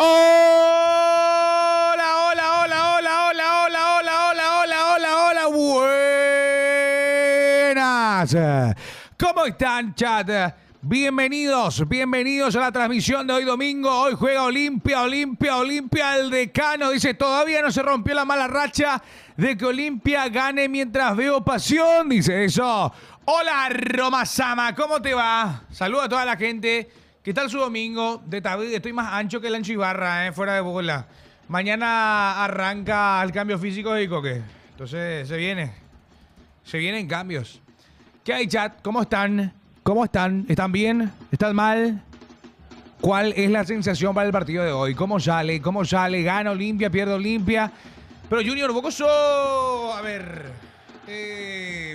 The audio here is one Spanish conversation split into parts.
Hola, hola, hola, hola, hola, hola, hola, hola, hola, hola, hola, buenas. ¿Cómo están, chat? Bienvenidos a la transmisión de hoy domingo. Hoy juega Olimpia, el decano. Dice, todavía no se rompió la mala racha de que Olimpia gane mientras veo pasión. Dice eso. Hola, Roma Sama, ¿cómo te va? Saludos a toda la gente. ¿Qué tal su domingo? De David, estoy más ancho que el ancho Ibarra, fuera de bola. Mañana arranca el cambio físico de Icoque. Entonces se vienen cambios. ¿Qué hay, chat? ¿Cómo están? ¿Cómo están? ¿Están bien? ¿Están mal? ¿Cuál es la sensación para el partido de hoy? ¿Cómo sale? ¿Cómo sale? ¿Gana Olimpia? ¿Pierde Olimpia? Pero Junior, vos sos... A ver...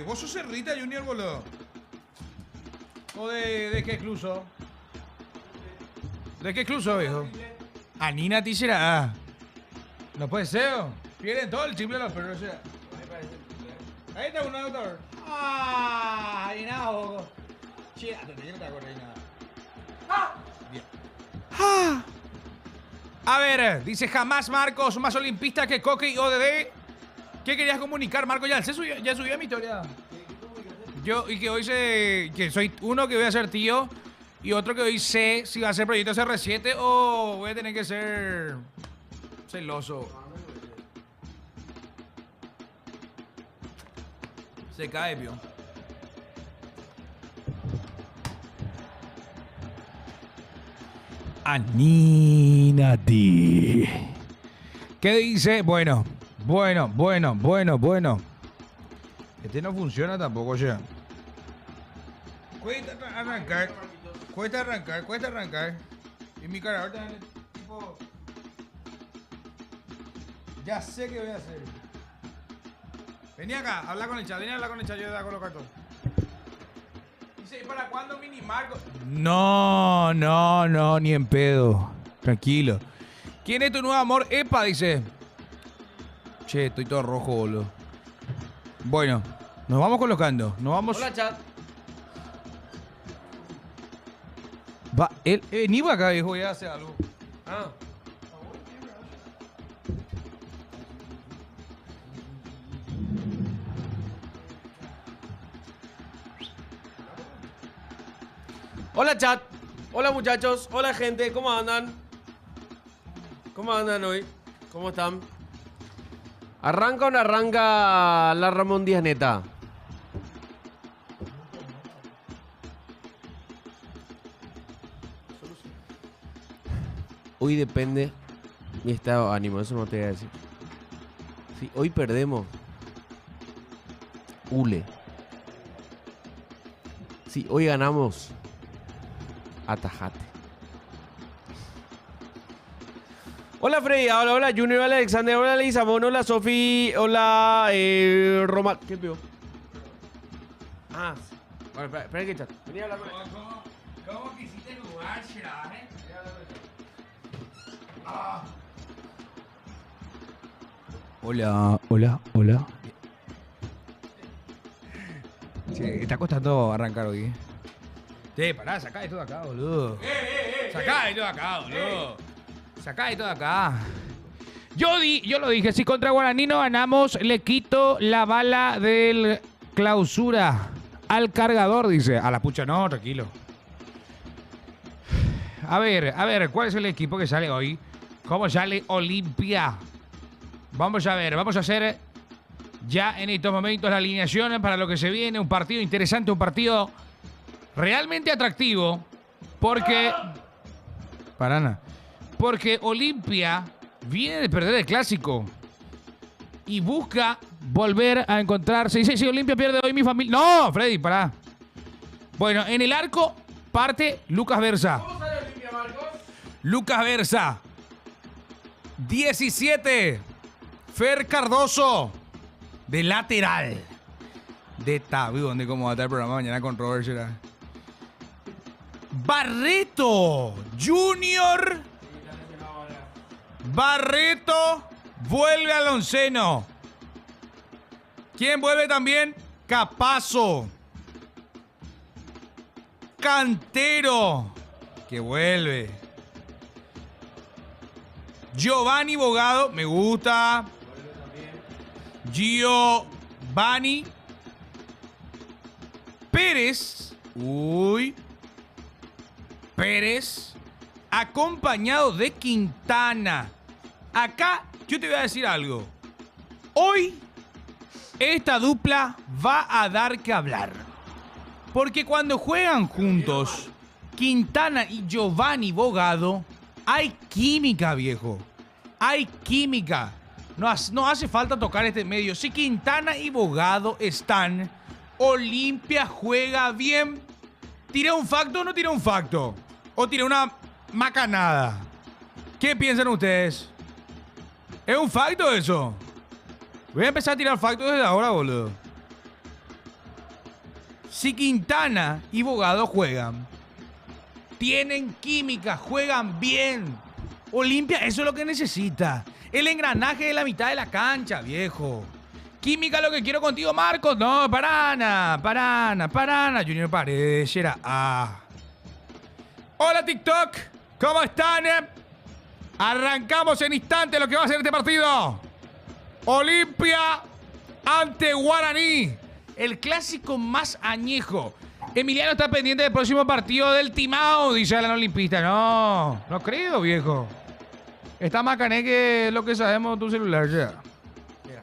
vos sos Cerrita, Junior, boludo. ¿O de qué club sos? ¿De qué club sos, viejo? Anina Tichera. No puede ser. Pierden todo el triple los perros. Ahí está uno, doctor. Ahí nada, boco. Che, te no te acuerdas de nada. Bien. A ver, dice jamás Marcos, más olimpista que Coque y ODD. ¿Qué querías comunicar, Marcos? Ya subió mi historia. Yo, y que hoy que soy uno que voy a ser tío. Y otro que hoy sé si va a ser proyecto CR7 o voy a tener que ser celoso. Se cae, pio. Aninati. ¿Qué dice? Bueno. Este no funciona tampoco ya. Cuesta arrancar. Y mi cargador también tipo... Ya sé qué voy a hacer. Vení acá, habla con el chat, yo te voy a colocar todo. Dice, ¿y para cuándo mini Marco? No, ni en pedo. Tranquilo. ¿Quién es tu nuevo amor? Epa, dice. Che, estoy todo rojo, boludo. Bueno, nos vamos colocando. Hola, chat. Va, él, ni va acá, viejo, ya hace algo. Hola, chat. Hola, muchachos. Hola, gente. ¿Cómo andan? ¿Cómo andan hoy? ¿Cómo están? ¿Arranca o no arranca la Ramón Díaz neta? Hoy depende mi estado de ánimo, eso no te voy a decir. Si hoy perdemos, hule. Si hoy ganamos, atajate. Hola Freddy, hola Junior, hola Alexander, hola Leizamón, hola Sofi, hola Roma. ¿Qué peor? Bueno, espera que chat. Venía a hablar con él. ¿Cómo quisiste jugar, Shiraje? Hola. Che, está costando arrancar hoy. Che, pará, sacá esto de acá, boludo. Sacá esto de acá, boludo. Sacá esto de acá. Yo lo dije, si contra Guaraní no ganamos, le quito la bala del clausura al cargador, dice. A la pucha, no, tranquilo. A ver, ¿cuál es el equipo que sale hoy? ¿Cómo sale Olimpia? Vamos a ver, vamos a hacer ya en estos momentos la alineación para lo que se viene. Un partido interesante, un partido realmente atractivo. Porque... Porque Olimpia viene de perder el clásico y busca volver a encontrarse. Dice, si Olimpia pierde hoy mi familia... ¡No, Freddy, pará! Bueno, en el arco parte Lucas Versa. ¿Cómo sale Olimpia, Marcos? Lucas Versa. 17. Fer Cardoso. De lateral. De Tabi, donde cómo va a estar el programa mañana con Robert Gerard. Barreto Junior. Barreto vuelve al onceno. ¿Quién vuelve también? Capazo. Cantero, que vuelve. Giovanni Bogado, me gusta. Giovanni Pérez. Uy. Pérez. Acompañado de Quintana. Acá yo te voy a decir algo. Hoy esta dupla va a dar que hablar. Porque cuando juegan juntos, Quintana y Giovanni Bogado, hay química, viejo. Hay química. No hace falta tocar este medio. Si Quintana y Bogado están, Olimpia juega bien. ¿Tira un facto o no tira un facto? ¿O tira una macanada? ¿Qué piensan ustedes? ¿Es un facto eso? Voy a empezar a tirar factos desde ahora, boludo. Si Quintana y Bogado juegan, tienen química, juegan bien. Olimpia, eso es lo que necesita. El engranaje de la mitad de la cancha, viejo. Química, lo que quiero contigo, Marcos. No, Parana. Junior Paredes, era A. Hola, TikTok. ¿Cómo están? Arrancamos en instante lo que va a ser este partido. Olimpia ante Guaraní. El clásico más añejo. Emiliano está pendiente del próximo partido del Timao, dice Alan Olimpista. No creo, viejo. Está más cané que lo que sabemos de tu celular ya. Mira.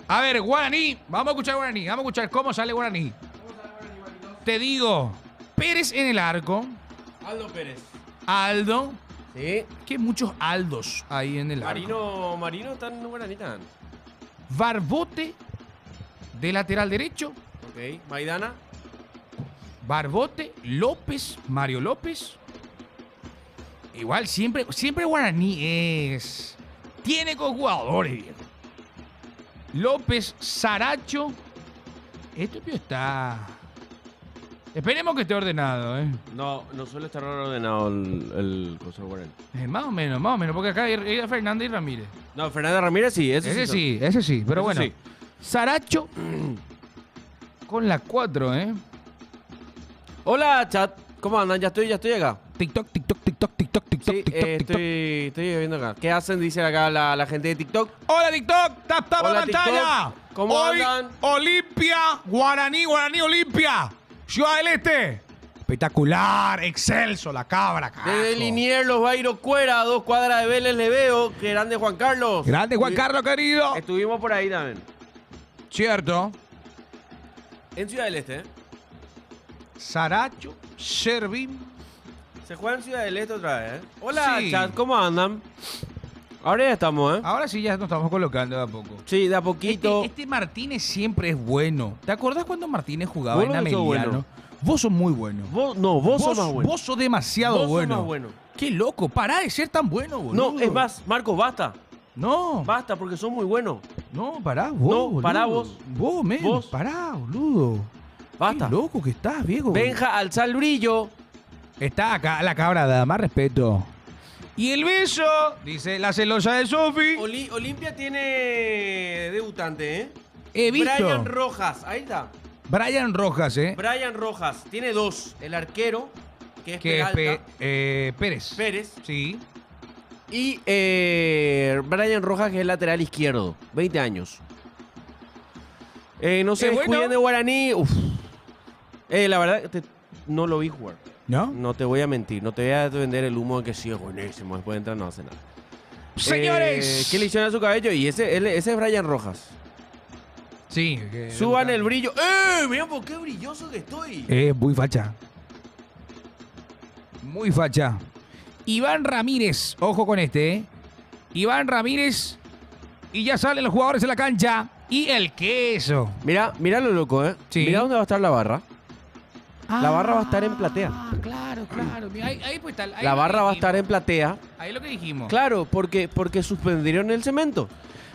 A ver, Guaraní. Vamos a escuchar Guaraní. Vamos a escuchar cómo sale Guaraní. Te digo, Pérez en el arco. Aldo Pérez. Aldo. Sí. Que muchos Aldos ahí en el arco. Marino está en Guaraní tan. Barbote de lateral derecho. Ok. Maidana. Barbote, López, Mario López. Igual siempre Guaraní tiene con jugadores, viejo. López, Saracho. Este tío está. Esperemos que esté ordenado, No suele estar ordenado el coso de Guaraní. Más o menos, porque acá hay Fernández y Ramírez. No, Fernández Ramírez sí, ese sí. Pero Eso bueno, sí. Saracho con la 4, Hola, chat. ¿Cómo andan? Ya estoy acá. TikTok. Sí, estoy viendo acá. ¿Qué hacen? Dice acá la gente de TikTok. Hola, TikTok. Tap la Hola, pantalla. TikTok. ¿Cómo Hoy, andan? Olimpia, Guaraní, Olimpia. Ciudad del Este. Espectacular, excelso, la cabra, carajo. Desde Liniers, Los Bairo Cuera, 2 cuadras de Vélez le veo. Qué grande Juan Carlos. Grande Juan Carlos, querido. Estuvimos por ahí también. Cierto. En Ciudad del Este, Saracho, Servín. Se juega en Ciudad del Este otra vez, Hola, Sí. chat. ¿Cómo andan? Ahora ya estamos, Ahora sí ya nos estamos colocando de a poco. Sí, de a poquito. Este Martínez siempre es bueno. ¿Te acordás cuando Martínez jugaba Vos en lo que sos Ameliano? bueno. Vos sos muy bueno. Vos sos más bueno. Vos sos demasiado Vos sos bueno. más bueno. Qué loco, pará de ser tan bueno, boludo. No, es más, Marcos, basta. No, Basta, porque sos muy bueno. no, pará vos, No, boludo. pará vos. Vos, men, Vos. pará, boludo. Basta. Qué loco que estás, viejo. Benja, alza el brillo. Está acá la cabra, da más respeto. Y el beso, dice la celosa de Sofi. Olimpia tiene debutante, He visto. Brian Rojas, ahí está. Brian Rojas, Brian Rojas, tiene 2. El arquero, que es que es Peralta, Pérez. Pérez. Sí. Y Brian Rojas, que es lateral izquierdo, 20 años. No sé, bueno. Julián de Guaraní. Uf. La verdad, no lo vi jugar. ¿No? No te voy a mentir, no te voy a vender el humo de que sí es buenísimo. Después de entrar no hace nada. Señores. ¿Qué le hicieron a su cabello? Y ese es Brian Rojas. Sí. Suban el brillo. Mira por qué brilloso que estoy. Muy facha. Muy facha. Iván Ramírez, ojo con este, Iván Ramírez. Y ya salen los jugadores en la cancha. Y el queso. Mira lo loco, Sí. Mira dónde va a estar la barra. La barra va a estar en platea. Ah, claro. Ahí pues está. La barra va a estar en platea. Ahí es lo que dijimos. Claro, porque suspendieron el cemento.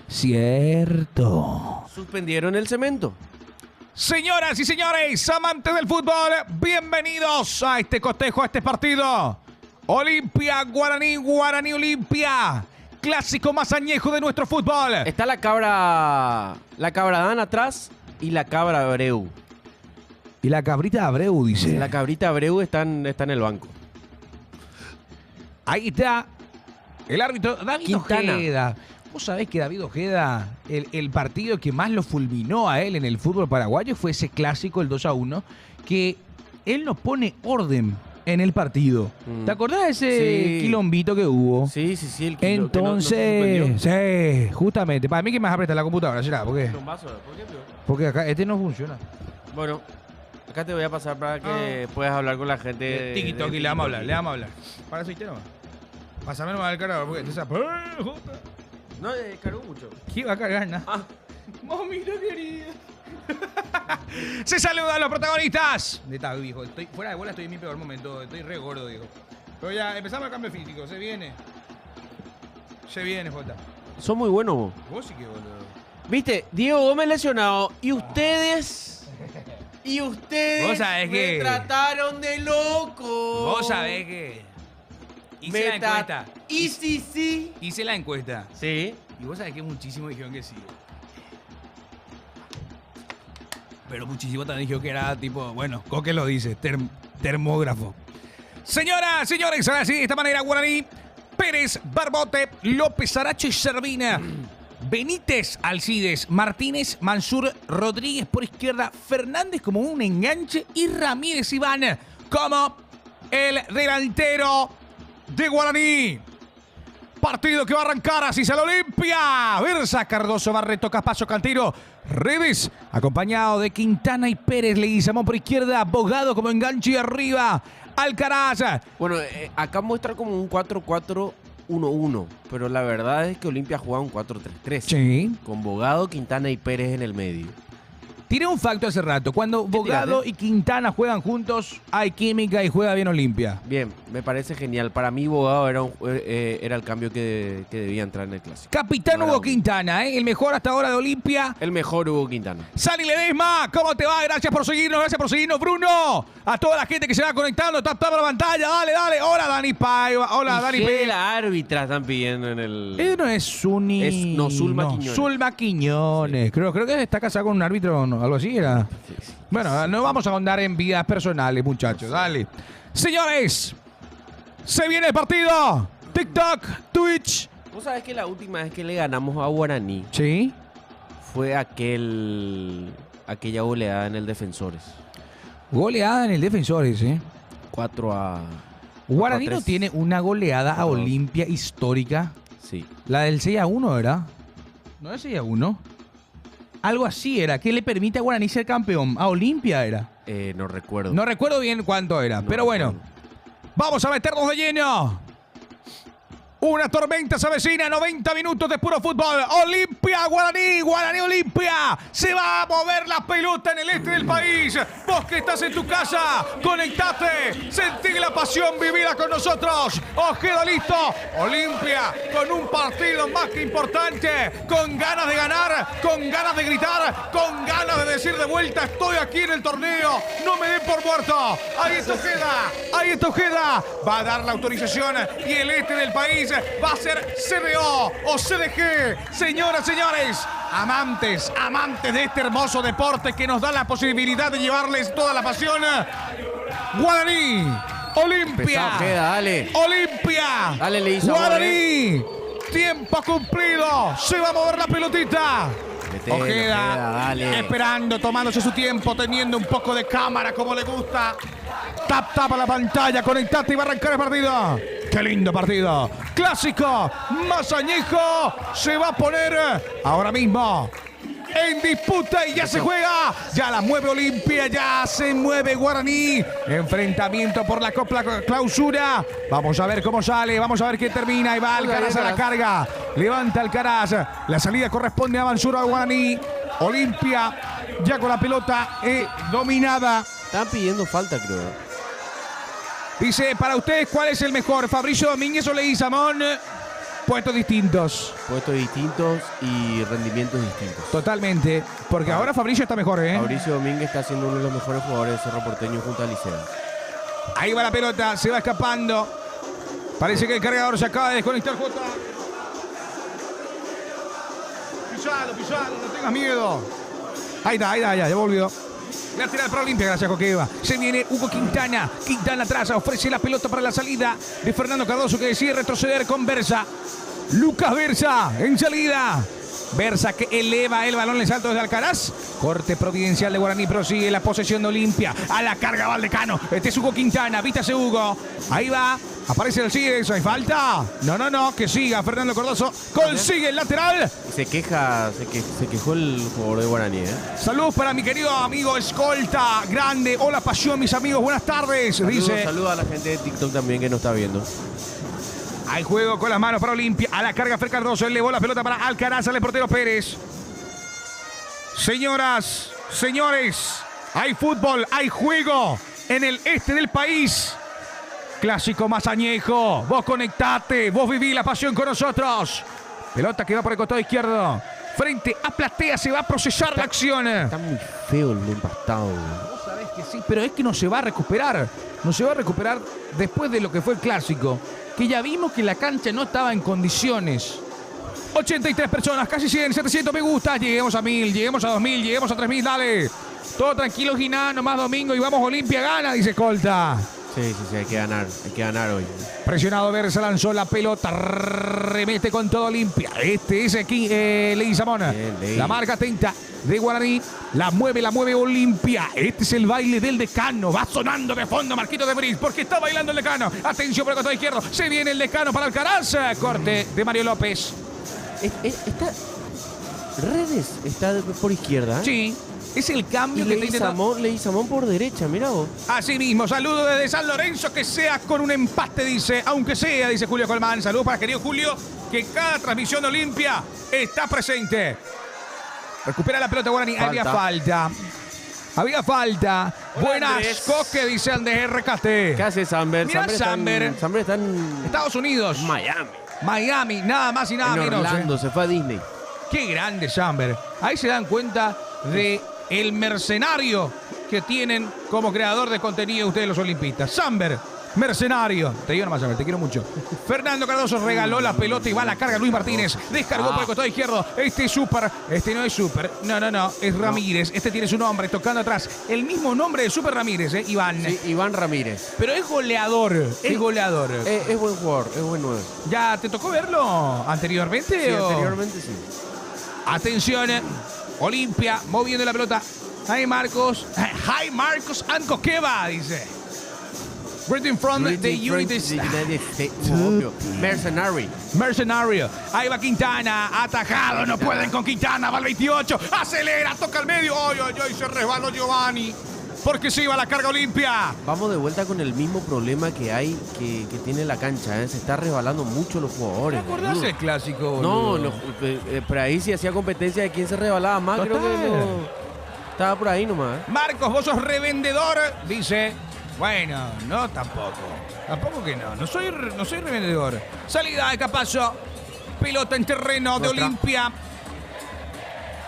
Cierto. Suspendieron el cemento. Señoras y señores, amantes del fútbol, bienvenidos a este cotejo, a este partido. Olimpia, Guaraní, Olimpia. Clásico más añejo de nuestro fútbol. Está la cabra Dan atrás y la cabra Abreu. Y la cabrita Abreu, dice. La cabrita Abreu está en el banco. Ahí está El árbitro, David Quintana. Ojeda. Vos sabés que David Ojeda, el partido que más lo fulminó a él en el fútbol paraguayo fue ese clásico, el 2-1, que él no pone orden en el partido. ¿Te acordás de ese Sí. quilombito que hubo? Sí, el kilo, que no se Entonces, suspendió. sí, justamente. Para mí que me vas a prestar la computadora, ¿será? ¿Por qué? Un vaso, ¿por qué, tío? Porque acá este no funciona. Bueno, acá te voy a pasar para que puedas hablar con la gente. de TikTok, y le vamos a hablar, le vamos a hablar. Para eso nomás. Pásame nomás el cargador, porque te sabe. No, cargó mucho. ¿Qué va a cargar nada? Ah, Mamita querida. Se saludan los protagonistas. Neta, viejo. Estoy fuera de bola, estoy en mi peor momento. Estoy re gordo, digo. Pero ya, empezamos el cambio físico. Se viene. Se viene, Jota. son muy buenos vos. Vos sí que boludo. Viste, Diego Gómez lesionado. Y ustedes. Y ustedes. Vos sabés me que- trataron de loco. Vos sabés que. Hice la encuesta. Y sí. Hice la encuesta. Sí. Y vos sabés que muchísimo dijeron que sí. Pero muchísimo también dijeron que era tipo, bueno, Coque lo dice, termógrafo. Señoras, señores, ahora sí, de esta manera, Guaraní, Pérez, Barbote, López, Aracho y Servina, Benítez, Alcides, Martínez, Mansur, Rodríguez por izquierda, Fernández como un enganche y Ramírez Iván como el delantero de Guaraní. Partido que va a arrancar así se la Olimpia. Versa, Cardoso, Barreto, Caspacho, Cantero, Redes, acompañado de Quintana y Pérez, Leguizamón por izquierda, Bogado como enganche y arriba, Alcaraz. Bueno, acá muestra como un 4-4-1-1. Pero la verdad es que Olimpia juega un 4-3-3. Sí. Con Bogado, Quintana y Pérez en el medio. Tiré un facto hace rato. Cuando Bogado tiraste? y Quintana juegan juntos, hay química y juega bien Olimpia. Bien, me parece genial. Para mí Bogado era el cambio que debía entrar en el clásico. Capitán No era Hugo un- Quintana, el mejor hasta ahora de Olimpia. El mejor Hugo Quintana. Sani Ledesma, ¿cómo te va? Gracias por seguirnos, Bruno. A toda la gente que se va conectando, tap la pantalla, dale. Hola, Dani Paiva. Hola, Y Dani G de P. la árbitra están pidiendo en el... No es Zuni. Zulma Quiñones. Zulma Quiñones. Creo que está casada con un árbitro, ¿no? Algo así era. Sí. Bueno, no vamos a ahondar en vidas personales, muchachos. Dale. Señores, se viene el partido. TikTok, Twitch. Vos sabés que la última vez que le ganamos a Guaraní Sí. fue aquella goleada en el Defensores. Goleada en el Defensores, 4-3. Guaraní no tiene una goleada a Olimpia histórica. Sí. La del 6-1, ¿verdad? ¿No es 6-1? Algo así era, que le permite a Guaraní ser campeón. A Olimpia era. No recuerdo. No recuerdo bien cuánto era, No pero bueno. recuerdo. Vamos a meternos de lleno. Una tormenta se avecina, 90 minutos de puro fútbol. Olimpia, Guaraní, Olimpia. Se va a mover la pelota en el este del país. Vos que estás en tu casa, conectate, sentí la pasión, vivida con nosotros. Ojeda listo. Olimpia con un partido más que importante, con ganas de ganar, con ganas de gritar, con ganas de decir de vuelta, estoy aquí en el torneo, no me den por muerto. Ahí está Ojeda. Va a dar la autorización y el este del país va a ser CDO o CDG. Señoras, señores, amantes de este hermoso deporte que nos da la posibilidad de llevarles toda la pasión. Guaraní, Olimpia. Pesado, Ojeda, dale. Olimpia. Dale, le hizo Guaraní. Tiempo cumplido. Se va a mover la pelotita. Metele, Ojeda, dale. esperando, tomándose su tiempo, teniendo un poco de cámara como le gusta. Tapa la pantalla, conectate y va a arrancar el partido. ¡Qué lindo partido! Clásico, más añejo, se va a poner ahora mismo en disputa y ya se juega. Ya la mueve Olimpia, ya se mueve Guaraní. Enfrentamiento por la Copa Clausura. Vamos a ver cómo sale, vamos a ver quién termina. Y va Alcaraz a la carga. Levanta Alcaraz. La salida corresponde a Mansur al Guaraní. Olimpia ya con la pelota dominada. Están pidiendo falta, creo. Dice, para ustedes, ¿cuál es el mejor? ¿Fabricio Domínguez o Leguizamón? Puestos distintos. Puestos distintos y rendimientos distintos. Totalmente. Porque ahora Fabricio está mejor, Mauricio Domínguez está siendo uno de los mejores jugadores de Cerro Porteño junto a Licea. Ahí va la pelota, se va escapando. Parece que el cargador se acaba de desconectar, Jota. Pisalo, no tengas miedo. Ahí está, ya volvió. Lateral para Olimpia, gracias Coqueva. Se viene Hugo Quintana. Quintana atrás, ofrece la pelota para la salida de Fernando Cardoso, que decide retroceder con Versa. Lucas Versa en salida. Versa que eleva el balón en salto desde Alcaraz. Corte providencial de Guaraní, prosigue la posesión de Olimpia. A la carga Valdecano. Este es Hugo Quintana, vístase Hugo. Ahí va, aparece el sigue, eso hay falta. No, que siga Fernando Cardoso. Consigue el lateral. Se quejó el jugador de Guaraní, Saludos para mi querido amigo Escolta, grande. Hola pasión, mis amigos, buenas tardes. Saludos a la gente de TikTok también que nos está viendo. Hay juego con las manos para Olimpia. A la carga Fer Cardoso. Elevó la pelota para Alcaraz. Sale el portero Pérez. Señoras, señores. Hay fútbol. Hay juego en el este del país. Clásico más añejo. Vos conectate. Vos viví la pasión con nosotros. Pelota que va por el costado izquierdo. Frente a Platea. Se va a procesar la acción. Está muy feo el empastado. Vos sabés que sí, pero es que no se va a recuperar. No se va a recuperar después de lo que fue el clásico. Que ya vimos que la cancha no estaba en condiciones. 83 personas, casi 100, 700 me gusta. Lleguemos a 1000, lleguemos a 2000, lleguemos a 3000, dale. Todo tranquilo, Giná, nomás domingo y vamos Olimpia, gana, dice Colta. Sí, hay que ganar hoy. Presionado Versa, lanzó la pelota, remete con todo Olimpia. Este es aquí Leguizamón. La marca atenta de Guaraní. La mueve Olimpia. Este es el baile del decano. Va sonando de fondo Marquito de Briz porque está bailando el decano. Atención por el costado izquierdo. Se viene el decano para Alcaraz. Corte de Mario López. Redes está por izquierda. Sí. Es el cambio que Leguizamón por derecha, mira vos. Así mismo, saludo desde San Lorenzo, que sea con un empate, dice, aunque sea, dice Julio Colmán. Saludos para querido Julio, que en cada transmisión de Olimpia está presente. Recupera la pelota Guaraní, había falta. Hola, Buenas, Andrés. Coque, dice Andrés RKT. ¿Qué hace Samber? Mira Samber. Samber está en Estados Unidos. Miami, nada más y nada en menos. Orlando, se fue a Disney. Qué grande Samber. Ahí se dan cuenta de el mercenario que tienen como creador de contenido ustedes los olimpistas. Samber, mercenario. Te digo nomás, Samber, te quiero mucho. Fernando Cardoso regaló la pelota y va a la carga Luis Martínez. Descargó por el costado izquierdo. Este es Super. Este no es Super. No. Es Ramírez. Este tiene su nombre. Tocando atrás. El mismo nombre de Super Ramírez, Iván. Sí, Iván Ramírez. Pero es goleador. Es goleador. Es buen jugador. Es buen 9. ¿Ya te tocó verlo anteriormente? Sí, o? anteriormente sí. Atención, Olimpia moviendo la pelota. Hi Marcos and Coqueva, dice. Greeting from the United States. Mercenario. Ahí va Quintana, atajado, no pueden con Quintana, va al 28, acelera, toca al medio. Ay, se resbaló Giovanni. Porque se iba a la carga Olimpia. Vamos de vuelta con el mismo problema que hay, que tiene la cancha. Se está resbalando mucho los jugadores. ¿Te acordás del clásico? No, pero ahí sí hacía competencia de quién se rebalaba más. Total. Creo que no. Estaba por ahí nomás. Marcos, vos sos revendedor, dice. Bueno, no tampoco. Tampoco que no. No soy revendedor. Salida de Capazo. Pelota en terreno de Olimpia.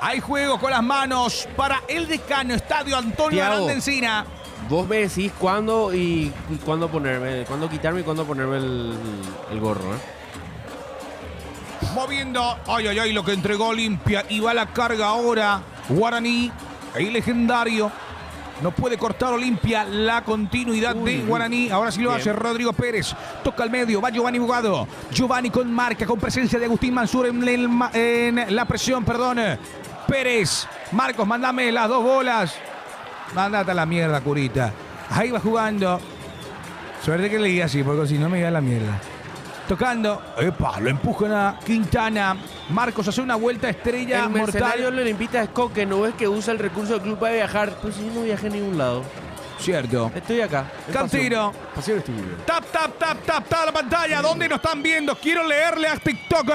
Hay juego con las manos para el decano, Estadio Antonio Aranda Encina. Vos me decís cuándo ponerme, cuándo quitarme y cuándo ponerme el gorro, Moviendo, lo que entregó Olimpia y va a la carga ahora. Guaraní, el legendario. No puede cortar Olimpia la continuidad de Guaraní. Ahora sí lo hace Rodrigo Pérez. Toca al medio, va Giovanni Bugado. Giovanni con marca, con presencia de Agustín Mansur en la presión, Pérez, Marcos, mandame las 2 bolas. Mandate a la mierda, Curita. Ahí va jugando. Suerte que le diga así, porque si no me da la mierda. Tocando. Lo empujan a Quintana. Marcos hace una vuelta estrella el mortal. El mercenario le invita a Coque, ¿no ves que usa el recurso del club para viajar? Pues si no viajé a ningún lado. Cierto. Estoy acá. Cantiro. Paseo estudio. Tap la pantalla. ¿Dónde nos están viendo? Quiero leerle a TikTok.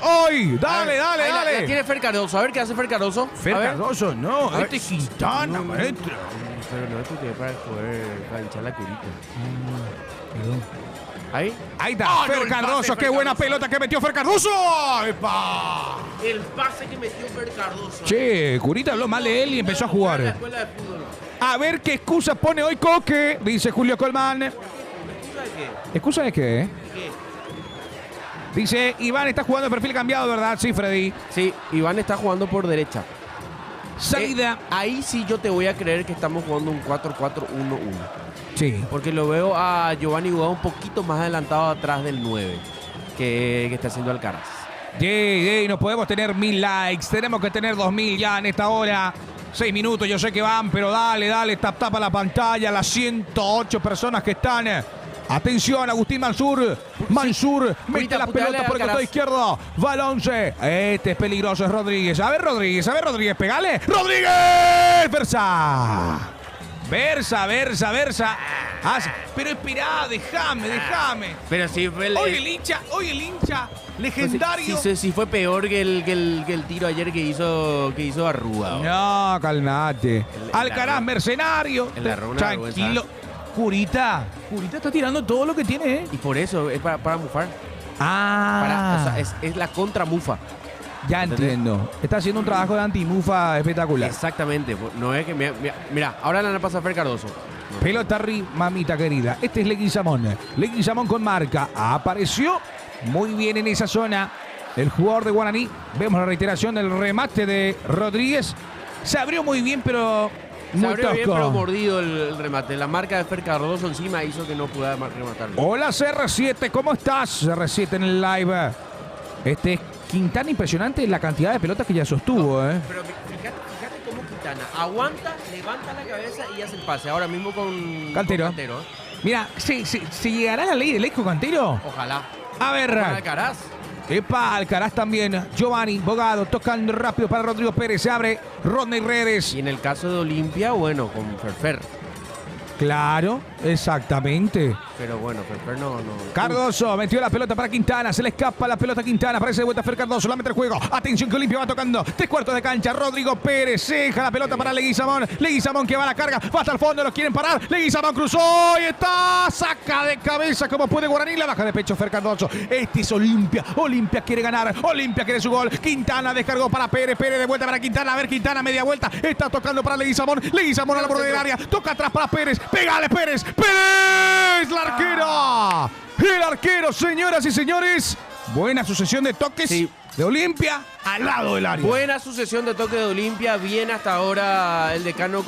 Hoy. Dale. La tiene Fer Cardoso. A ver qué hace Fer Cardoso. Fer Cardoso, no. Este es Quintana, maestro. Pero no, esto tiene para hinchar la curita. Perdón. Ahí está. Fer Cardoso. Qué buena pelota que metió Fer Cardoso. ¡Epa! El pase que metió Fer Cardoso. Che, Curita habló mal de él y empezó a jugar. A ver qué excusa pone hoy Coque, dice Julio Colmán. ¿Excusa de qué? ¿Excusa de qué? Dice, Iván está jugando de perfil cambiado, ¿verdad? Sí, Freddy. Sí, Iván está jugando por derecha. Salida. Ahí sí yo te voy a creer que estamos jugando un 4-4-1-1. Sí. Porque lo veo a Giovanni Guado un poquito más adelantado atrás del 9 que está haciendo Alcaraz. No podemos tener 1000 likes. Tenemos que tener 2000 ya en esta hora. 6 minutos, yo sé que van, pero dale, tapa la pantalla. Las 108 personas que están. Atención, Agustín Mansur, mete la pelota por el costado izquierdo. Va al 11. Este es peligroso, es Rodríguez. A ver, Rodríguez, pegale. ¡Rodríguez! Versa. Pero esperá, déjame. Pero sí fue Hoy el hincha legendario. Sí fue peor que el tiro ayer que hizo Arruga. No, calmate. Alcaraz, mercenario. Tranquilo. Curita está tirando todo lo que tiene, ¿eh? Y por eso, es para mufar. Ah. Es la contra mufa. Ya entiendo. Está haciendo un trabajo de antimufa espectacular. Exactamente. No es que... Mira, ahora la pasa a Fer Cardoso. Pelota arriba, mamita querida. Este es Leguizamón. Leguizamón con marca. Apareció muy bien en esa zona el jugador de Guaraní. Vemos la reiteración del remate de Rodríguez. Se abrió muy bien, pero... Se abrió bien, pero mordido el remate. La marca de Fer Cardoso encima hizo que no pudiera rematar. Hola CR7, ¿cómo estás? CR7 en el live. Este es Quintana, impresionante la cantidad de pelotas que ya sostuvo, ¿eh? Pero fíjate cómo Quintana aguanta, levanta la cabeza y hace el pase. Ahora mismo con Cantero. Mira, ¿se llegará la ley del ex Cantero? Ojalá. A ver. Para Alcaraz. Alcaraz también. Giovanni, Bogado, tocando rápido para Rodrigo Pérez. Se abre Rodney Redes. Y en el caso de Olimpia, bueno, con Ferfer. Claro, exactamente. Pero bueno, Ferfer no. Cardoso metió la pelota para Quintana. Se le escapa la pelota a Quintana. Aparece de vuelta Fer Cardoso. La mete el juego. Atención que Olimpia va tocando. 3/4 de cancha. Rodrigo Pérez. Deja la pelota para Leguizamón. Leguizamón que va a la carga. Va hasta el fondo. Los quieren parar. Leguizamón cruzó. Y está. Saca de cabeza como puede Guaraní. La baja de pecho Fer Cardoso. Este es Olimpia. Olimpia quiere ganar. Olimpia quiere su gol. Quintana descargó para Pérez. Pérez de vuelta para Quintana. A ver, Quintana media vuelta. Está tocando para Leguizamón. Leguizamón a la borde del área. Toca atrás para Pérez. Pégale, Pérez. ¡Pérez! ¡La arquera! El arquero, señoras y señores. Buena sucesión de toques de Olimpia al lado del área. Buena sucesión de toques de Olimpia. Bien hasta ahora el decano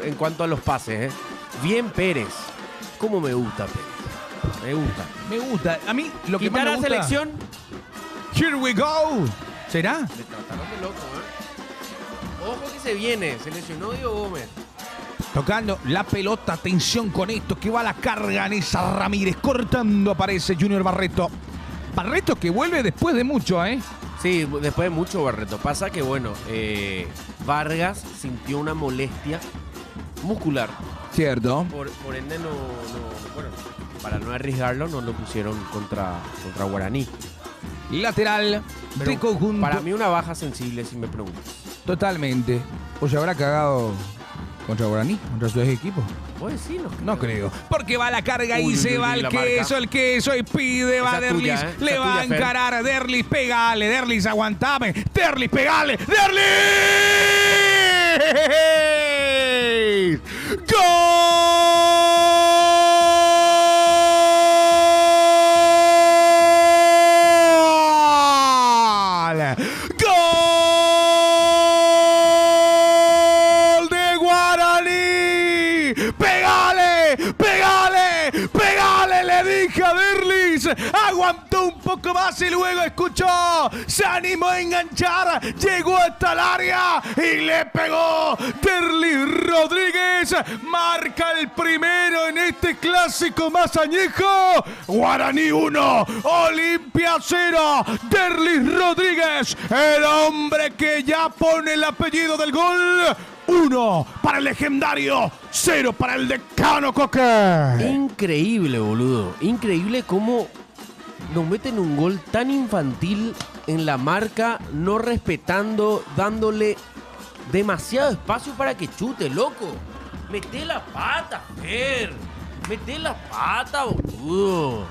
en cuanto a los pases. Bien Pérez. ¿Cómo me gusta Pérez? Me gusta. A mí lo que más me gusta... selección. Here we go. ¿Será? Le trataron de loco, ¿eh? Ojo que se viene. Se lesionó Diego Gómez. Tocando la pelota, atención con esto, que va a la carga Nessa Ramírez. Cortando aparece Junior Barreto. Barreto que vuelve después de mucho, ¿eh? Sí, después de mucho Barreto. Pasa que, bueno, Vargas sintió una molestia muscular. Cierto. Por ende, bueno, para no arriesgarlo, no lo pusieron contra Guaraní. Lateral de conjunto. Para mí una baja sensible, si me preguntas. Totalmente. ¿O se habrá cagado contra Guaraní? ¿Contra su equipo? Pues sí, no creo. Porque va la carga y se va el queso y pide, va Derlis. Le va a encarar a Derlis. Pegale, Derlis, aguantame. Derlis, pegale. ¡Derlis! ¡Gol! Aguantó un poco más y luego escuchó, se animó a enganchar, llegó hasta el área y le pegó. Derlis Rodríguez marca el primero en este clásico más añejo. Guaraní 1, Olimpia 0. Derlis Rodríguez, el hombre que ya pone el apellido del gol. 1 para el legendario, 0 para el decano Coque. Increíble, boludo. Increíble cómo nos meten un gol tan infantil en la marca, no respetando, dándole demasiado espacio para que chute, loco. Mete la pata, Fer. Mete la pata, boludo.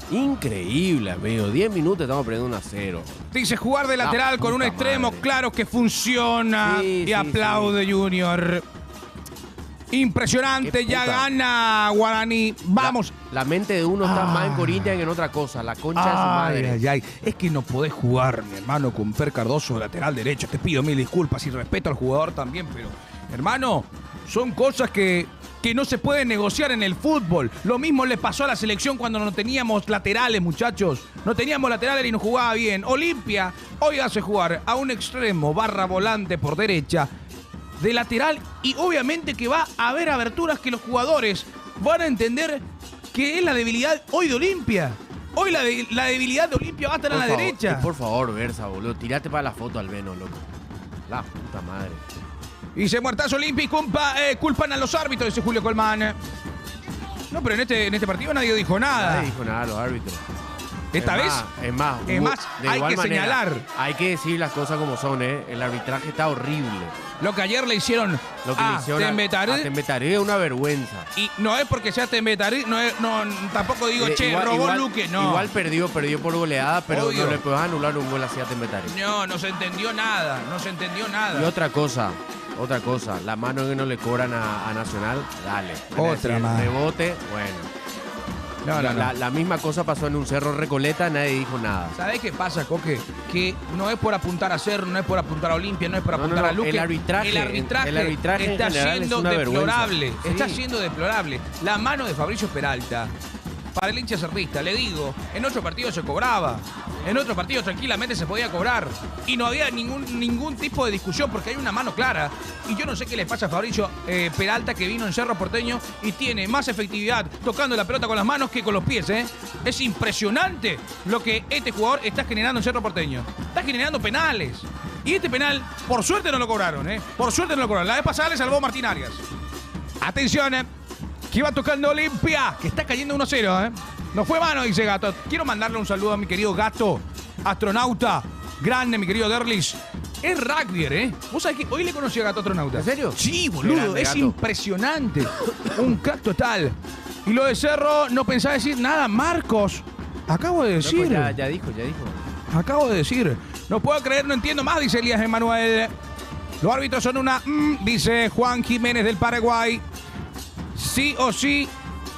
Increíble, amigo. 10 minutos estamos perdiendo 1-0. Dice jugar de lateral con un extremo, claro que funciona. Y aplaude Junior. Impresionante, Qué ya puta. gana Guaraní. Vamos. La mente de uno está más en Corinthians que en otra cosa. La concha de su madre. Ay, ay. Es que no podés jugar, mi hermano, con Fer Cardoso, lateral derecho. Te pido mil disculpas y respeto al jugador también, pero, hermano, son cosas que no se pueden negociar en el fútbol. Lo mismo le pasó a la selección cuando no teníamos laterales, muchachos. No teníamos laterales y no jugaba bien. Olimpia hoy hace jugar a un extremo barra volante por derecha de lateral y obviamente que va a haber aberturas que los jugadores van a entender que es la debilidad hoy de Olimpia. Hoy la debilidad de Olimpia va a estar a la derecha. Por favor, Versa, boludo. Tirate para la foto al menos, loco. La puta madre. Y se muertazo Olimpia y culpan a los árbitros, dice Julio Colmán. No, pero en este partido nadie dijo nada. Nadie dijo nada a los árbitros. ¿Esta vez? Es más, Es más, de hay igual que manera, señalar. Hay que decir las cosas como son, ¿eh? El arbitraje está horrible. Lo que ayer le hicieron Lo que le hicieron a Tembetaré es una vergüenza. Y no es porque sea Tembetaré, tampoco digo, robó Luque, no. Igual perdió por goleada, pero Obvio. no le puedes anular un gol así a Tembetaré. No se entendió nada, Y otra cosa, la mano que no le cobran a Nacional, dale. Otra más. Rebote, bueno. No. La misma cosa pasó en un Cerro Recoleta, nadie dijo nada. ¿Sabés qué pasa, Coque? Que no es por apuntar a Cerro, no es por apuntar a Olimpia, no es por apuntar a Luque. El arbitraje está en general siendo es una deplorable. vergüenza. Sí. Está siendo deplorable. La mano de Fabricio Peralta, para el hincha cerrista, le digo, en otro partido se cobraba. En otro partido tranquilamente se podía cobrar. Y no había ningún tipo de discusión porque hay una mano clara. Y yo no sé qué le pasa a Fabricio Peralta, que vino en Cerro Porteño y tiene más efectividad tocando la pelota con las manos que con los pies, ¿eh? Es impresionante lo que este jugador está generando en Cerro Porteño. Está generando penales. Y este penal, por suerte no lo cobraron, ¿eh? Por suerte no lo cobraron. La vez pasada le salvó Martín Arias. Atención, que va tocando Olimpia, que está cayendo 1-0, ¿eh? No fue mano, dice Gato. Quiero mandarle un saludo a mi querido Gato, astronauta, grande, mi querido Derlis. Es rugbyer, ¿eh? Vos sabés que hoy le conocí a Gato Astronauta. ¿En serio? Sí, Qué boludo, grande, es Gato. impresionante. Un crack total. Y lo de Cerro, no pensaba decir nada. Marcos, acabo de decir. Loco, ya dijo. Acabo de decir. No puedo creer, no entiendo más, dice Elías Emanuel. Los árbitros son una... dice Juan Jiménez del Paraguay. Sí o sí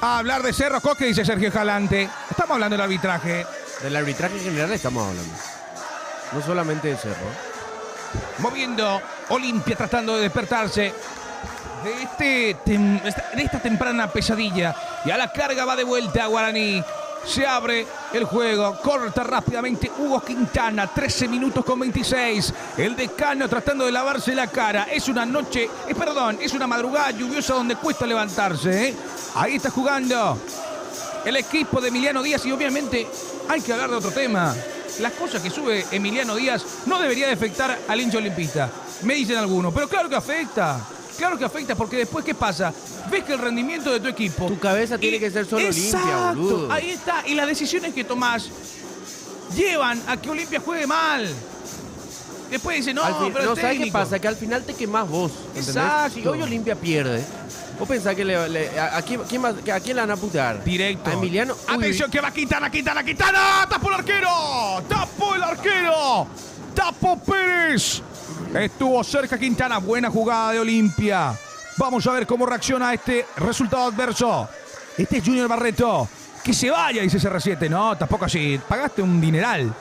a hablar de Cerro, Coque, dice Sergio Jalante. Estamos hablando del arbitraje. Del arbitraje en general estamos hablando. No solamente de Cerro. Moviendo Olimpia tratando de despertarse de esta temprana pesadilla. Y a la carga va de vuelta Guaraní. Se abre el juego, corta rápidamente Hugo Quintana, 13 minutos con 26. El Decano tratando de lavarse la cara. Es una madrugada lluviosa donde cuesta levantarse, ¿eh? Ahí está jugando el equipo de Emiliano Díaz y obviamente hay que hablar de otro tema. Las cosas que sube Emiliano Díaz no debería de afectar al hincha olimpista, me dicen algunos, pero claro que afecta. Claro que afecta porque después, ¿qué pasa? Ves que el rendimiento de tu equipo... Tu cabeza tiene que ser solo Olimpia, boludo. Ahí está. Y las decisiones que tomás llevan a que Olimpia juegue mal. Después dice, no, pero no, el ¿sabes qué técnico. pasa? Que al final te quemás vos. ¿Entendés? Exacto. Si hoy Olimpia pierde, vos pensás que ¿a quién le van a putear? Directo. A Emiliano. Atención, que va Quintana. ¡Tapó el arquero! ¡Tapó Pérez! Estuvo cerca Quintana. Buena jugada de Olimpia. Vamos a ver cómo reacciona a este resultado adverso. Este es Junior Barreto. Que se vaya, dice CR7. No, tampoco así. Pagaste un dineral.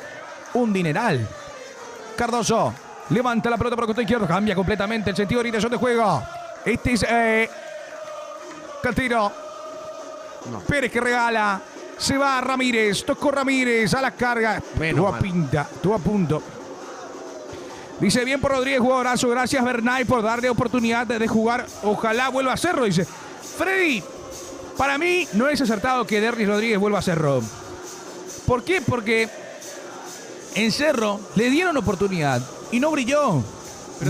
Cardoso levanta la pelota por el costado izquierdo. Cambia completamente el sentido de orientación de juego. Este es Cantero. No. Pérez que regala. Se va Ramírez. Tocó Ramírez a la carga. Estuvo a punto. Dice, bien por Rodríguez, jugadorazo. Gracias, Bernay, por darle oportunidad de jugar. Ojalá vuelva a Cerro, dice. Freddy, para mí no es acertado que Derlis Rodríguez vuelva a Cerro. ¿Por qué? Porque en Cerro le dieron oportunidad y no brilló. De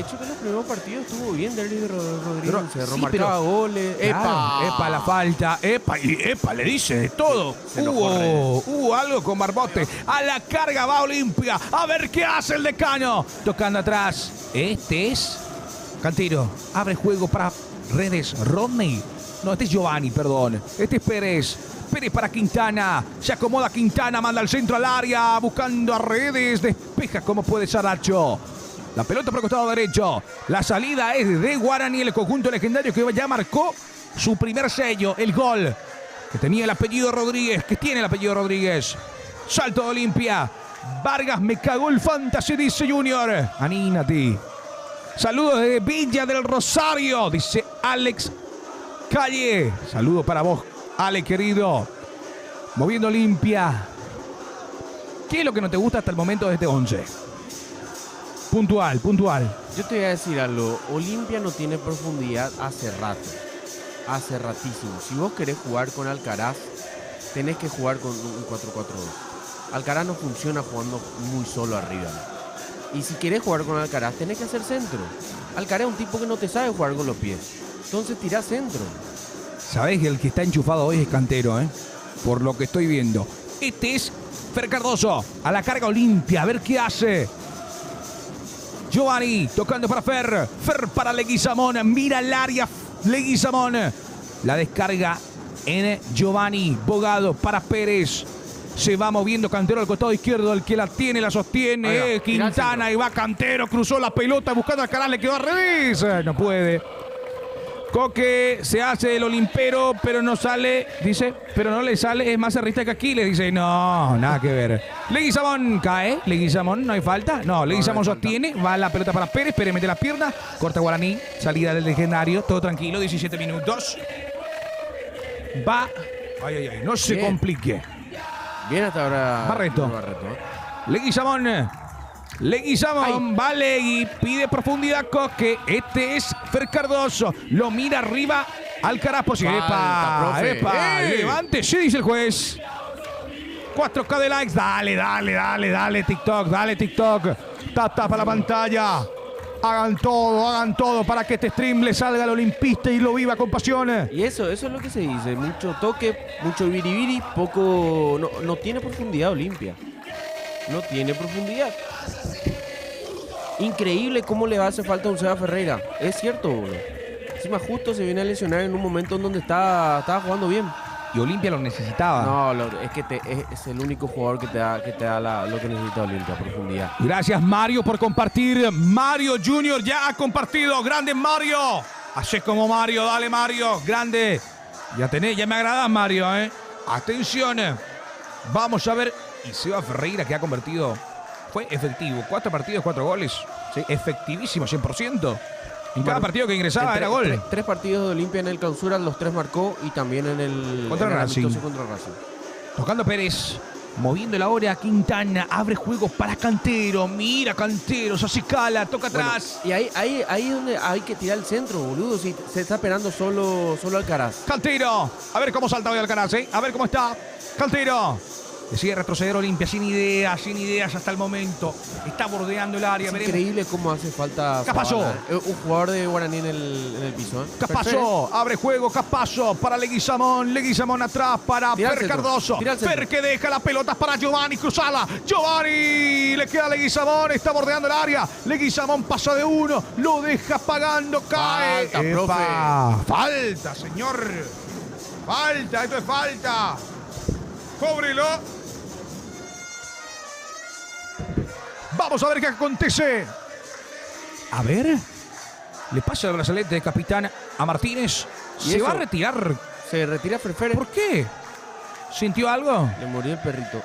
hecho, que en los primeros partidos estuvo bien Derlis Rodríguez en Cerro. Sí, marcaba goles. Epa, la falta. Epa, le dice de todo. Hubo algo con Barbote. A la carga va Olimpia. A ver qué hace el Decano. Tocando atrás. Este es Cantero. Abre juego para Redes. Rodney. No, este es Giovanni, perdón. Este es Pérez. Pérez para Quintana. Se acomoda Quintana. Manda al centro al área. Buscando a Redes. Despeja como puede Saracho. La pelota por el costado derecho. La salida es de Guaraní, el conjunto legendario que ya marcó su primer sello, el gol. Que tenía el apellido Rodríguez, que tiene el apellido Rodríguez. Salto de Olimpia. Vargas, me cagó el fantasy, dice Junior. Anímate. Saludos desde Villa del Rosario, dice Alex Calle. Saludos para vos, Ale, querido. Moviendo Olimpia. ¿Qué es lo que no te gusta hasta el momento de este 11? Puntual. Yo te voy a decir algo. Olimpia no tiene profundidad hace rato. Hace ratísimo. Si vos querés jugar con Alcaraz, tenés que jugar con un 4-4-2. Alcaraz no funciona jugando muy solo arriba. Y si querés jugar con Alcaraz, tenés que hacer centro. Alcaraz es un tipo que no te sabe jugar con los pies. Entonces tirá centro. Sabés que el que está enchufado hoy es Cantero, por lo que estoy viendo. Este es Fer Cardoso. A la carga Olimpia. A ver qué hace. Giovanni tocando para Fer. Fer para Leguizamón. Mira el área. Leguizamón. La descarga en Giovanni. Bogado para Pérez. Se va moviendo Cantero al costado izquierdo. El que la tiene, la sostiene. Quintana. Y va Cantero. Cruzó la pelota buscando al canal. Le quedó al revés. No puede. Coque se hace el olimpero, pero no sale. Dice, pero no le sale. Es más cerrista que Aquiles. Dice, no, nada que ver. Leguizamón cae. Leguizamón, no hay falta. No, Leguizamón sostiene. Va la pelota para Pérez. Pérez mete la pierna. Corta Guaraní. Salida del legendario. Todo tranquilo. 17 minutos. Va. Ay. No se complique. Bien hasta ahora. Barreto. Leguizamón, vale, y pide profundidad Coque. Este es Fer Cardoso. Lo mira arriba. Alcaraz posible. ¡Epa! Levántese, dice el juez. 4K de likes. Dale, TikTok. Dale, TikTok. Tapa la pantalla. Hagan todo para que este stream le salga al olimpista y lo viva con pasión. Y eso es lo que se dice. Mucho toque, mucho biribiri, poco. No tiene profundidad Olimpia. No tiene profundidad. Increíble cómo le hace falta a un Seba Ferreira. Es cierto, boludo. Encima justo se viene a lesionar en un momento en donde estaba jugando bien. Y Olimpia lo necesitaba. No, es que es el único jugador que te da lo que necesita Olimpia, profundidad. Gracias, Mario, por compartir. Mario Junior ya ha compartido. Grande Mario. Hace como Mario, dale Mario. Grande. Ya me agrada Mario, Atención. Vamos a ver. Y Seba Ferreira, que ha convertido, fue efectivo. 4 partidos, 4 goles. Sí. Efectivísimo, 100%. En cada partido que ingresaba era gol. 3 partidos de Olimpia en el clausura, los 3 marcó y también en el contra Racing. Tocando Pérez, moviendo la hora, Quintana, abre juego para Cantero. Mira Cantero, se acicala, toca atrás. Y ahí es donde hay que tirar el centro, boludo. Si se está esperando solo Alcaraz. Cantero, a ver cómo salta hoy Alcaraz, A ver cómo está. Cantero. Decide retroceder Olimpia sin ideas hasta el momento. Está bordeando el área. Es increíble cómo hace falta Capasso. Un jugador de Guaraní en el piso. Capasso, abre juego, Capasso para Leguizamón. Leguizamón atrás para Fer Cardoso. Fer que deja las pelotas para Giovanni, cruzala. Giovanni, le queda a Leguizamón, está bordeando el área. Leguizamón pasa de uno, lo deja pagando, cae. Falta, profe. Falta, señor. Falta, esto es falta. Cóbrelo. Vamos a ver qué acontece. A ver. Le pasa el brazalete de capitán a Martínez. Se va a retirar. Se retira Ferfer. ¿Por qué? ¿Sintió algo? Le murió el perrito.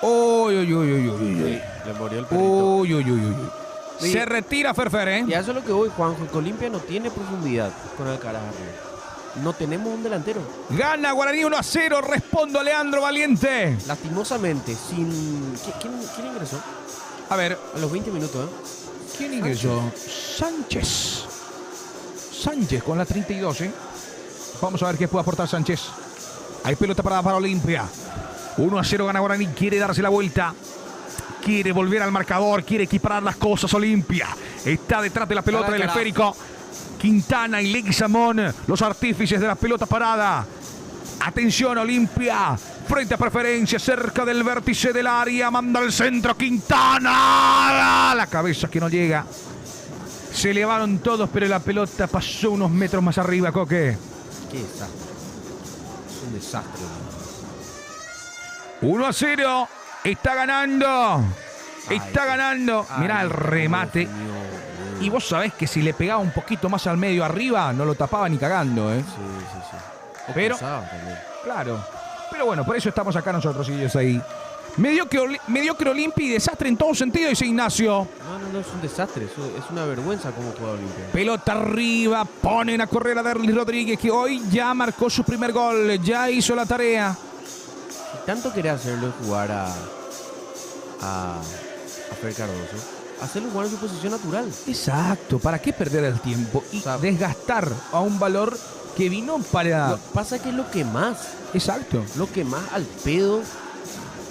Uy. Le murió el perrito. Uy. Se retira Ferfer, Y eso es lo que voy, Juanjo. Que Olimpia no tiene profundidad con Alcaraz arriba. No tenemos un delantero. Gana Guaraní 1-0. Respondo a Leandro Valiente. Lastimosamente, sin... ¿Quién ingresó? A ver. A los 20 minutos, ¿Quién ingresó? Sánchez con la 32, Vamos a ver qué puede aportar Sánchez. Hay pelota para Olimpia. 1-0 gana Guaraní. Quiere darse la vuelta. Quiere volver al marcador. Quiere equiparar las cosas Olimpia. Está detrás de la pelota del esférico. Quintana y Leguizamón, los artífices de la pelota parada. Atención Olimpia, frente a preferencia, cerca del vértice del área, manda al centro Quintana. La cabeza que no llega. Se elevaron todos, pero la pelota pasó unos metros más arriba, Coque. Qué desastre. Es un desastre. 1-0, está ganando Está ganando. Mirá el remate. Y vos sabés que si le pegaba un poquito más al medio arriba, no lo tapaba ni cagando, ¿eh? Sí. Pero, claro. Pero bueno, por eso estamos acá nosotros y ellos ahí. Mediocre Olimpia y desastre en todo sentido, dice Ignacio. No, es un desastre. Es una vergüenza cómo juega Olimpia. Pelota arriba, ponen a correr a Derlis Rodríguez, que hoy ya marcó su primer gol, ya hizo la tarea. Si tanto querés hacerlo jugar a Fer Cardoso, hacerlo jugar en su posición natural. Exacto, ¿para qué perder el tiempo y desgastar a un valor que vino para... Pasa que es lo que más. Exacto. Lo que más al pedo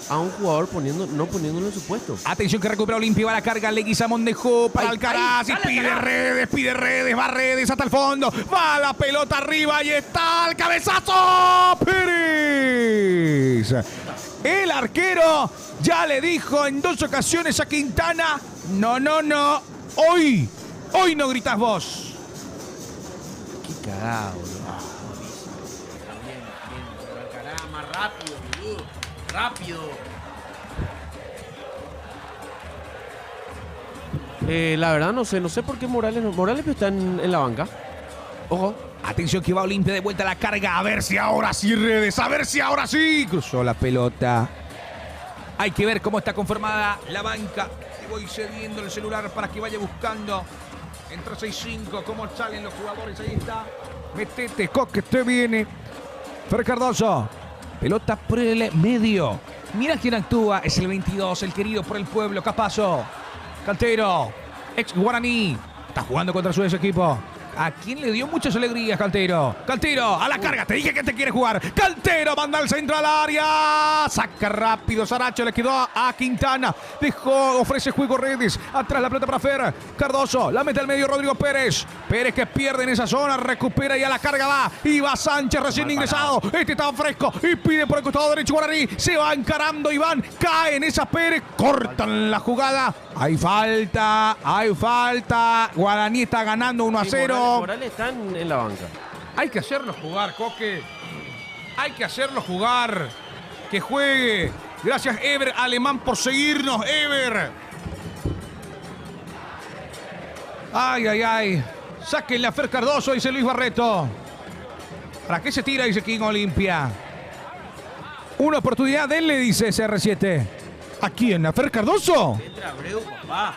a un jugador no poniéndolo en su puesto. Atención que recupera Olimpia, va la carga, Leguizamón dejó para Alcaraz y pide redes, va redes hasta el fondo, va la pelota arriba y está el cabezazo. Pérez. El arquero ya le dijo en 2 ocasiones a Quintana, no, hoy no gritas vos. Qué cagado, boludo. Bien, Alcaraz más rápido, boludo. Rápido. La verdad no sé por qué Morales está en la banca. Ojo. Atención que va Olimpia de vuelta a la carga. A ver si ahora sí redes. A ver si ahora sí. Cruzó la pelota. Hay que ver cómo está conformada la banca. Y voy cediendo el celular para que vaya buscando. Entre 6-5. Cómo salen los jugadores. Ahí está. Metete, Coque, te viene. Fer Cardoso. Pelota por el medio. Mira quién actúa. Es el 22. El querido por el pueblo. Capazo. Cantero. Ex Guaraní. Está jugando contra su equipo. ¿A quién le dio muchas alegrías, Cantero? Cantero, a la carga, te dije que te quiere jugar. Cantero, manda al centro al área. Saca rápido, Saracho, le quedó a Quintana. Dejó, ofrece juego redes. Atrás la pelota para Fer. Cardoso, la mete al medio Rodrigo Pérez. Pérez que pierde en esa zona, recupera y a la carga va. Y va Sánchez recién ingresado. Este estaba fresco y pide por el costado derecho Guaraní. Se va encarando Iván. Cae en esa Pérez. Cortan la jugada. Hay falta. Guaraní está ganando 1-0. Morales está en la banca. Hay que hacerlo jugar, Coque. Hay que hacerlo jugar. Que juegue. Gracias, Ever Alemán, por seguirnos, Ever. Ay. Sáquenle a Fer Cardoso, dice Luis Barreto. ¿Para qué se tira? Dice King Olimpia. Una oportunidad, denle, dice CR7. ¿A quién? ¿A Fer Cardoso? Entra Abreu, papá.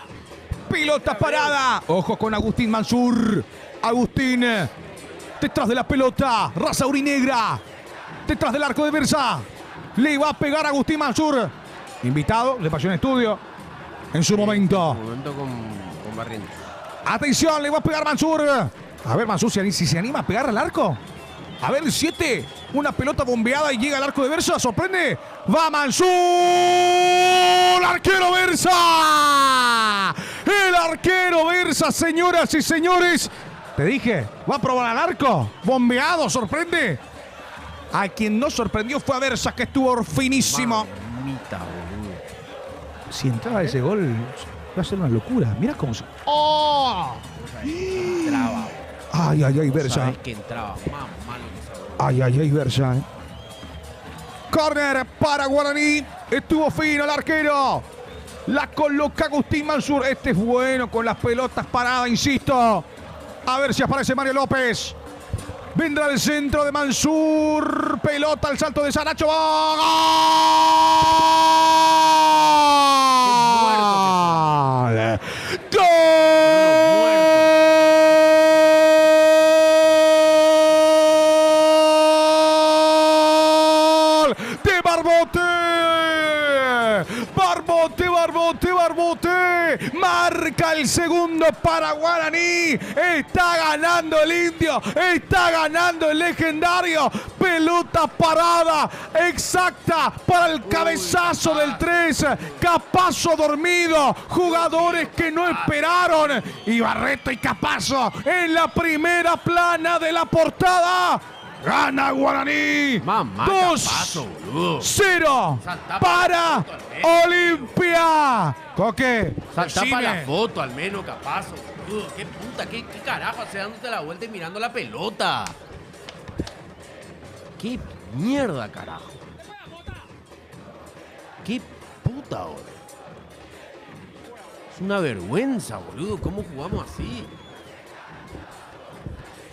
Pelota parada. Ojo con Agustín Mansur. Agustín. Detrás de la pelota. Raza urinegra. Detrás del arco de Versa. Le va a pegar a Agustín Mansur. Invitado. Le pasó en estudio. En su momento. En su momento con Barrientos. Atención. Le va a pegar Mansur. A ver, Mansur, si se anima a pegar al arco. A ver, el 7. Una pelota bombeada y llega al arco de Versa. Sorprende. Va Mansur. Arquero Versa. El arquero Versa, señoras y señores. Te dije, va a probar al arco. Bombeado, sorprende. A quien no sorprendió fue a Versa, que estuvo finísimo. Mamita, boludo. Si entraba ese gol, va a ser una locura. Mira cómo se... ¡Oh! Entraba. Ay, Versa. Sabes que entraba más malo que esa. Ay, Versa. Corner para Guaraní. Estuvo fino el arquero. La coloca Agustín Mansur. Este es bueno con las pelotas paradas, insisto. A ver si aparece Mario López. Vendrá el centro de Mansur. Pelota al salto de Saracho. ¡Gol! De Barbote. Marca el segundo para Guaraní. Está ganando el indio. Está ganando el legendario. Pelota parada exacta para el cabezazo del 3. Capazo dormido. Jugadores que no esperaron. Y Barreto y Capazo en la primera plana de la portada. Gana Guaraní. 2-0 para Olimpia. Coque, salta para la foto al menos, Capazo. Boludo. Qué puta, qué carajo hace dándote la vuelta y mirando la pelota. Qué mierda, carajo. Qué puta, boludo. Es una vergüenza, boludo. ¿Cómo jugamos así?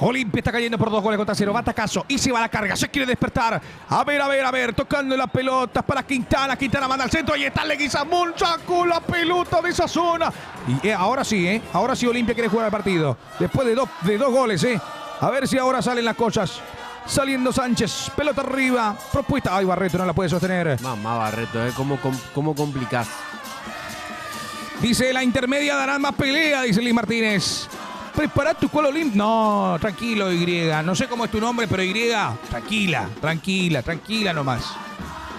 Olimpia está cayendo por 2 goles contra 0. Batacazo y se va a la carga. Se quiere despertar. A ver. Tocando las pelotas para Quintana. Quintana manda al centro. Ahí está Leguizamón. Sacó la pelota de esa zona. Y ahora sí, Ahora sí Olimpia quiere jugar el partido. Después de dos goles, A ver si ahora salen las cosas. Saliendo Sánchez. Pelota arriba. Propuesta. Ay, Barreto no la puede sostener. Mamá, Barreto, ¿Cómo complicás? Dice la intermedia darán más pelea, dice Luis Martínez. Prepara tu cual Olimpia. No, tranquilo, Y. No sé cómo es tu nombre, pero Y. Tranquila nomás.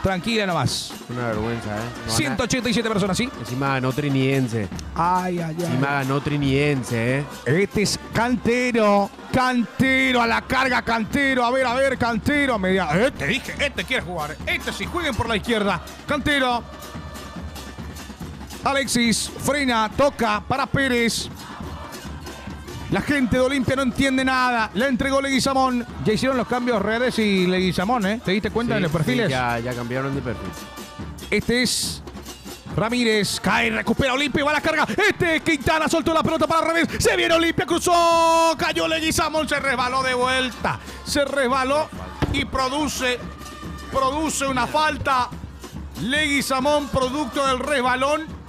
Una vergüenza, 187 personas, ¿sí? Encima ganó Trinidense. Ay. Encima ganó Trinidense, Este es Cantero. Cantero a la carga, Cantero. A ver, Cantero. Media. Te dije, este quiere jugar. Este sí, jueguen por la izquierda. Cantero. Alexis frena, toca para Pérez. La gente de Olimpia no entiende nada. Le entregó Leguizamón. Ya hicieron los cambios Redes y Leguizamón, ¿Te diste cuenta en los perfiles? Sí, ya cambiaron de perfil. Este es Ramírez. Cae, recupera Olimpia y va a la carga. Quintana soltó la pelota para Redes. Se viene Olimpia, cruzó. Cayó Leguizamón, se resbaló de vuelta. Se resbaló y produce una falta. Leguizamón, producto del resbalón.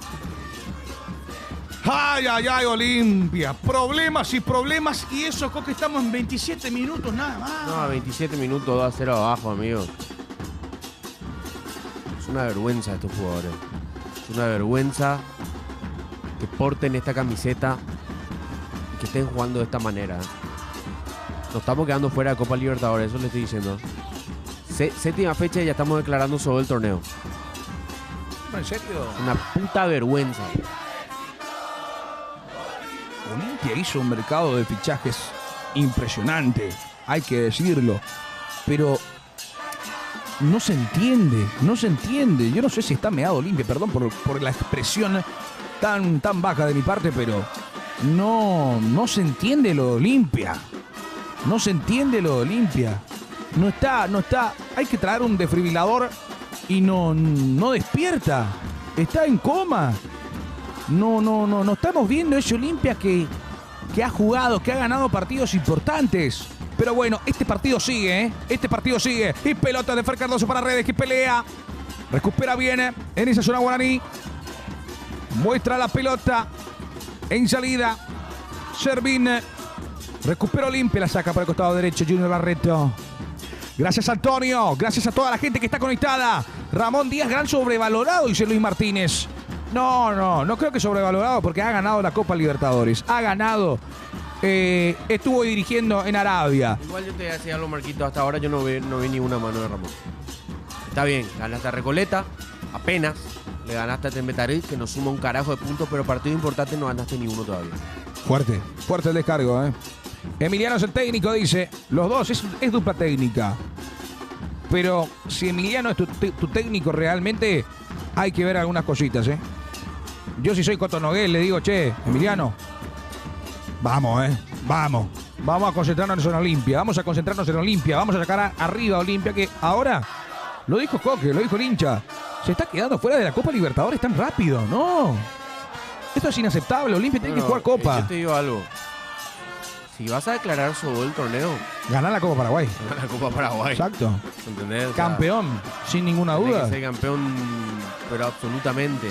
Ay, Olimpia. Problemas y eso, Coque, estamos en 27 minutos nada más. No, 27 minutos, 2-0 abajo, amigo. Es una vergüenza estos jugadores. Es una vergüenza que porten esta camiseta y que estén jugando de esta manera. Nos estamos quedando fuera de Copa Libertadores, eso le estoy diciendo. Séptima fecha y ya estamos declarando sobre el torneo. ¿En serio? Una puta vergüenza. Olimpia hizo un mercado de fichajes impresionante, hay que decirlo, pero no se entiende. Yo no sé si está meado Olimpia, perdón por la expresión tan baja de mi parte, pero no se entiende lo de Olimpia. No está. Hay que traer un desfibrilador y no despierta. Está en coma. No estamos viendo ese Olimpia que ha jugado, que ha ganado partidos importantes. Pero bueno, este partido sigue, Y pelota de Fer Cardoso para Redes, que pelea. Recupera bien en esa zona guaraní. Muestra la pelota en salida. Servín. Recupera Olimpia, la saca para el costado derecho Junior Barreto. Gracias, Antonio. Gracias a toda la gente que está conectada. Ramón Díaz, gran sobrevalorado, dice Luis Martínez. No creo que sobrevalorado porque ha ganado la Copa Libertadores. Ha ganado. Estuvo dirigiendo en Arabia. Igual yo te decía algo, Marquito. Hasta ahora yo no vi ni una mano de Ramón. Está bien, ganaste a Recoleta. Apenas. Le ganaste a Tembetarí, que nos suma un carajo de puntos, pero partido importante no ganaste ni uno todavía. Fuerte el descargo, Emiliano es el técnico, dice. Los dos, es dupla técnica. Pero si Emiliano es tu técnico realmente, hay que ver algunas cositas, Yo si soy Coto Noguel le digo, che, Emiliano, vamos, vamos a concentrarnos en Olimpia, vamos a sacar arriba a Olimpia, que ahora, lo dijo Coque, lo dijo el hincha, se está quedando fuera de la Copa Libertadores tan rápido, ¿no? Esto es inaceptable, Olimpia tiene que jugar Copa. Yo te digo algo, si vas a declarar sobre el torneo, ganar la Copa Paraguay. Ganar la Copa Paraguay. Exacto. ¿Entendés? Campeón, sin ninguna duda. Tiene que ser campeón, pero absolutamente.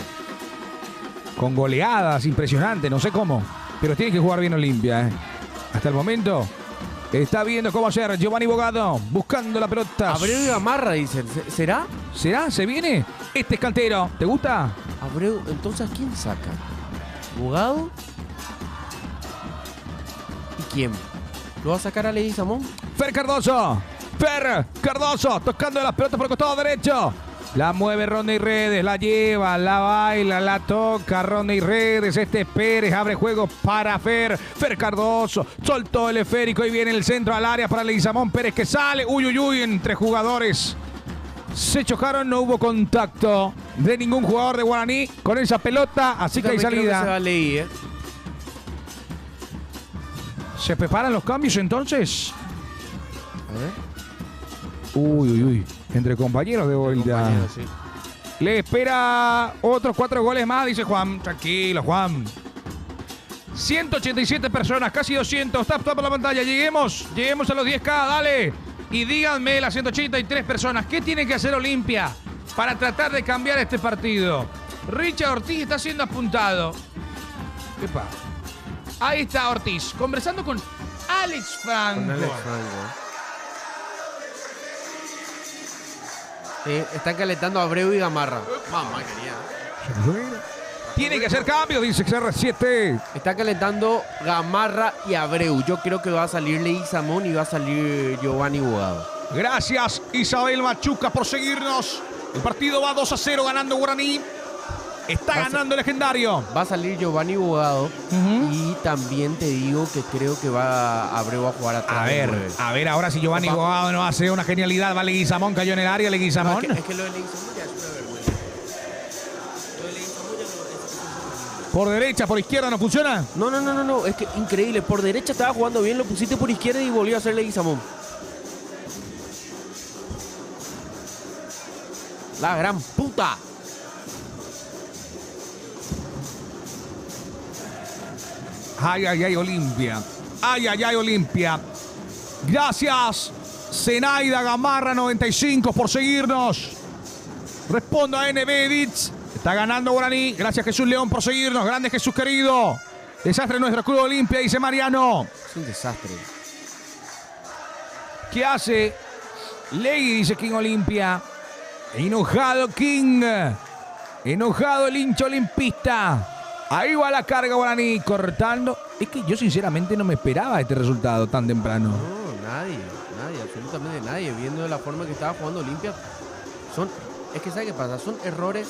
Con goleadas impresionantes, no sé cómo, pero tiene que jugar bien Olimpia, Hasta el momento está viendo cómo hacer Giovanni Bogado, buscando la pelota. Abreu y Gamarra, dicen. ¿Será? ¿Será? ¿Se viene? Este es Cantero. ¿Te gusta? Abreu, entonces ¿quién saca? ¿Bogado? ¿Y quién? ¿Lo va a sacar a Leguizamón? Fer Cardoso, tocando las pelotas por el costado derecho. La mueve Ronda y Redes, la lleva, la baila, la toca Ronda y Redes. Este es Pérez, abre juego para Fer Cardoso, soltó el esférico y viene el centro al área para Leguizamón. Pérez que sale, uy, entre jugadores. Se chocaron, no hubo contacto de ningún jugador de Guaraní con esa pelota, así que hay salida. Se va a Leí, ¿Se preparan los cambios entonces? A ver. Uy. Entre compañeros de vuelta. Sí. Le espera otros 4 goles más, dice Juan. Tranquilo, Juan. 187 personas, casi 200. Tap por la pantalla. Lleguemos a los 10K, dale. Y díganme las 183 personas, ¿qué tiene que hacer Olimpia para tratar de cambiar este partido? Richard Ortiz está siendo apuntado. ¿Qué pasa? Ahí está Ortiz, conversando con Alex Franco. Sí, están calentando a Abreu y Gamarra. Mamá quería. Tiene que hacer cambios, dice CR7. Está calentando Gamarra y Abreu. Yo creo que va a salir Leguizamón y va a salir Giovanni Bogado. Gracias, Isabel Machuca, por seguirnos. El partido va 2-0 ganando Guaraní. Está ganando el legendario. Va a salir Giovanni Bogado. Y también te digo que creo que va Abreu a jugar atrás. A ver, ahora si Giovanni Bogado no hace una genialidad, va Leguizamón, cayó en el área Leguizamón. No, es que lo de Leguizamón ya es una vergüenza. Lo de Leguizamón ya no es. Por derecha, por izquierda, ¿no funciona? No, es que increíble. Por derecha estaba jugando bien, lo pusiste por izquierda y volvió a hacer Leguizamón. La gran puta. Ay, Olimpia. Ay, Olimpia. Gracias, Zenaida Gamarra 95 por seguirnos. Respondo a NB Edits. Está ganando Guaraní. Gracias, Jesús León, por seguirnos. Grande Jesús querido. Desastre en nuestro club Olimpia, dice Mariano. Es un desastre. ¿Qué hace? Legui, dice King Olimpia. Enojado King. Enojado el hincha olimpista. Ahí va la carga Guaraní, cortando. Es que yo sinceramente no me esperaba este resultado tan temprano. No, nadie, absolutamente nadie. Viendo de la forma que estaba jugando Olimpia. Es que ¿sabes qué pasa? Son errores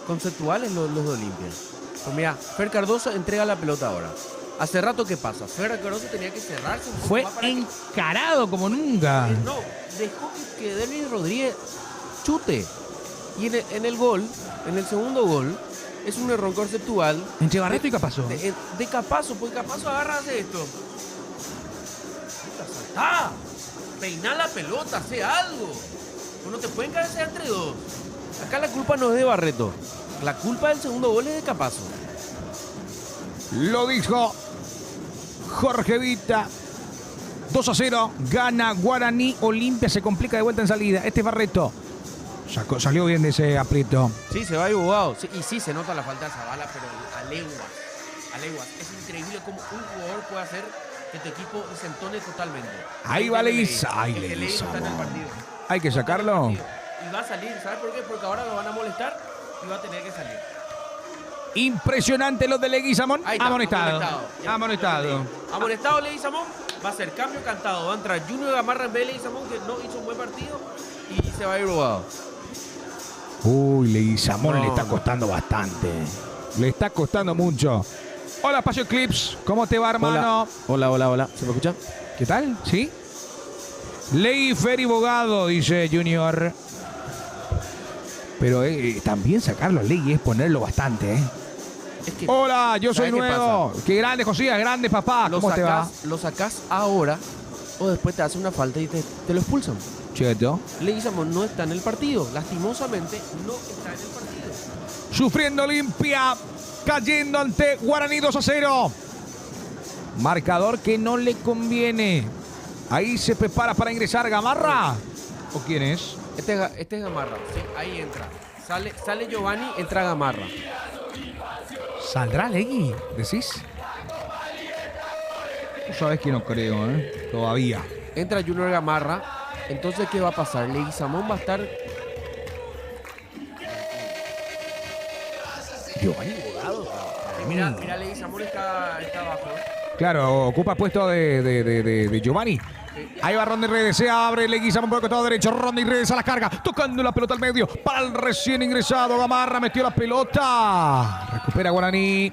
conceptuales los de Olimpia. Pues mira, Fer Cardoso entrega la pelota ahora. Hace rato, ¿qué pasa? Fer Cardoso tenía que cerrarse un poco Fue más para encarado como nunca. No, dejó que Derwin Rodríguez chute. Y en el gol, en el segundo gol, es un error conceptual. Entre Barreto y Capazo. De Capazo, porque Capazo agarra, hace esto. ¡Saltá! Peiná la pelota, hace algo. No te pueden cabecear entre dos. Acá la culpa no es de Barreto. La culpa del segundo gol es de Capazo. Lo dijo Jorge Vita. 2-0. Gana Guaraní. Olimpia se complica de vuelta en salida. Este es Barreto. Salió bien de ese aprieto. Sí, se va ahí jugado. Sí, y sí, se nota la falta de Zavala, pero a leguas. Es increíble cómo un jugador puede hacer que tu equipo se entone totalmente. Ahí va Leguiz. Ay, Leguiz está en el partido. Hay que sacarlo. Y va a salir, ¿sabes por qué? Porque ahora lo van a molestar y va a tener que salir. Impresionante lo de Leguizamón. Amonestado. Amonestado Leguizamón. Va a ser cambio cantado. Va a entrar Junior Gamarra en vez de Leguizamón, que no hizo un buen partido. Y se va a ir robado. Uy, Leguizamón le está costando bastante. Le está costando mucho. Hola, Espacio Clips. ¿Cómo te va, hermano? Hola. ¿Se me escucha? ¿Qué tal? ¿Sí? Legui Ferry Bogado, dice Junior. Pero también sacarlo a Legui es ponerlo bastante, ¿eh? Es que, hola, yo soy nuevo. Qué grande, Josías, grande, papá. ¿Cómo te va? Lo sacás ahora o después te hace una falta y te lo expulsan. Cheto. Leguizamón no está en el partido. Lastimosamente, no está en el partido. Sufriendo Olimpia. Cayendo ante Guaraní 2-0. Marcador que no le conviene. Ahí se prepara para ingresar Gamarra. ¿O quién es? Este es Gamarra. Sí, ahí entra. Sale Giovanni, entra Gamarra. ¿Saldrá Legui? ¿Decís? Tú sabes que no creo, ¿eh? Todavía. Entra Junior Gamarra. Entonces, ¿qué va a pasar? Leguizamón va a estar... Giovanni Bogado. Mira, Leguizamón está abajo. Claro, ocupa puesto de Giovanni. Ahí va Ronda y Redes, se abre Leguizamón por el costado derecho, Ronda y Redes a la carga, tocando la pelota al medio, para el recién ingresado, Gamarra metió la pelota, recupera Guaraní.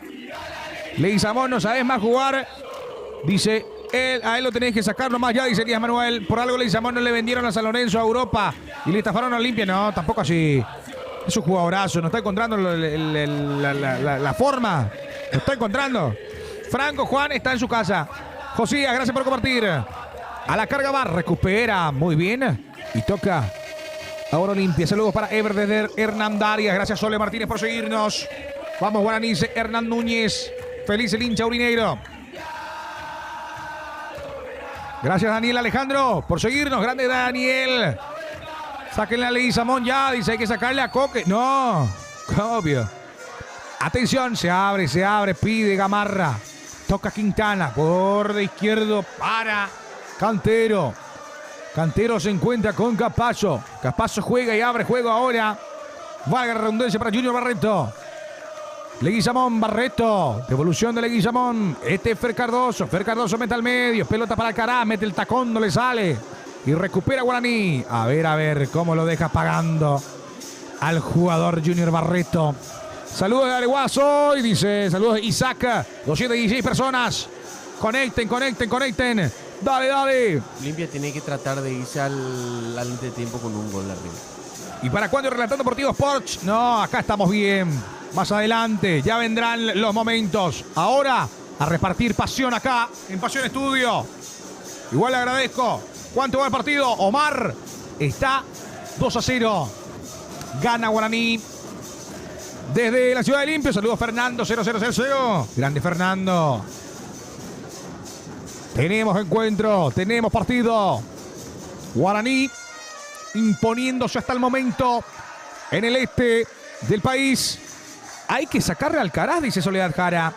Leguizamón, no sabes más jugar, dice a él lo tenéis que sacar nomás ya, dice Elías Manuel, por algo Leguizamón no le vendieron a San Lorenzo a Europa y le estafaron a Olimpia, no, tampoco así, es un jugadorazo, no está encontrando la forma, lo está encontrando. Franco Juan está en su casa, Josías, gracias por compartir. A la carga va, recupera muy bien y toca Ahora Olimpia. Saludos para Ever desde Hernán Darias. Gracias, Sole Martínez, por seguirnos. Vamos, Guaraní, dice Hernán Núñez. Feliz el hincha urineiro. Gracias, Daniel Alejandro, por seguirnos. Grande Daniel. Sáquenle a Leguizamón ya. Dice, hay que sacarle a Coque. No, obvio. Atención, se abre. Pide Gamarra. Toca Quintana. Por de izquierdo para Cantero. Cantero se encuentra con Capazo. Capazo juega y abre juego ahora. Valga la redundancia para Junior Barreto. Leguizamón, Barreto. Devolución de Leguizamón. Este es Fer Cardoso. Fer Cardoso mete al medio. Pelota para Alcaraz. Mete el tacón, no le sale. Y recupera Guaraní. A ver cómo lo deja pagando al jugador Junior Barreto. Saludos de Areguazo. Y dice, saludos de Isaac. 216 personas. Conecten. Dale. Olimpia tiene que tratar de irse al entretiempo con un gol arriba. ¿Y para cuándo Relatando Deportivo Sports? No, acá estamos bien. Más adelante, ya vendrán los momentos. Ahora, a repartir pasión acá, en Pasión Estudio. Igual le agradezco. ¿Cuánto va el partido? Omar está 2-0. Gana Guaraní. Desde la ciudad de Limpio, saludos Fernando, 0-0-0-0. Grande Fernando. Tenemos encuentro, tenemos partido. Guaraní imponiéndose hasta el momento en el este del país. Hay que sacarle a Alcaraz, dice Soledad Jara.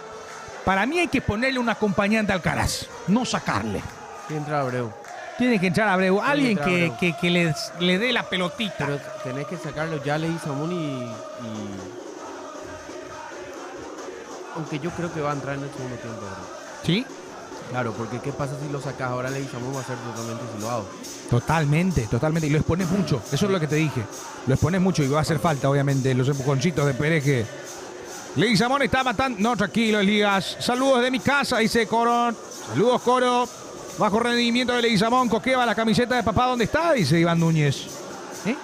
Para mí hay que ponerle un acompañante a Alcaraz, no sacarle. Tiene que entrar Abreu. Tiene que entrar Abreu, alguien que le dé la pelotita. Pero tenés que sacarlo ya, Leguizamón y... Aunque yo creo que va a entrar en el segundo tiempo, bro. ¿Sí? Claro, porque ¿qué pasa si lo sacas ahora? Leguizamón va a ser totalmente silbado. Totalmente. Y lo expones mucho. Eso es lo que te dije. Lo expones mucho y va a hacer falta, obviamente, los empujoncitos de Pérez que... Leguizamón está matando... No, tranquilo, Ligas. Saludos de mi casa, dice Coro. Saludos, Coro. Bajo rendimiento de Leguizamón. Coqueva la camiseta de papá. ¿Dónde está? Dice Iván Núñez. ¿Eh?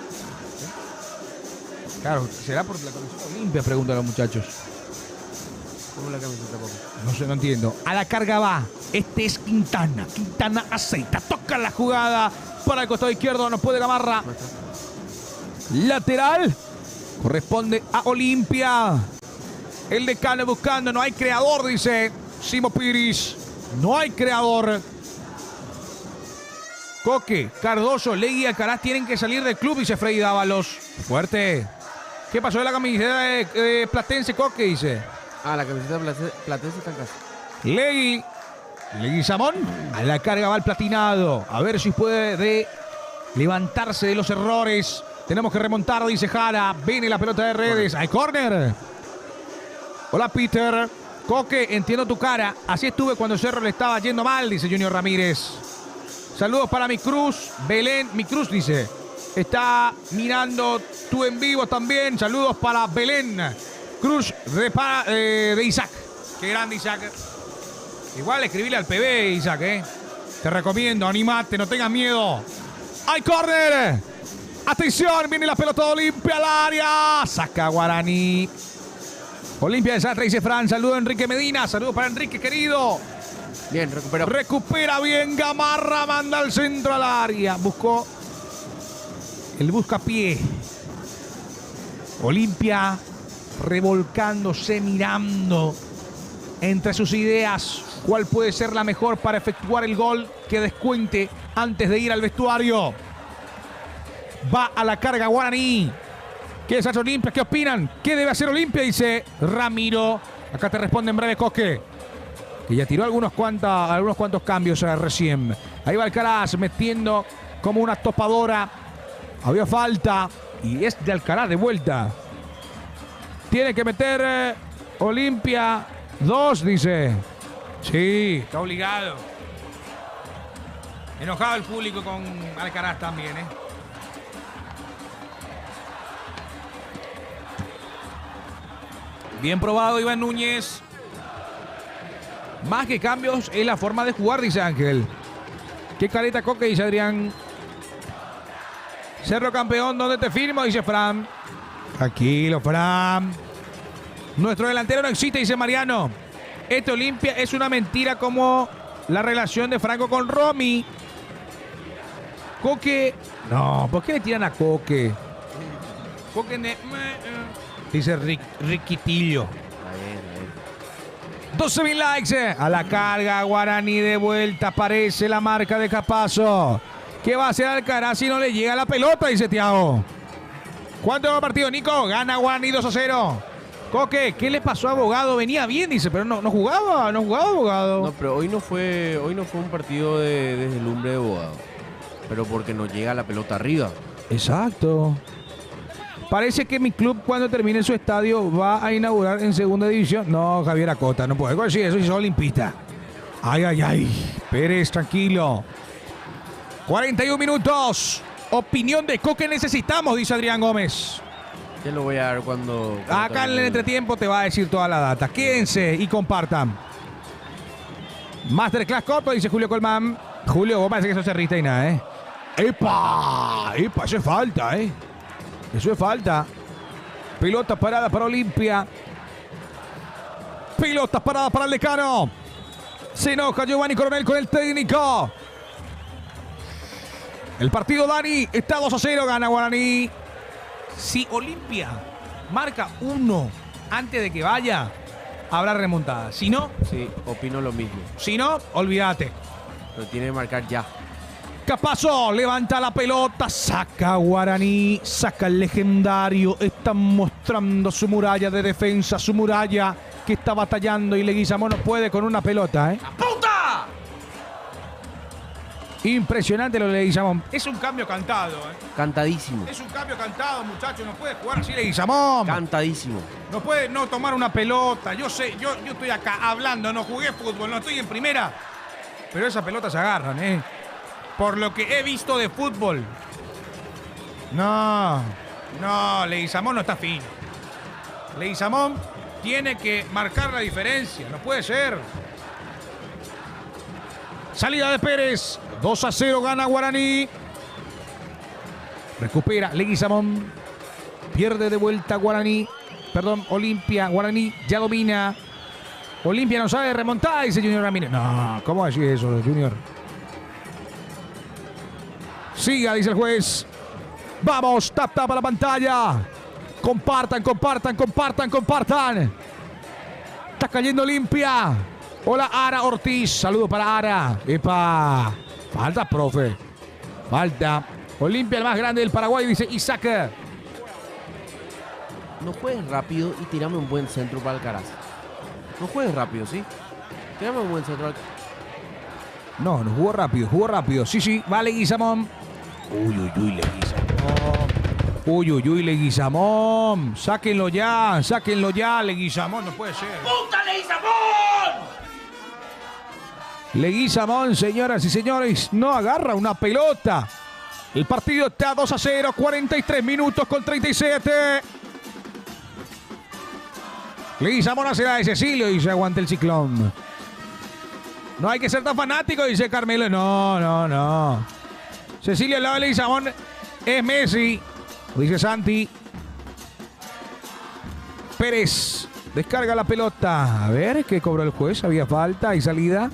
Claro, ¿será por la camiseta Olimpia? Preguntan los muchachos. ¿Cómo la camiseta, papá? No sé, no entiendo. A la carga va. Este es Quintana. Quintana aceita. Toca la jugada para el costado izquierdo. No puede Gamarra. Lateral. Corresponde a Olimpia. El Decano buscando. No hay creador, dice Simo Piris. No hay creador. Coque, Cardoso, Legui y Alcaraz tienen que salir del club, dice Freddy Dávalos. Fuerte. ¿Qué pasó de la camiseta de Platense, Coque? Dice. La camiseta de Platense está en casa. Leguizamón. A la carga va el platinado. A ver si puede levantarse de los errores. Tenemos que remontar, dice Jara. Viene la pelota de redes. Hay córner. Hola, Peter. Coque, entiendo tu cara. Así estuve cuando Cerro le estaba yendo mal, dice Junior Ramírez. Saludos para mi Cruz. Belén, mi Cruz dice. Está mirando tú en vivo también. Saludos para Belén Cruz de Isaac. Qué grande, Isaac. Igual escribile al PB, Isaac, Te recomiendo, animate, no tengas miedo. ¡Hay córner! ¡Atención! Viene la pelota de Olimpia al área. Saca Guaraní. Olimpia de Sastre, dice Fran. Saludos a Enrique Medina. Saludos para Enrique, querido. Bien, recupera. Recupera bien Gamarra. Manda al centro al área. Buscó el buscapié. Olimpia revolcándose, mirando entre sus ideas cuál puede ser la mejor para efectuar el gol que descuente antes de ir al vestuario. Va a la carga Guaraní. ¿Qué es hacer Olimpia? ¿Qué opinan? ¿Qué debe hacer Olimpia? Dice Ramiro. Acá te responde en breve Coque, que ya tiró algunos cuantos cambios recién. Ahí va Alcaraz metiendo como una topadora. Había falta y es de Alcaraz de vuelta. Tiene que meter Olimpia 2, dice. Sí, está obligado. Enojado el público con Alcaraz también, Bien probado Iván Núñez. Más que cambios es la forma de jugar, dice Ángel. Qué careta Coque, dice Adrián. Cerro campeón, ¿dónde te firmo? Dice Fran. Tranquilo, Fran. Nuestro delantero no existe, dice Mariano. Este Olimpia es una mentira como la relación de Franco con Romy. Coque. No, ¿por qué le tiran a Coque? Coque dice Riquitillo. Está bien. 12.000 likes. A la carga, Guaraní de vuelta. Aparece la marca de Capazo. ¿Qué va a hacer Alcaraz si no le llega la pelota? Dice Thiago. ¿Cuánto va el partido, Nico? Gana Guaraní 2-0. Coque, ¿qué le pasó a Abogado? Venía bien, dice, pero no jugaba Abogado. No, pero hoy no fue un partido de deslumbre de Abogado. Pero porque no llega la pelota arriba. Exacto. Parece que mi club, cuando termine su estadio, va a inaugurar en segunda división. No, Javier Acota, no puede decir eso si sos olimpista. Ay. Pérez, tranquilo. 41 minutos. Opinión de Coque necesitamos, dice Adrián Gómez. Ya lo voy a dar cuando Acá en el entretiempo te va a decir toda la data. Quédense y compartan. Masterclass Coto, dice Julio Colmán. Julio, vos parece que sos cerrista y nada, ¿eh? ¡Epa! Eso es falta, ¿eh? Eso es falta. Pelota parada para Olimpia. Pelota parada para el Decano. Se enoja Giovanni Coronel con el técnico. El partido, Dani, está 2-0. Gana Guaraní. Si Olimpia marca 1 antes de que vaya, habrá remontada. Si no... Sí, opino lo mismo. Si no, olvídate. Pero tiene que marcar ya. Capazo levanta la pelota, saca Guaraní, saca el legendario. Están mostrando su muralla de defensa, su muralla que está batallando y Leguizamón no puede con una pelota, ¿eh? ¡Puta! Impresionante lo de Leguizamón. Es un cambio cantado, ¿eh? Cantadísimo. Es un cambio cantado, muchachos. No puede jugar así Leguizamón. Cantadísimo. No puede no tomar una pelota. Yo sé, yo estoy acá hablando, no jugué fútbol, no estoy en primera. Pero esas pelotas se agarran, ¿eh? Por lo que he visto de fútbol. No, Leguizamón no está fino. Leguizamón tiene que marcar la diferencia. No puede ser. Salida de Pérez. 2-0 gana Guaraní. Recupera Leguizamón. Pierde de vuelta Guaraní. Perdón, Olimpia. Guaraní ya domina. Olimpia no sabe remontar, dice Junior Ramírez. No, ¿cómo decís eso, Junior? Siga, dice el juez. Vamos, tap a la pantalla. Compartan. Está cayendo Olimpia. Hola, Ara Ortiz. Saludos para Ara. Epa. Falta, profe. Falta. Olimpia, el más grande del Paraguay, dice Isaac. No juegues rápido y tirame un buen centro para Alcaraz. No juegues rápido, ¿sí? Tirame un buen centro al Alcaraz. No, jugó rápido. Sí, va Leguizamón. Uy, Leguizamón. Sáquenlo ya, Leguizamón, no puede ser. ¡Puta Leguizamón! Leguizamón, señoras y señores, no agarra una pelota. El partido está 2-0, 43 minutos con 37. Leguizamón hace la de Cecilio y se aguanta el ciclón. No hay que ser tan fanático, dice Carmelo. No. Cecilio al lado de Leguizamón es Messi, dice Santi. Pérez descarga la pelota. A ver, ¿qué cobró el juez? Había falta y salida.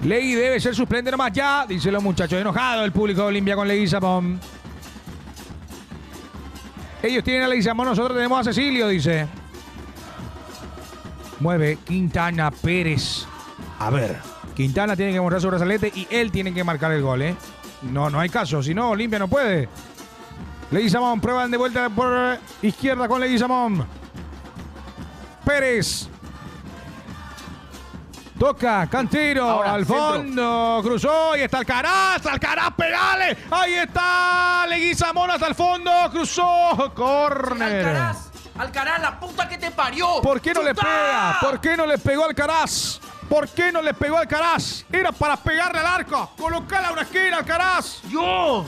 Legui debe ser suplente nomás ya, dicen los muchachos. Enojado el público de Olimpia con Leguizamón. Ellos tienen a Leguizamón, nosotros tenemos a Cecilio, dice. Mueve Quintana, Pérez. A ver, Quintana tiene que mostrar su brazalete y él tiene que marcar el gol, ¿eh? No hay caso, si no, Olimpia no puede. Leguizamón, prueban de vuelta por izquierda con Leguizamón. Pérez. Toca, Cantero, ahora, al fondo, centro. Cruzó y está Alcaraz, pegale. Ahí está, Leguizamón hasta el fondo, cruzó, córner. Alcaraz, la puta que te parió. ¿Por qué no le pega? ¿Por qué no le pegó Alcaraz? Era para pegarle al arco. Colocala a una esquina, Alcaraz. ¡Dios!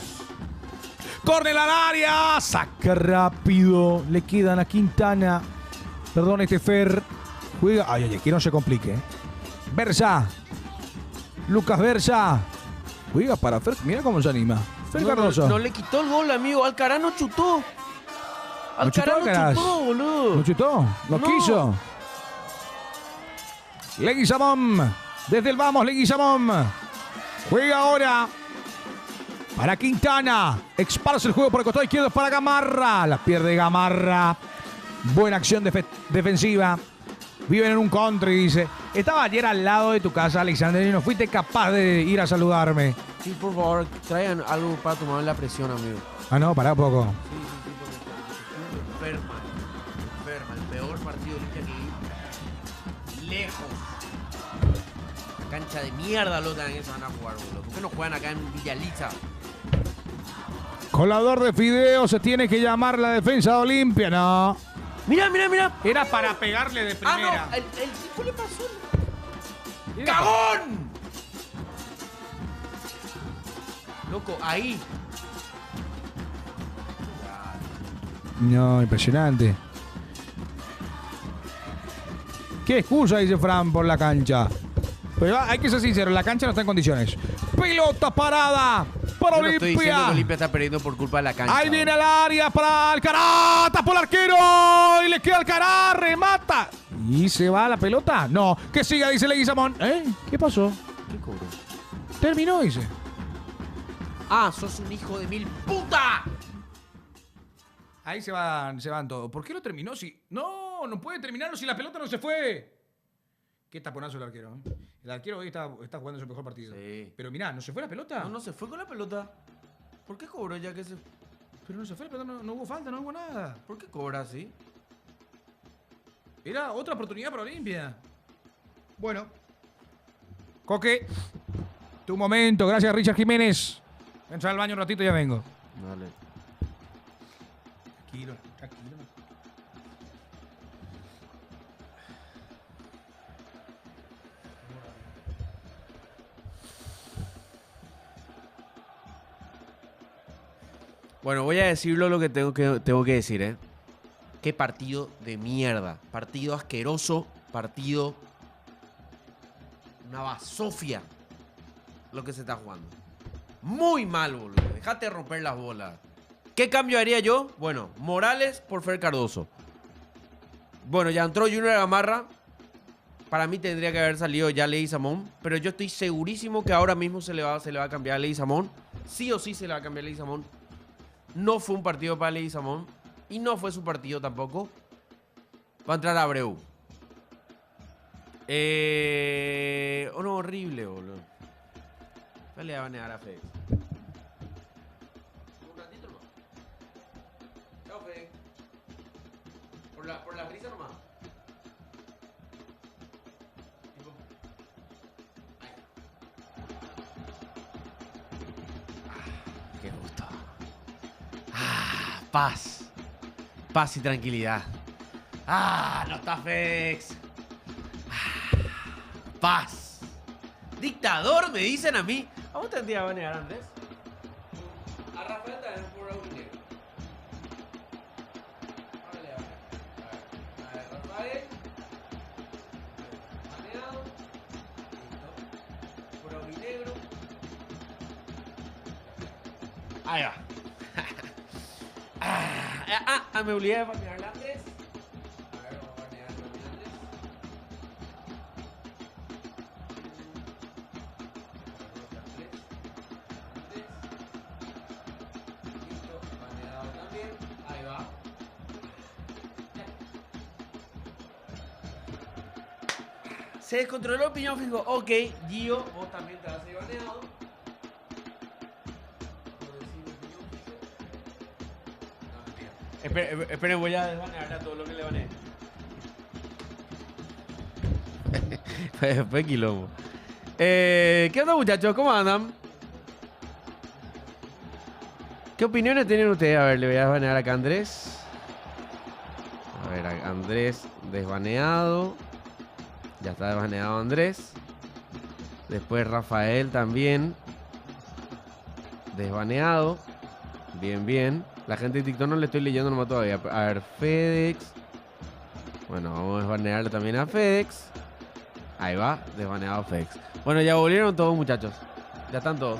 Córner al área. Saca rápido. Le quedan a Quintana. Perdón, Fer. Juega. Ay, que no se complique. Versa. Lucas Versa. Juega para Fer. Mira cómo se anima. Fer Cardoso. No le quitó el gol, amigo. Alcaraz no chutó. Alcaraz no chutó, boludo. ¿No chutó? ¿No quiso? Leguizamón. Desde el vamos, Leguizamón. Juega ahora. Para Quintana. Esparce el juego por el costado izquierdo para Gamarra. La pierde Gamarra. Buena acción defensiva. Viven en un country, dice. Estaba ayer al lado de tu casa, Alexander, y no fuiste capaz de ir a saludarme. Sí, por favor, traigan algo para tomar la presión, amigo. Ah, no, pará un poco. Sí, porque estoy enferma. El peor partido de Olimpia que vi. Lejos. La cancha de mierda lo también se van a jugar, boludo. ¿Por qué no juegan acá en Villaliza? Colador de fideo, se tiene que llamar la defensa de Olimpia, no. Mira. Era para pegarle de primera. Ah, no, el tipo le pasó. ¡Cagón! Loco, ahí. No, impresionante. ¿Qué excusa dice Fran por la cancha? Pero hay que ser sincero, la cancha no está en condiciones. Pelota parada para Yo no estoy diciendo que Olimpia. Olimpia está perdiendo por culpa de la cancha. Ahí viene al área para Alcaraz, tapó el arquero y le queda Alcaraz, remata. ¿Y se va la pelota? No, que siga, dice Leguizamón. ¿Qué pasó? ¿Qué cobró? Terminó, dice. Ah, sos un hijo de mil puta. Ahí se van todos. ¿Por qué lo terminó si...? No puede terminarlo si la pelota no se fue. Qué taponazo el arquero. El arquero hoy está jugando su mejor partido. Sí. Pero mirá, ¿no se fue la pelota? No se fue con la pelota. ¿Por qué cobró ya que se...? Pero no se fue la pelota, no hubo falta, no hubo nada. ¿Por qué cobra así? Era otra oportunidad para Olimpia. Bueno. Coque, tu momento. Gracias, Richard Jiménez. Entra al baño un ratito y ya vengo. Dale. Tranquilo. Bueno, voy a decirlo lo que tengo que decir, ¿eh? Qué partido de mierda. Partido asqueroso. Partido... Una basofia. Lo que se está jugando. Muy mal, boludo. Dejate de romper las bolas. ¿Qué cambio haría yo? Bueno, Morales por Fer Cardoso. Bueno, ya entró Junior Gamarra. Para mí tendría que haber salido ya Leguizamón. Pero yo estoy segurísimo que ahora mismo se le va a cambiar a Leguizamón. Sí o sí se le va a cambiar a Leguizamón. No fue un partido para Leguizamón. Y no fue su partido tampoco. Va a entrar Abreu. Oh, no, horrible, boludo. Le va a negar a Fede. Un ratito nomás. Chao, Fede. Por la brisa nomás. Ahí. Qué gusto. Paz. Paz y tranquilidad. No está Fex. Paz. Dictador, me dicen a mí. ¿A vos te van a negar antes? A Rafael también por Aurelio. A ver, Rafael. Baneado. Listo. Por Aurinegro. Ahí va. Me olvidé de banear a Andrés. A ver, vamos a banear a Andrés. Listo, baneado también. Ahí va. Se descontroló el piñón fijo. Ok, Gio, vos también te vas a ir baneado. Esperen, voy a desbanear a todo lo que le baneé. Fue quilombo. ¿Qué onda, muchachos? ¿Cómo andan? ¿Qué opiniones tienen ustedes? A ver, le voy a desbanear acá a Andrés. A ver, a Andrés desbaneado. Ya está desbaneado Andrés. Después Rafael también. Desbaneado. Bien, bien. La gente de TikTok no le estoy leyendo nomás todavía. A ver, FedEx. Bueno, vamos a desbanearle también a FedEx. Ahí va, desbaneado FedEx. Bueno, ya volvieron todos, muchachos. Ya están todos.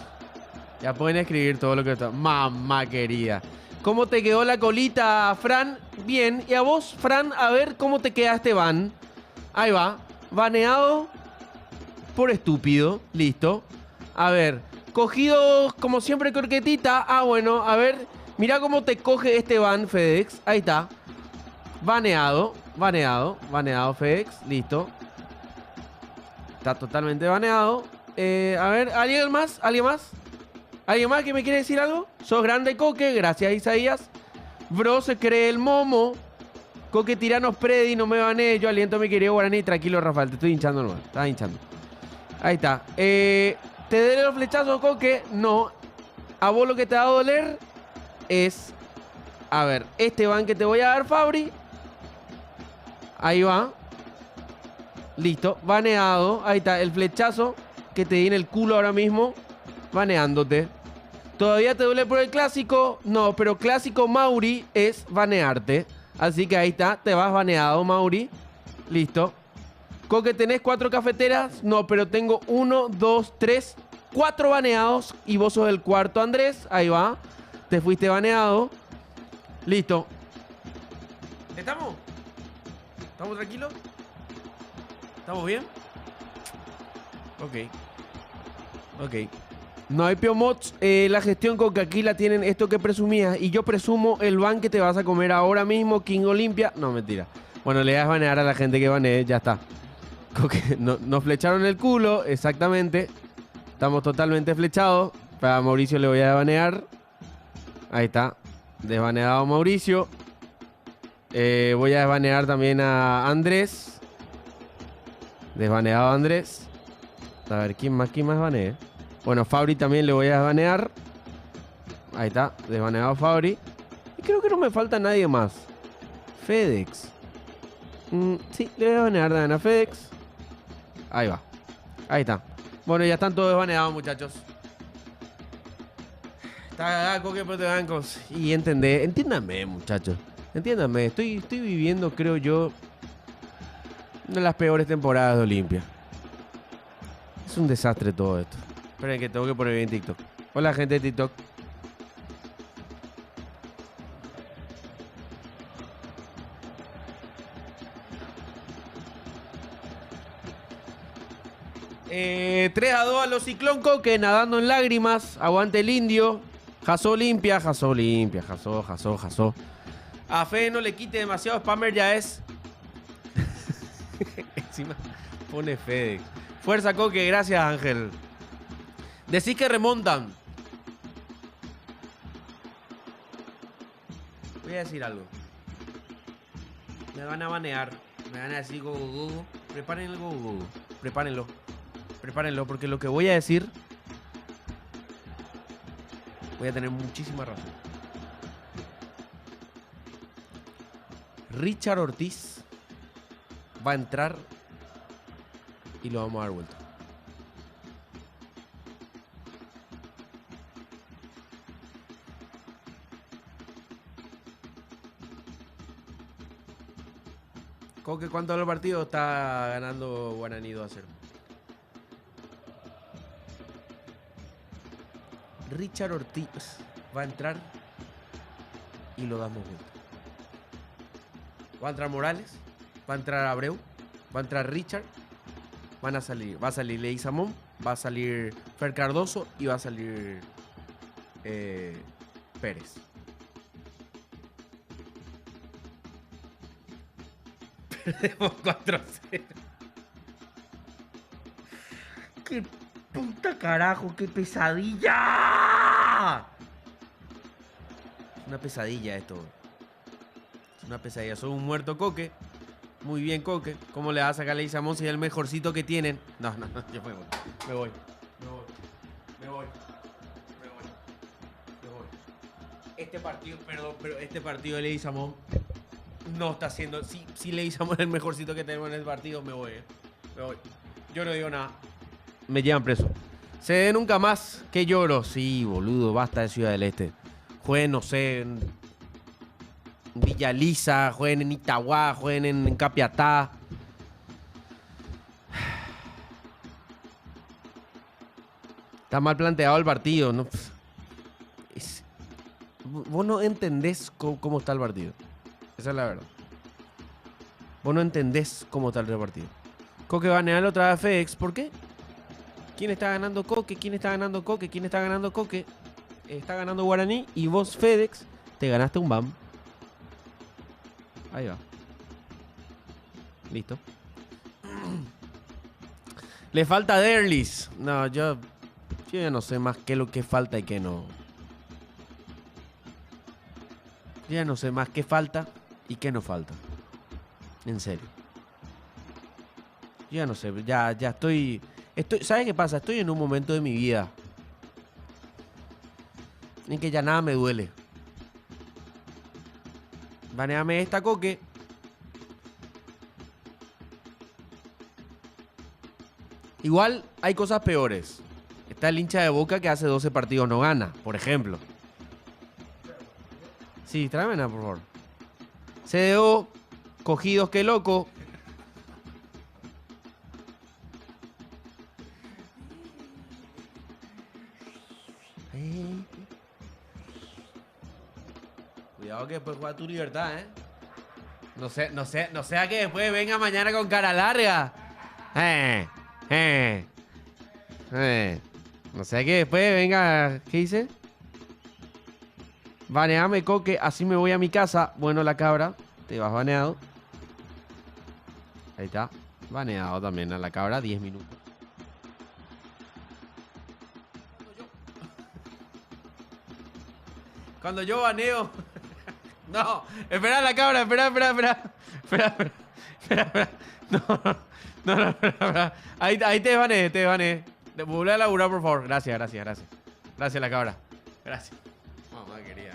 Ya pueden escribir todo lo que está. Mamá querida. ¿Cómo te quedó la colita, Fran? Bien. Y a vos, Fran, a ver cómo te quedaste, Van. Ahí va. Baneado por estúpido. Listo. A ver. Cogido como siempre croquetita. Ah, bueno, a ver. Mira cómo te coge este ban, FedEx. Ahí está. Baneado, FedEx. Listo. Está totalmente baneado. A ver, ¿alguien más? ¿Alguien más que me quiere decir algo? Sos grande, Coque. Gracias, Isaías. Bro, se cree el momo. Coque, tiranos Predi, no me baneé. Yo aliento a mi querido Guaraní. Tranquilo, Rafael, te estoy hinchando nomás. Estás hinchando. Ahí está. ¿Te daré los flechazos, Coque? No. A vos lo que te va a doler es... A ver, este ban que te voy a dar, Fabri. Ahí va. Listo, baneado. Ahí está, el flechazo que te di en el culo ahora mismo. Baneándote. ¿Todavía te duele por el clásico? No, pero clásico Mauri es banearte. Así que ahí está, te vas baneado, Mauri. Listo. Coque, ¿tenés 4 cafeteras? No, pero tengo 1, 2, 3, 4 baneados. Y vos sos el cuarto, Andrés. Ahí va. Te fuiste baneado. Listo. ¿Estamos? ¿Estamos tranquilos? ¿Estamos bien? Ok. No hay Piomods. La gestión con que aquí la tienen esto que presumías. Y yo presumo el ban que te vas a comer ahora mismo, King Olimpia. No, mentira. Bueno, le das banear a la gente que banee. Ya está. Nos flecharon el culo. Exactamente. Estamos totalmente flechados. Para Mauricio le voy a banear. Ahí está. Desbaneado Mauricio. Voy a desbanear también a Andrés. Desbaneado Andrés. A ver, ¿quién más banee? Bueno, Fabri también le voy a desbanear. Ahí está, desbaneado Fabri. Y creo que no me falta nadie más. FedEx. Sí, le voy a banear también a FedEx. Ahí va. Ahí está. Bueno, ya están todos desbaneados, muchachos. Está Coque por de bancos. Y entiéndanme, muchachos. Entiéndanme, estoy viviendo, creo yo, una de las peores temporadas de Olimpia. Es un desastre todo esto. Esperen que tengo que poner bien TikTok. Hola, gente de TikTok. Eh, 3-2 a los Ciclón Coque, nadando en lágrimas. Aguante el indio. Jasó Olimpia. Jasó. A Fe no le quite demasiado spammer, ya es. Encima pone FedEx. Fuerza, Coque, gracias, Ángel. Decís que remontan. Voy a decir algo. Me van a banear. Me van a decir go. Preparen el go. Prepárenlo, porque lo que voy a decir voy a tener muchísima razón. Richard Ortiz va a entrar y lo vamos a dar vuelta. Coque, ¿cuánto va el partido? Está ganando Guaraní 2-0. Richard Ortiz va a entrar y lo damos vuelta. Va a entrar Morales, va a entrar Abreu, va a entrar Richard, va a salir Leguizamón, va a salir Fer Cardoso y va a salir Pérez. Perdemos 4-0. ¡Qué puta carajo! ¡Qué pesadilla! Es una pesadilla esto. Es una pesadilla. Soy un muerto, Coque. Muy bien, Coque. ¿Cómo le va a sacar a Leguizamón si es el mejorcito que tienen? No, yo me voy. Este partido, perdón, pero este partido de Leguizamón no está haciendo... Si Leguizamón es el mejorcito que tenemos en el partido, me voy. Yo no digo nada. Me llevan preso. Se de nunca más que lloro. Sí, boludo, basta de Ciudad del Este. Jueguen, no sé, en Villa Lisa, jueguen en Itagua, jueguen en Capiatá. Está mal planteado el partido, ¿no? Vos no entendés cómo está el partido. Esa es la verdad. Vos no entendés cómo está el partido. Coque banearlo otra vez a FedEx. ¿Por qué? ¿Quién está ganando Coque? ¿Quién está ganando Coque? ¿Quién está ganando Coque? Está ganando Guaraní y vos, FedEx, te ganaste un BAM. Ahí va. Listo. Le falta Derlis. No, yo ya no sé más qué es lo que falta y qué no. Yo ya no sé más qué falta y qué no falta. En serio. Yo ya no sé, ya estoy... ¿Sabes qué pasa? Estoy en un momento de mi vida en que ya nada me duele. Baneame esta, Coque. Igual hay cosas peores. Está el hincha de Boca que hace 12 partidos no gana, por ejemplo. Sí, tráemela, por favor. CDO, cogidos, qué loco. Cuidado que después juega tu libertad, ¿eh? No sea que después venga mañana con cara larga. No sea que después venga... ¿Qué dice? Baneame, Coque, así me voy a mi casa. Bueno, la cabra, te vas baneado. Ahí está. Baneado también a la cabra, 10 minutos. Cuando yo baneo... No, espera la cabra, espera. No, espera. Ahí te desbané. Vuelve a laburar, por favor. Gracias. Gracias, la cabra. Gracias. Mamá quería,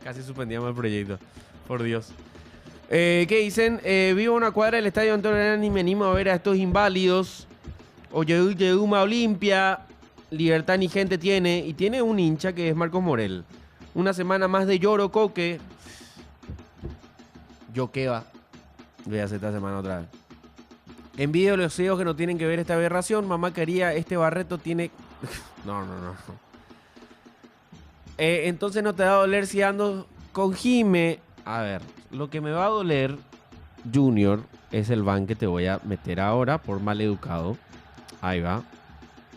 Casi suspendíamos el proyecto. Por Dios. ¿Qué dicen? Vivo a una cuadra del estadio Antonio y me animo a ver a estos inválidos. Oyeyuma Olimpia. Libertad ni gente tiene. Y tiene un hincha que es Marcos Morel. Una semana más de lloro, Coque. Yo qué va. Voy a hacer esta semana otra vez. Envío los CEOs que no tienen que ver esta aberración. Mamá quería, este Barreto tiene... No. Entonces no te va a doler si ando con Jime. A ver, lo que me va a doler, Junior, es el ban que te voy a meter ahora por maleducado. Ahí va.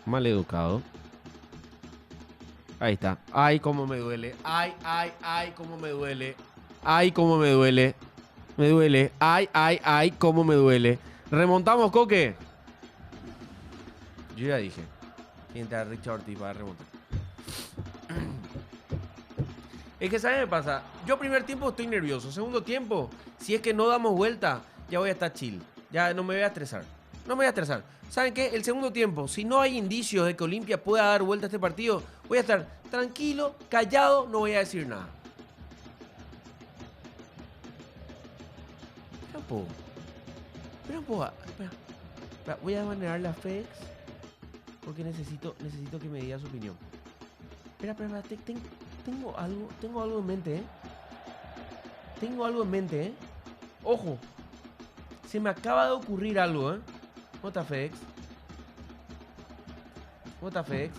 Maleducado. Ahí está. Ay, cómo me duele. Ay, cómo me duele. Ay, cómo me duele. Me duele. Ay, cómo me duele. ¿Remontamos, Coque? Yo ya dije. Tiene a Richard Ortiz para remontar. Es que, ¿sabes qué pasa? Yo primer tiempo estoy nervioso. Segundo tiempo, si es que no damos vuelta, ya voy a estar chill. Ya no me voy a estresar. ¿Saben qué? El segundo tiempo, si no hay indicios de que Olimpia pueda dar vuelta a este partido, voy a estar tranquilo, callado, no voy a decir nada. Espera, voy a banear la FedEx porque necesito que me diga su opinión. Espera, tengo algo en mente, Ojo, se me acaba de ocurrir algo, ¿Cómo está FedEx?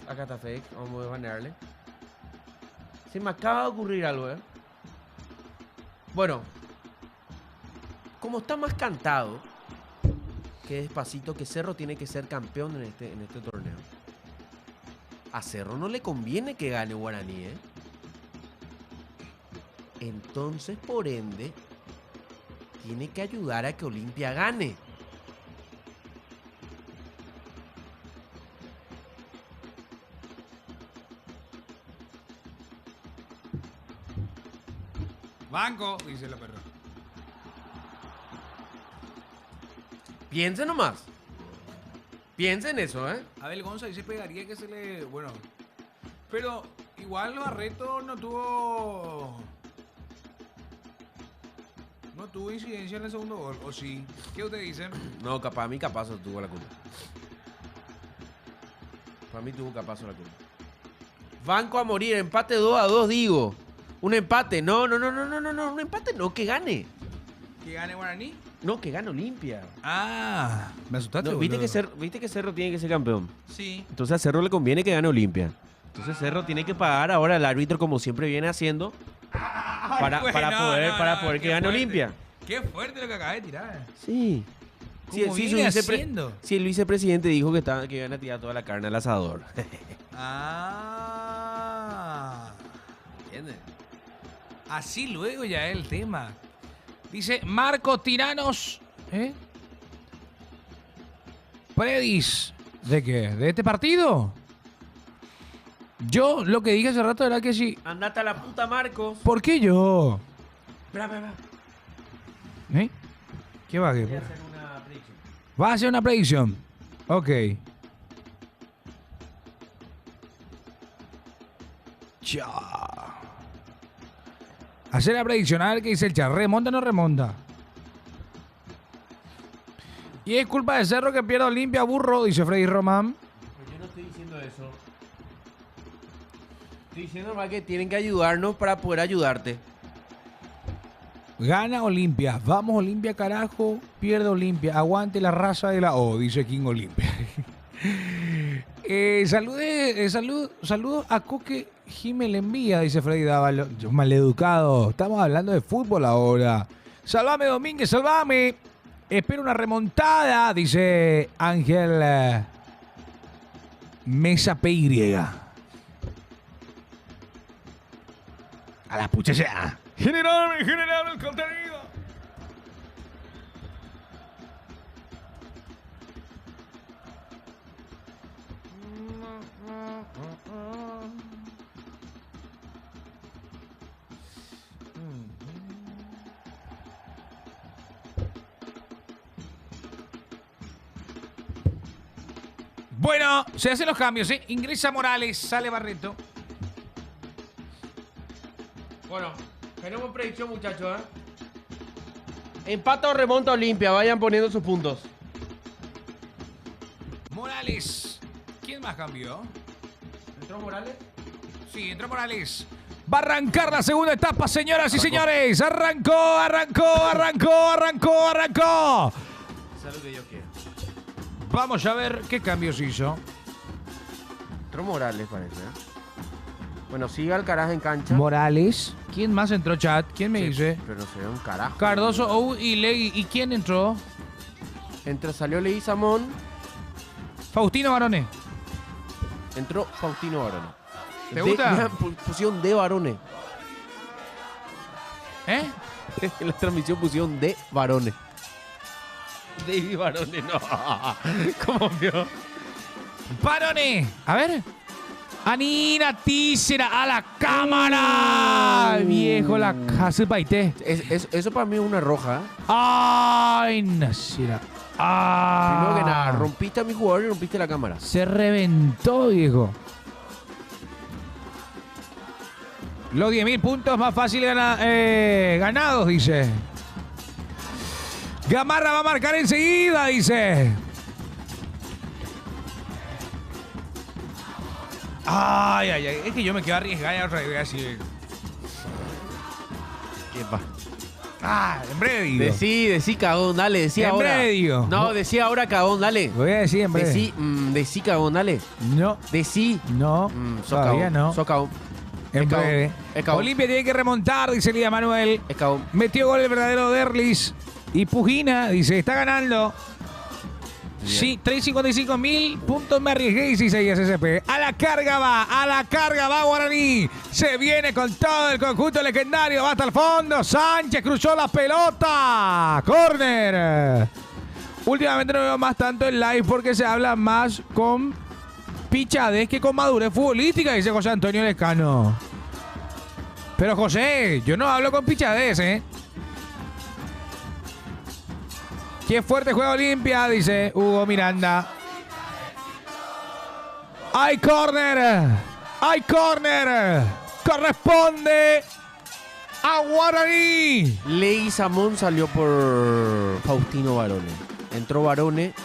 Acá está FedEx, vamos a banearle. Se me acaba de ocurrir algo, Bueno, como está más cantado que Despacito, que Cerro tiene que ser campeón en este torneo. A Cerro no le conviene que gane Guaraní, Entonces, por ende, tiene que ayudar a que Olimpia gane. Banco, dice la perra. Piensen nomás. Piensen eso, Abel Gonza dice pegaría que se le... Bueno, pero igual Barreto no tuvo incidencia en el segundo gol, ¿o sí? ¿Qué ustedes dicen? No, para mí Capazo tuvo la culpa. Para mí tuvo Capazo la culpa. Banco a morir, empate 2-2, digo. Un empate, no, un empate no, que gane. ¿Que gane Guaraní? No, que gane Olimpia. Ah, me asustaste. No, ¿viste que Cerro tiene que ser campeón? Sí. Entonces a Cerro le conviene que gane Olimpia. Entonces Cerro tiene que pagar ahora al árbitro como siempre viene haciendo para poder que gane Olimpia. Qué fuerte lo que acabas de tirar. Sí. Como viene haciendo. Si el vicepresidente dijo que iban a tirar toda la carne al asador. ¿Entiendes? Así luego ya es el tema. Dice Marco Tiranos. Predis. ¿De qué? ¿De este partido? Yo lo que dije hace rato era que sí. Andate a la puta, Marcos. ¿Por qué yo? Espera. ¿Qué va a Voy a hacer una predicción. ¿Vas a hacer una predicción? Ok. Ya. Hacer la predicción, a ver qué dice el chat. ¿Remonta o no remonta? Y es culpa de Cerro que pierda Olimpia, burro, dice Freddy Román. Pues yo no estoy diciendo eso. Estoy diciendo más que tienen que ayudarnos para poder ayudarte. Gana Olimpia. Vamos Olimpia, carajo. Pierde Olimpia. Aguante la raza de la O, dice King Olimpia. Saludos a Coque Jiménez envía, dice Freddy Dávalo. Maleducado. Estamos hablando de fútbol ahora. Salvame, Domínguez, salvame. Espero una remontada, dice Ángel Mesa PY. A la pucha sea. General el contenido. Bueno, se hacen los cambios, ¿eh? Ingresa Morales, sale Barreto. Bueno, tenemos predicción, muchachos, Empata o remonta Olimpia, vayan poniendo sus puntos. Morales. ¿Quién más cambió? ¿Entró Morales? Sí, entró Morales. Va a arrancar la segunda etapa, señoras y señores. Arrancó. Eso es lo que yo quiero. Vamos a ver qué cambios hizo. Entró Morales, parece, Bueno, sigue Alcaraz en cancha. Morales. ¿Quién más entró, chat? ¿Quién me Sí, dice? pero se ve un carajo. Cardoso, Ou y Legui. ¿Y quién entró? Salió Leguizamón. Faustino Barone. Entró Faustino Barone. ¿Te gusta? Mira, pusieron de Barone. ¿Eh? En la transmisión pusieron de Barone. David Barone, no. ¿Cómo vio? Barone. A ver. Anina Tícera a la cámara. Viejo, la casa paité. Eso para mí es una roja. Ay, Nacira. Primero que nada, rompiste a mi jugador y rompiste la cámara. Se reventó, viejo. Los 10.000 puntos más fácil ganados, dice. Gamarra va a marcar enseguida, dice. Ay. Es que yo me quedo arriesgado y otra vez así. ¿Qué pasa? En breve digo. Decí cagón, dale, decí En ahora. breve digo. No, decí ahora cagón, dale. Voy a decir en breve. Decí cagón, dale. No. Decí. No. Todavía no. Sos cagón. En breve. Es cagón. Olimpia tiene que remontar, dice Lía Manuel. Es cagón. Metió gol el verdadero Derlis. Y Pugina dice, está ganando. Bien. Sí, 355.000 puntos me arriesgué, dice SCP. A la carga va Guaraní. Se viene con todo el conjunto legendario, va hasta el fondo. Sánchez cruzó la pelota. Corner. Últimamente no veo más tanto en live porque se habla más con pichadez que con madurez futbolística, dice José Antonio Lescano. Pero José, yo no hablo con pichadez, Qué fuerte juega Olimpia, dice Hugo Miranda. ¡Hay córner! Corresponde a Guaraní. Leguizamón salió por Faustino Barone. Entró Barone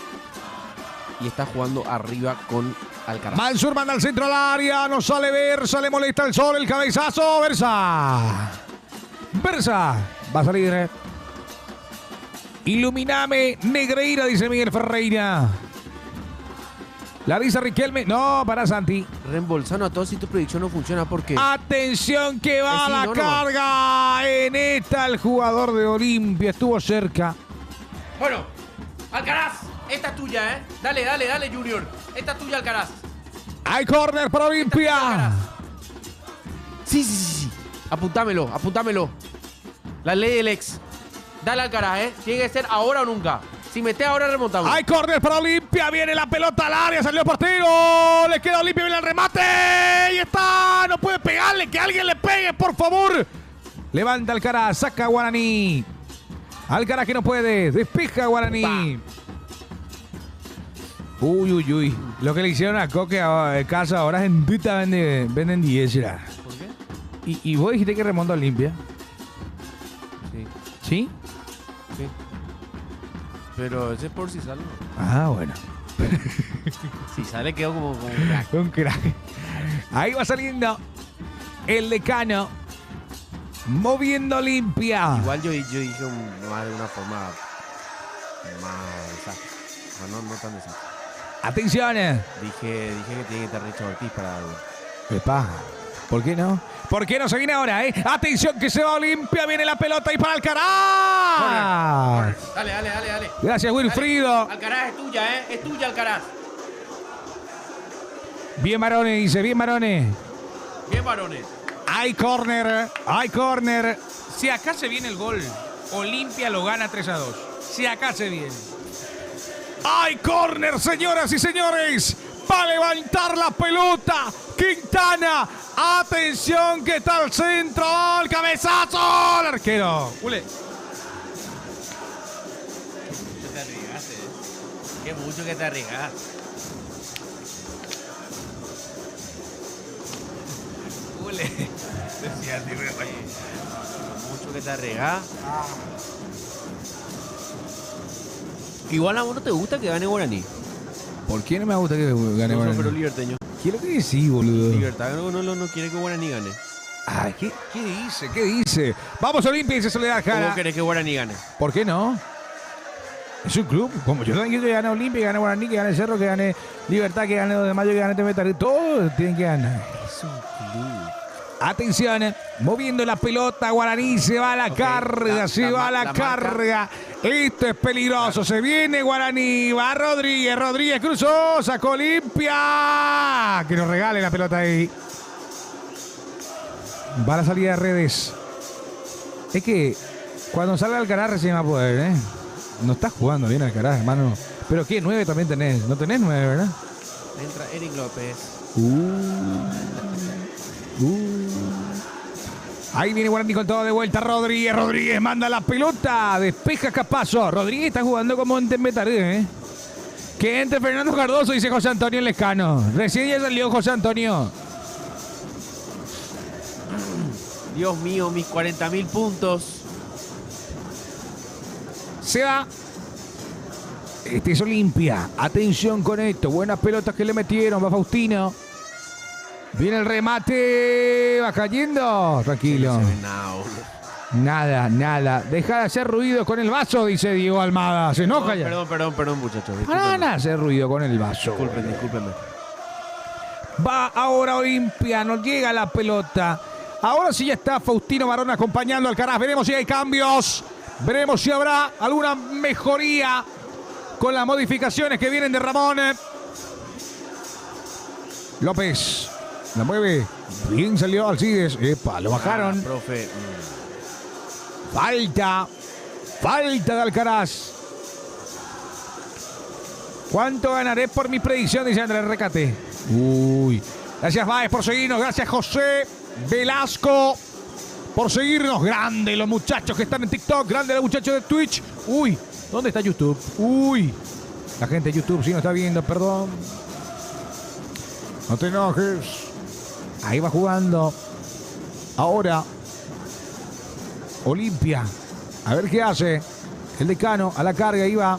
y está jugando arriba con Alcaraz. Mansur manda al centro al área. No sale Versa, le molesta el sol, el cabezazo. Versa. Va a salir. Iluminame, Negreira, dice Miguel Ferreira. Larisa Riquelme. No, para Santi. Reembolsando a todos si tu predicción no funciona porque... Atención que va a la carga. En esta el jugador de Olimpia estuvo cerca. Bueno, Alcaraz, esta es tuya, ¿eh? Dale, Junior. Esta es tuya, Alcaraz. Hay córner para Olimpia. Sí. Apuntámelo. La ley del ex. Dale, Alcaraz, ¿eh? Tiene que ser ahora o nunca. Si metes ahora, remontamos. Hay córner para Olimpia. Viene la pelota al área. Salió el portero. Le queda a Olimpia. Viene el remate. Y está. No puede pegarle. Que alguien le pegue, por favor. Levanta Alcaraz. Saca a Guaraní. Alcaraz que no puede. Despeja a Guaraní. Uy. Lo que le hicieron a Coque a casa ahora en Tita venden 10. ¿Por qué? ¿Y vos dijiste que remonta a Olimpia? Sí. ¿Sí? Sí. Pero ese es por si sale. Ah, bueno. Si sale quedó como un crack. Un crack. Ahí va saliendo el Decano. Moviendo Olimpia. Igual yo dije más de una forma más desastre. O sea, no tan desastre. Atención. Dije que tiene que estar Richard Ortiz para algo. Epa. ¿Por qué no? ¿Por qué no se viene ahora, Atención que se va Olimpia. Viene la pelota y para Alcaraz. Dale. Gracias, Wilfrido. Alcaraz es tuya, Es tuya, Alcaraz. Bien, Marone, dice. Bien, Marone. Bien, varones. Hay córner. Si acá se viene el gol, Olimpia lo gana 3-2. Si acá se viene. Hay córner, señoras y señores. Va a levantar la pelota. Quintana. Atención que está al centro. El cabezazo. El arquero. Ule. Qué mucho que te arriesgaste. Ule. Decía el tío. Mucho que te arriesgaste. Igual a vos no te gusta que gane Guaraní. ¿Por qué no me gusta que gane No, Guaraní? pero liberteño. ¿Qué es lo que decís, boludo? Libertad no quiere que Guaraní gane. Ay, ¿qué dice? Vamos Olimpia, dice Soledad Jara. ¿Cómo querés que Guaraní gane? ¿Por qué no? Es un club. Como yo también quiero que gane Olimpia, que gane Guaraní, que gane Cerro, que gane Libertad, que gane 2 de Mayo, que gane Temetar. Todos tienen que ganar. Es un club. Atención, moviendo la pelota, Guaraní se va a la carga, se va a la carga. Esto es peligroso, se viene Guaraní, va Rodríguez cruzó, sacó Olimpia. Que nos regale la pelota ahí. Va a la salida de redes. Es que cuando salga Alcaraz recién va a poder, No estás jugando bien Alcaraz, hermano. Pero ¿qué? 9 también tenés. No tenés 9, ¿verdad? Entra Eric López. Ahí viene Guaraní con todo de vuelta. Rodríguez manda la pelota. Despeja Capazo. Rodríguez está jugando como en Tembetaré, Que entre Fernando Cardoso, dice José Antonio Lescano. Recién ya salió José Antonio. Dios mío, mis 40.000 puntos. Se va. Este es Olimpia. Atención con esto. Buenas pelotas que le metieron. Va Faustino. Viene el remate. Va cayendo. Tranquilo. No se ve nada, boludo. Nada. Deja de hacer ruido con el vaso, dice Diego Almada. Se enoja ya. Perdón, muchachos. Para nada hacer ruido con el vaso. Discúlpenme. Va ahora Olimpia. No llega la pelota. Ahora sí ya está Faustino Barón acompañando al Alcaraz. Veremos si hay cambios. Veremos si habrá alguna mejoría con las modificaciones que vienen de Ramón. López. La mueve. Bien salió Alcides. Epa, lo bajaron. Profe. Falta de Alcaraz. ¿Cuánto ganaré por mi predicción? Dice Andrés Recate. Uy. Gracias, Baez, por seguirnos. Gracias, José Velasco, por seguirnos. Grande los muchachos que están en TikTok. Grande los muchachos de Twitch. Uy. ¿Dónde está YouTube? Uy. La gente de YouTube sí nos está viendo, perdón. No te enojes. Ahí va jugando. Ahora. Olimpia. A ver qué hace. El Decano a la carga. Ahí va.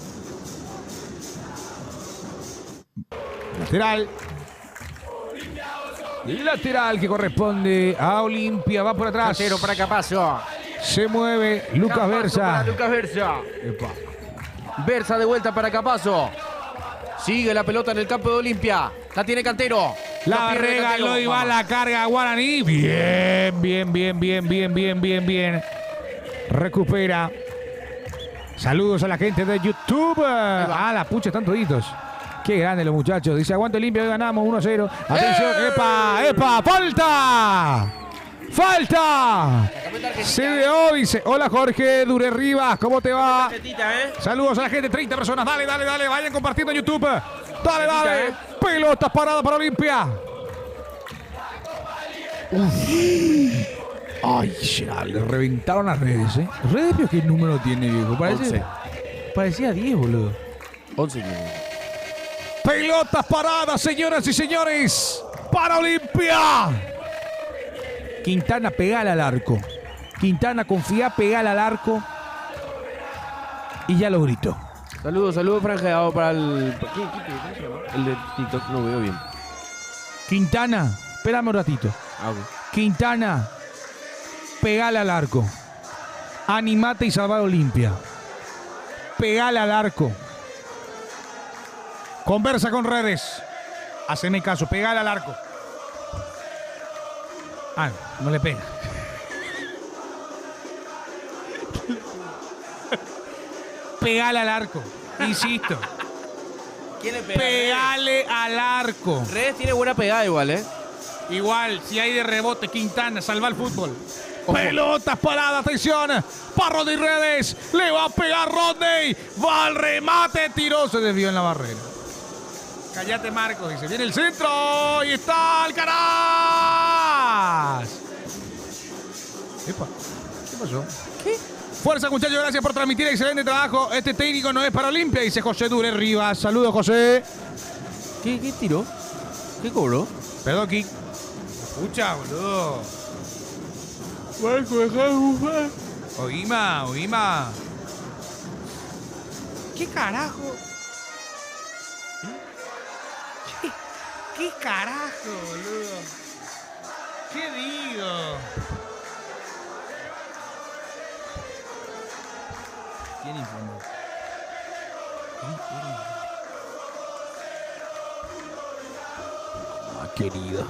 Lateral. Lateral que corresponde a Olimpia. Va por atrás. Cantero para Capazo. Se mueve Lucas Versa. Lucas Versa. Versa de vuelta para Capazo. Sigue la pelota en el campo de Olimpia. La tiene Cantero. La regaló y va a la carga Guaraní. Bien. Recupera. Saludos a la gente de YouTube. Ah, la pucha, están toditos. Qué grande los muchachos. Dice, aguante limpio, hoy ganamos 1-0. Atención, ¡epa! ¡Falta! ¡Falta! CDO dice, hola Jorge Dure Rivas, ¿cómo te va? Saludos a la gente, 30 personas. Dale, vayan compartiendo en YouTube. Dale. Pelotas paradas para Olimpia. Ay, ya, le reventaron las redes, ¿eh? ¿Redes, pero qué número tiene, viejo? Parecía 10, boludo. 11. Pelotas paradas, señoras y señores, para Olimpia. Quintana, pegala al arco. Quintana, confía, pegala al arco. Y ya lo gritó. Saludos franjeado para el... ¿Qué se llama? El de TikTok, no veo bien. Quintana, espérame un ratito. Okay. Quintana, pegala al arco. Animate y salvar Olimpia. Pegala al arco. Conversa con redes. Haceme caso, pegala al arco. Ah, no le pega. Pegale al arco. Insisto. ¿Quién le pega? Pegale al arco. Redes tiene buena pegada igual, ¿eh? Igual, si hay de rebote, Quintana, salva el fútbol. Ojo. Pelotas paradas, atención. Para Rodney Redes. Le va a pegar Rodney. Va al remate, tiró, se desvió en la barrera. Cállate, Marcos, dice. Viene el centro y está Alcaraz. Epa, ¿qué pasó? ¿Qué? Fuerza, muchachos, gracias por transmitir. Excelente trabajo. Este técnico no es para Olimpia, dice José Dure Rivas. Saludos, José. ¿Qué tiró? ¿Qué cobró? Perdón, Kik. Escucha, boludo. Marco, deja de bufar. Oima. ¿Qué carajo? ¿Qué carajo, boludo? ¿Qué digo? ¿Quién informó? Ah, querido.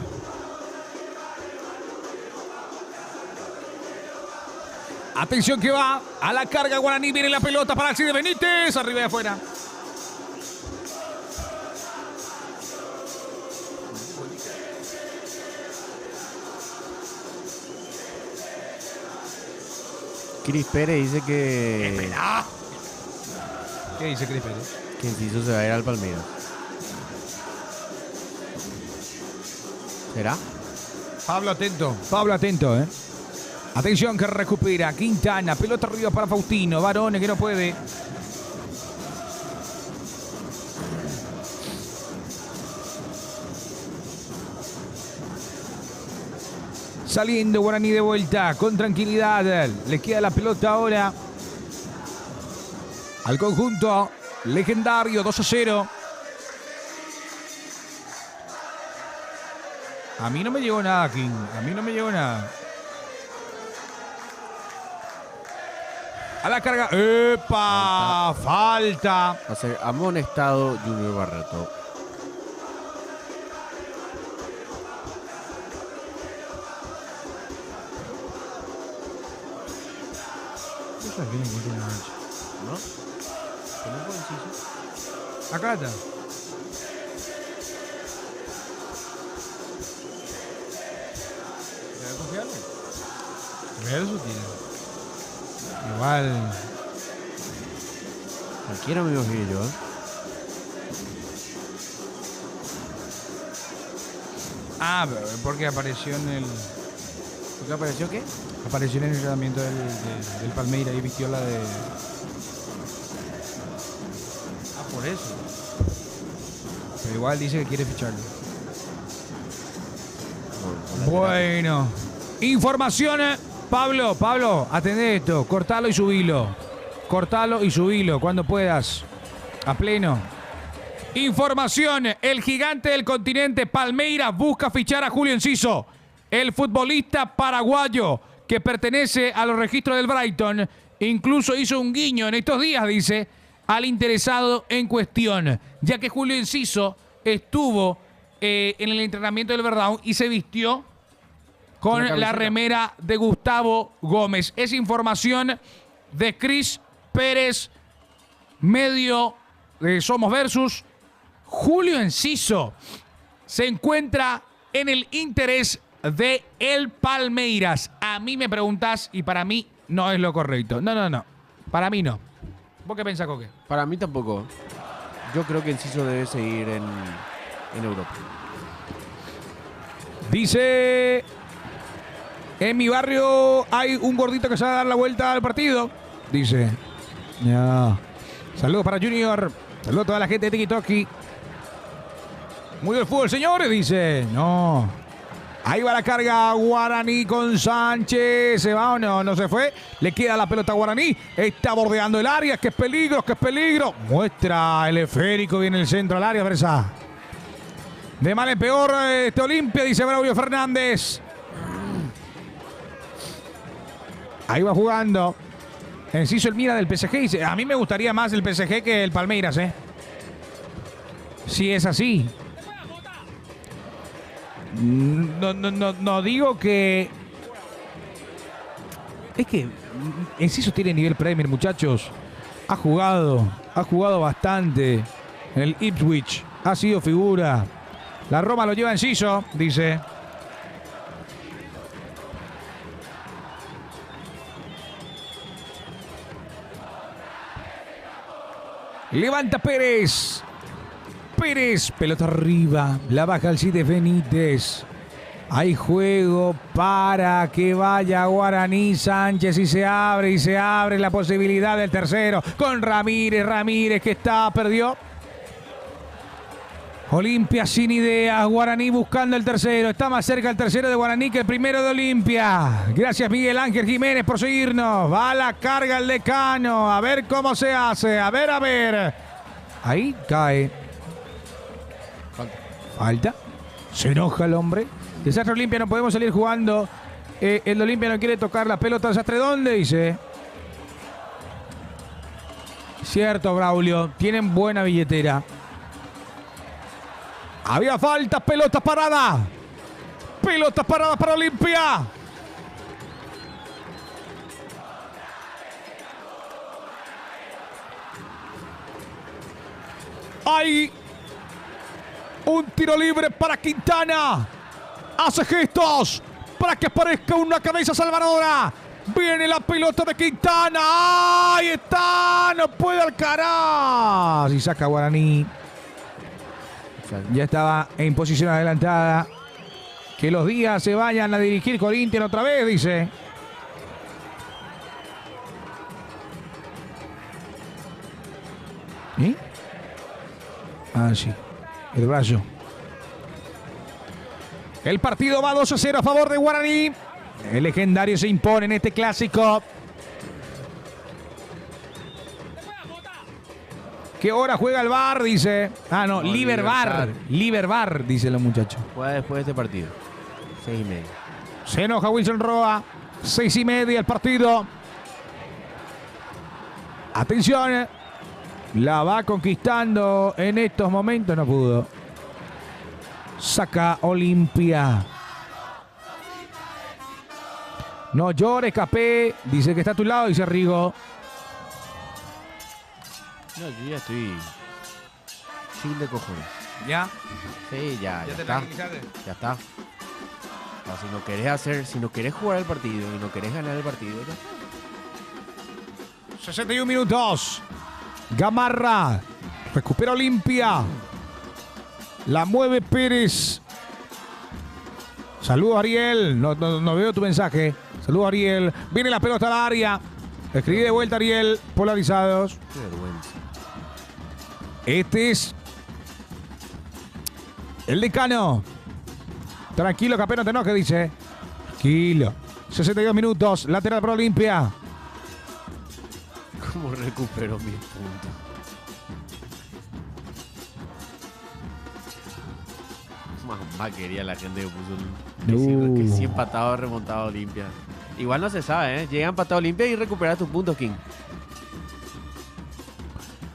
Atención que va a la carga Guaraní. Viene la pelota para Alcide Benítez. Arriba y afuera. Cris Pérez dice que... ¡Espera! ¿Qué dice Cris Pérez? Que Enciso se va a ir al Palmeiras. ¿Será? Pablo atento, ¿eh? Atención que recupera Quintana, pelota arriba para Faustino, Barone que no puede. Saliendo Guaraní de vuelta, con tranquilidad. Le queda la pelota ahora al conjunto legendario, 2-0. A mí no me llegó nada, King. A mí no me llegó nada. A la carga. ¡Epa! Falta. Va a ser amonestado Junior Barreto. ¿No? Acá está. ¿Debe confiarle? Eso tiene. Igual. Cualquiera me imagino yo, ¿eh? Ah, porque apareció en el... ¿Por qué apareció qué? Apareció en el entrenamiento del Palmeiras y vistió la de... Ah, por eso. Pero igual dice que quiere ficharlo. Bueno. Informaciones. Pablo, atendé esto. Cortalo y subilo. Cuando puedas. A pleno. Información. El gigante del continente Palmeiras busca fichar a Julio Enciso. El futbolista paraguayo que pertenece a los registros del Brighton. Incluso hizo un guiño en estos días, dice, al interesado en cuestión. Ya que Julio Enciso estuvo en el entrenamiento del Verdão y se vistió con la remera de Gustavo Gómez. Es información de Cris Pérez medio de Somos Versus. Julio Enciso se encuentra en el interés de el Palmeiras. A mí me preguntas y para mí no es lo correcto. No. Para mí no. ¿Vos qué pensás, Coque? Para mí tampoco. Yo creo que Enciso debe seguir en Europa. Dice, en mi barrio hay un gordito que sabe dar la vuelta al partido. Dice, ya. Saludos para Junior. Saludos a toda la gente de TikTok. Muy del fútbol, señores. Dice, no. Ahí va la carga Guaraní con Sánchez. ¿Se va o no? No se fue. Le queda la pelota a Guaraní. Está bordeando el área. ¡Qué peligro! ¡Qué peligro! Muestra el esférico. Viene el centro al área. Versa. De mal en peor, Olimpia, dice Braulio Fernández. Ahí va jugando. Enciso el mira del PSG. Dice, a mí me gustaría más el PSG que el Palmeiras, ¿eh? Si es así. No digo que... Es que Enciso tiene nivel Premier, muchachos. Ha jugado bastante en el Ipswich. Ha sido figura. La Roma lo lleva Enciso, dice. Levanta Pérez. Pelota arriba. La baja al Cide Benítez. Hay juego para que vaya Guaraní. Sánchez y se abre la posibilidad del tercero con Ramírez que perdió. Olimpia sin ideas, Guaraní buscando el tercero. Está más cerca el tercero de Guaraní que el primero de Olimpia. Gracias Miguel Ángel Jiménez por seguirnos. Va a la carga el Decano. A ver cómo se hace. A ver. Ahí cae. Falta. Se enoja el hombre. Desastre Olimpia, no podemos salir jugando. El Olimpia no quiere tocar la pelota. ¿Desastre dónde? Dice. Cierto, Braulio. Tienen buena billetera. Había falta, pelota parada. Pelota parada para Olimpia. Hay un tiro libre para Quintana. Hace gestos para que aparezca una cabeza salvadora. Viene la pelota de Quintana. Ahí está. No puede Alcaraz. Y saca Guaraní. Ya estaba en posición adelantada. Que los días se vayan a dirigir Corinthians otra vez, dice. ¿Y? Ah, sí. El brazo. El partido va 2-0 a favor de Guaraní. El legendario se impone en este clásico. ¿Qué hora juega el VAR? Dice. Ah, no, Libervar. Libervar, dicen los muchachos. Juega después de este partido. 6:30. Se enoja Wilson Roa. 6:30 el partido. Atención. La va conquistando en estos momentos. No pudo. Saca Olimpia. No llores, Capé. Dice que está a tu lado, dice Rigo. No, yo ya estoy sin de cojones. ¿Ya? Sí, ya te está. tranquilizaste. Ya está. O sea, si no querés jugar el partido y no querés ganar el partido, ya está. 61 minutos. Gamarra. Recupera Olimpia. La mueve Pérez. Saludos, Ariel. No veo tu mensaje. Saludos, Ariel. Viene la pelota al área. Escribí de vuelta, Ariel. Polarizados. Qué vergüenza. Este es el Decano. Tranquilo, Capé, no te enojes, dice. Tranquilo. 62 minutos. Lateral para Olimpia. ¿Cómo recupero mis puntos? Mamá quería la gente que puso diciendo que 100 empatado remontado Olimpia. Igual no se sabe, ¿eh? Llega empatado Olimpia y recupera tus puntos, King.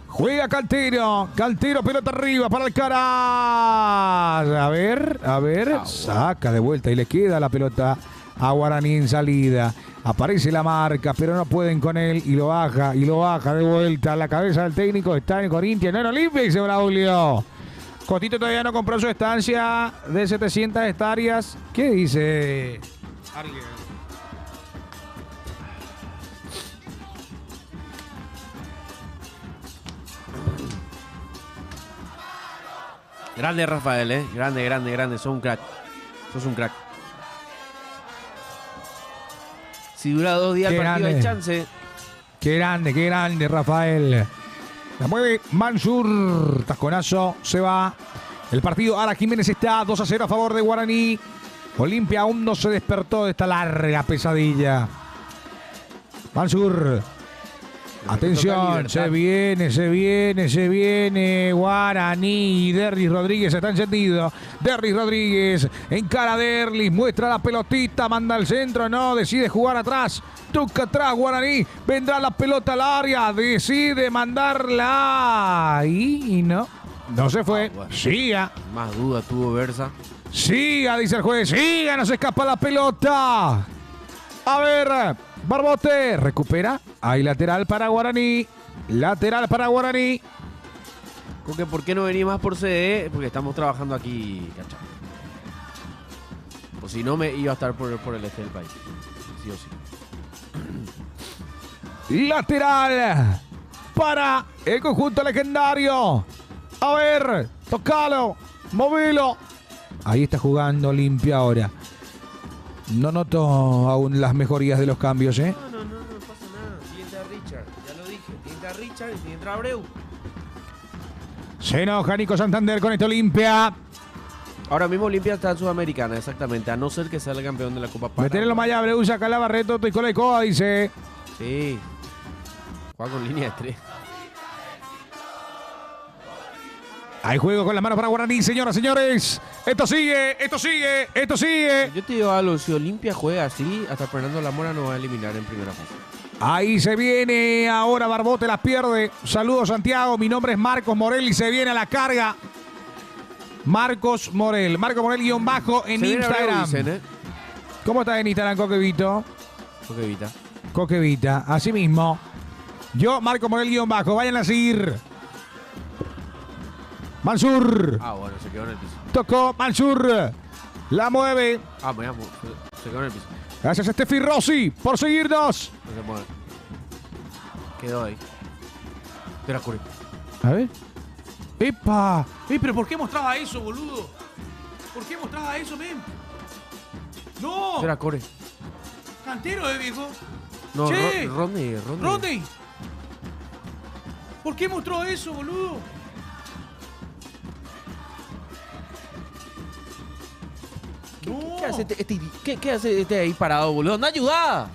Juega Cantero. Cantero, pelota arriba para Alcaraz. A ver. Saca de vuelta y le queda la pelota a Guaraní en salida. Aparece la marca, pero no pueden con él y lo baja de vuelta. La cabeza del técnico está en Corinthians, no en Olimpia, dice Braulio. Cotito todavía no compró su estancia de 700 hectáreas. ¿Qué dice Ariel? Grande Rafael, grande. Sos un crack. Si dura 2 días el partido hay chance. Qué grande, Rafael. La mueve Mansur. Tasconazo, se va. El partido, Ara Jiménez está 2-0 a favor de Guaraní. Olimpia aún no se despertó de esta larga pesadilla. Mansur. Atención, se viene Guaraní. Derlis Rodríguez está encendido. Derlis Rodríguez encara a Derlis, muestra la pelotita, manda al centro, no, decide jugar atrás. Toca atrás Guaraní, vendrá la pelota al área, decide mandarla y no se fue. Bueno. Siga. Más duda tuvo Versa. Siga, dice el juez. Siga, no se escapa la pelota. A ver, Barbote recupera. Hay lateral para Guaraní. Coque, ¿por qué no venís más por CDE? Porque estamos trabajando aquí, ¿cachai? O si no, me iba a estar por el este del país. Sí o sí. Lateral para el conjunto legendario. A ver, tocalo, movilo. Ahí está jugando Olimpia ahora. No noto aún las mejorías de los cambios, ¿eh? No pasa nada. Siguiente a Richard, ya lo dije. Siguiente a Richard y siguiente a Abreu. Se enoja Nico Santander con este Olimpia. Ahora mismo Olimpia está en Sudamericana, exactamente. A no ser que sea el campeón de la Copa Paraguay. Meterle los Maya Abreu, saca la Barreto, Toicola y Coa, dice. Sí. Juega con línea de 3. Hay juego con las manos para Guaraní, señoras, señores. Esto sigue. Yo te digo algo, si Olimpia juega así, hasta Fernando Lamora nos va a eliminar en primera fase. Ahí se viene ahora Barbote, las pierde. Saludos Santiago, mi nombre es Marcos Morel y se viene a la carga. Marcos Morel guión bajo en Instagram. Dicen, ¿eh? ¿Cómo está en Instagram, Coquevito? Coquevita, así mismo. Yo, Marcos Morel guión bajo, vayan a seguir. Mansur. Bueno, se quedó en el piso. Tocó Mansur. La mueve. Se quedó en el piso. Gracias a Steffi Rossi por seguirnos. No se mueve. Quedó ahí. Te la curé. A ver. ¡Epa! Pero ¿por qué mostraba eso, boludo? ¿Por qué mostraba eso, men? ¡No! Te la corre. Cantero, viejo. No, Che. Rodney. ¿Por qué mostró eso, boludo? ¿Qué hace ¿Qué hace este ahí parado, boludo? ¡No ayuda!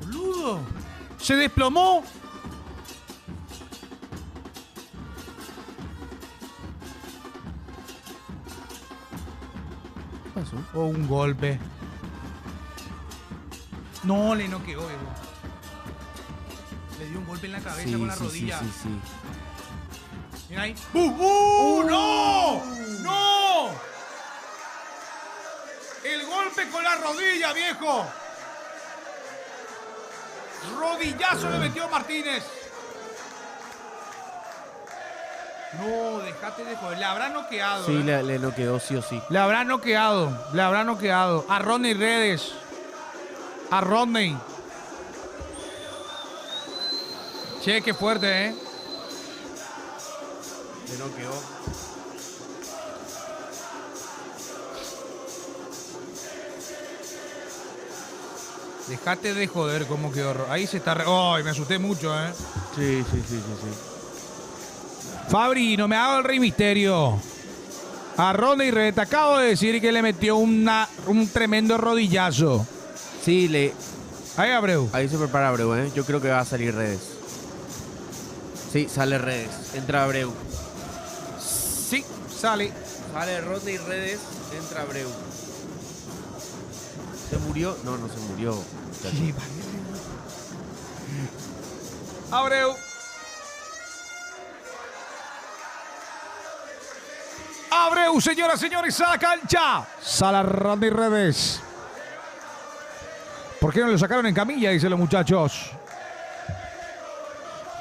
Boludo. Se desplomó. ¿Qué pasó? O un golpe. No, le noqueó, viejo. Le dio un golpe en la cabeza con la rodilla. Sí. Mira ahí. ¡No! ¡No! El golpe con la rodilla, viejo. Rodillazo le metió Martínez. No, déjate de joder. Le habrá noqueado. Sí, le noqueó sí o sí. Le habrá noqueado. A Rodney Redes. A Rodney. Che, qué fuerte, ¿eh? Le noqueó. Dejate de joder, cómo quedó. Ahí se está... ¡Ay, me asusté mucho, eh! Sí. Fabri, no me hago el Rey Misterio. A Rodney Redes, te acabo de decir que le metió un tremendo rodillazo. Sí, Ahí Abreu. ahí se prepara Abreu, ¿eh? Yo creo que va a salir Redes. Sí, sale Redes. Entra Abreu. Sí, sale. Sale Rodney Redes, entra Abreu. ¿Se murió? No se murió. Abreu. Abreu, señoras, señores, a la cancha. Sala Randy Redes. ¿Por qué no lo sacaron en camilla? Dicen los muchachos.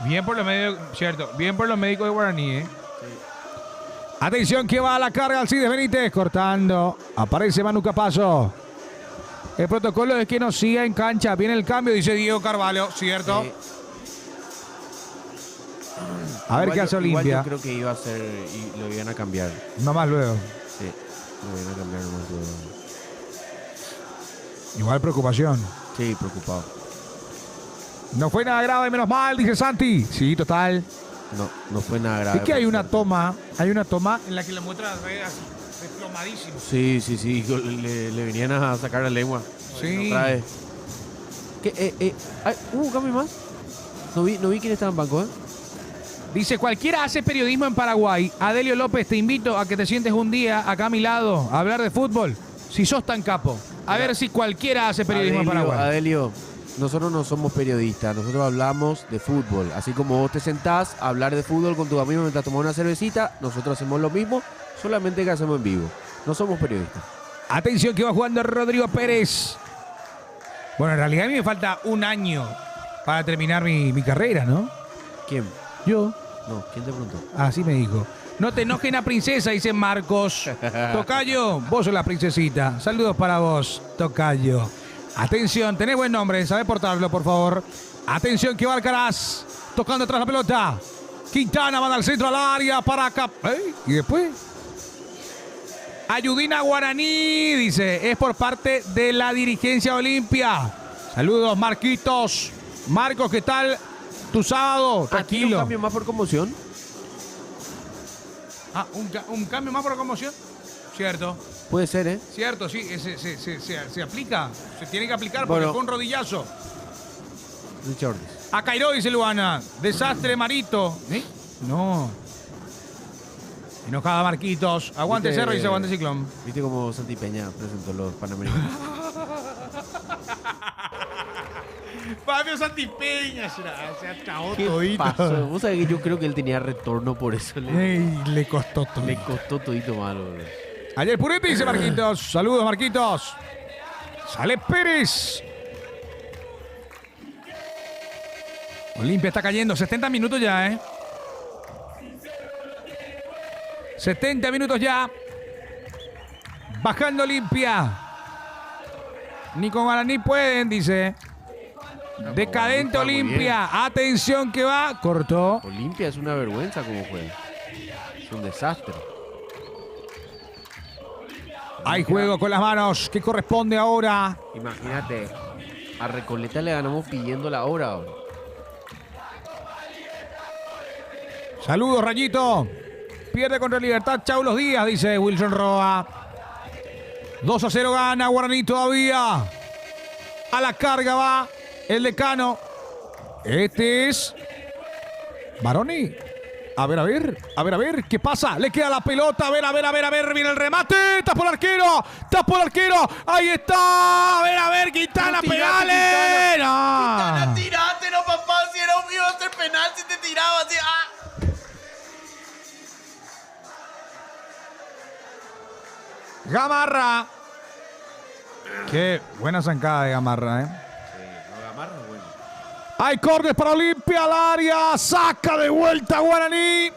Bien por los médicos, cierto. Bien por los médicos de Guaraní, ¿eh? Atención que va a la carga Alcides Benítez. Cortando. Aparece Manu Capazo. El protocolo es que no siga en cancha. Viene el cambio, dice Diego Carvalho. ¿Cierto? Sí. A ver Igual qué hace igual Olimpia. yo creo que iba a ser y lo iban a cambiar. No más luego. Sí, lo iban a cambiar nomás luego. Igual preocupación. Sí, preocupado. No fue nada grave, menos mal, dice Santi. Sí, total. No fue nada grave. Es que hay una toma. En la que le muestra las redes así, desplomadísimo. Sí. Le venían a sacar la lengua. Sí. Otra vez. ¿Qué? ¿Hubo un cambio más? No vi quién estaba en banco, ¿eh? Dice, cualquiera hace periodismo en Paraguay. Adelio López, te invito a que te sientes un día acá a mi lado a hablar de fútbol. Si sos tan capo. A ver si cualquiera hace periodismo en Paraguay. Adelio, nosotros no somos periodistas, nosotros hablamos de fútbol. Así como vos te sentás a hablar de fútbol con tus amigos mientras tomás una cervecita, nosotros hacemos lo mismo, solamente que hacemos en vivo. No somos periodistas. Atención que va jugando Rodrigo Pérez. Bueno, en realidad a mí me falta un año para terminar mi carrera, ¿no? ¿Quién? Yo. No, ¿quién te preguntó? Así me dijo. No te enojes, la princesa, dice Marcos. Tocayo, vos sos la princesita. Saludos para vos, Tocayo. Atención, tenés buen nombre, sabés portarlo, por favor. Atención que va Alcaraz. Tocando atrás la pelota. Quintana va al centro al área para acá. ¿Eh? ¿Y después? Ayudina Guaraní, dice, es por parte de la dirigencia Olimpia. Saludos, Marquitos. Marcos, ¿qué tal tu sábado? ¿Tiene un Tranquilo. cambio más por conmoción? Ah, un cambio más por conmoción. Cierto. Puede ser, ¿eh? Cierto, sí. Se aplica. Se tiene que aplicar porque Bueno. fue un rodillazo. Richard. A Cairo, dice Luana. Desastre, Marito. ¿Sí? No. Enojada Marquitos. Aguante ¿Viste? Cerro, dice aguante Ciclón. ¿Viste cómo Santi Peña presentó los Panamericanos? Fabio Santipeña. Se acabó ¿Qué todito. pasó? Vos sabés que yo creo que él tenía retorno por eso. Le costó todo. Le costó todito malo, bro. Ayer Purete, dice Marquitos. Saludos, Marquitos. Sale Pérez. Olimpia está cayendo. 70 minutos ya, ¿eh? 70 minutos ya. Bajando Olimpia. Ni con Guaraní pueden, dice. Decadente está muy Olimpia. Atención que va. Cortó. Olimpia es una vergüenza como juega. Es un desastre. Hay juego con las manos. ¿Qué corresponde ahora? Imagínate, a Recoleta le ganamos pidiendo la hora ahora. Saludos, Rayito. Pierde contra Libertad. Chau los días, dice Wilson Roa. 2-0 gana Guaraní todavía. A la carga va el decano. Este es Baroni. A ver, ¿qué pasa? Le queda la pelota, a ver, viene el remate. Tapó el arquero. Ahí está. A ver, Quintana, pegale. No. tirate, no papá, si era obvio hacer penal, si te tiraba así. Gamarra. Qué buena zancada de Gamarra, ¿eh? Gamarra es bueno. Hay córner para Olimpia al área. Saca de vuelta Guaraní.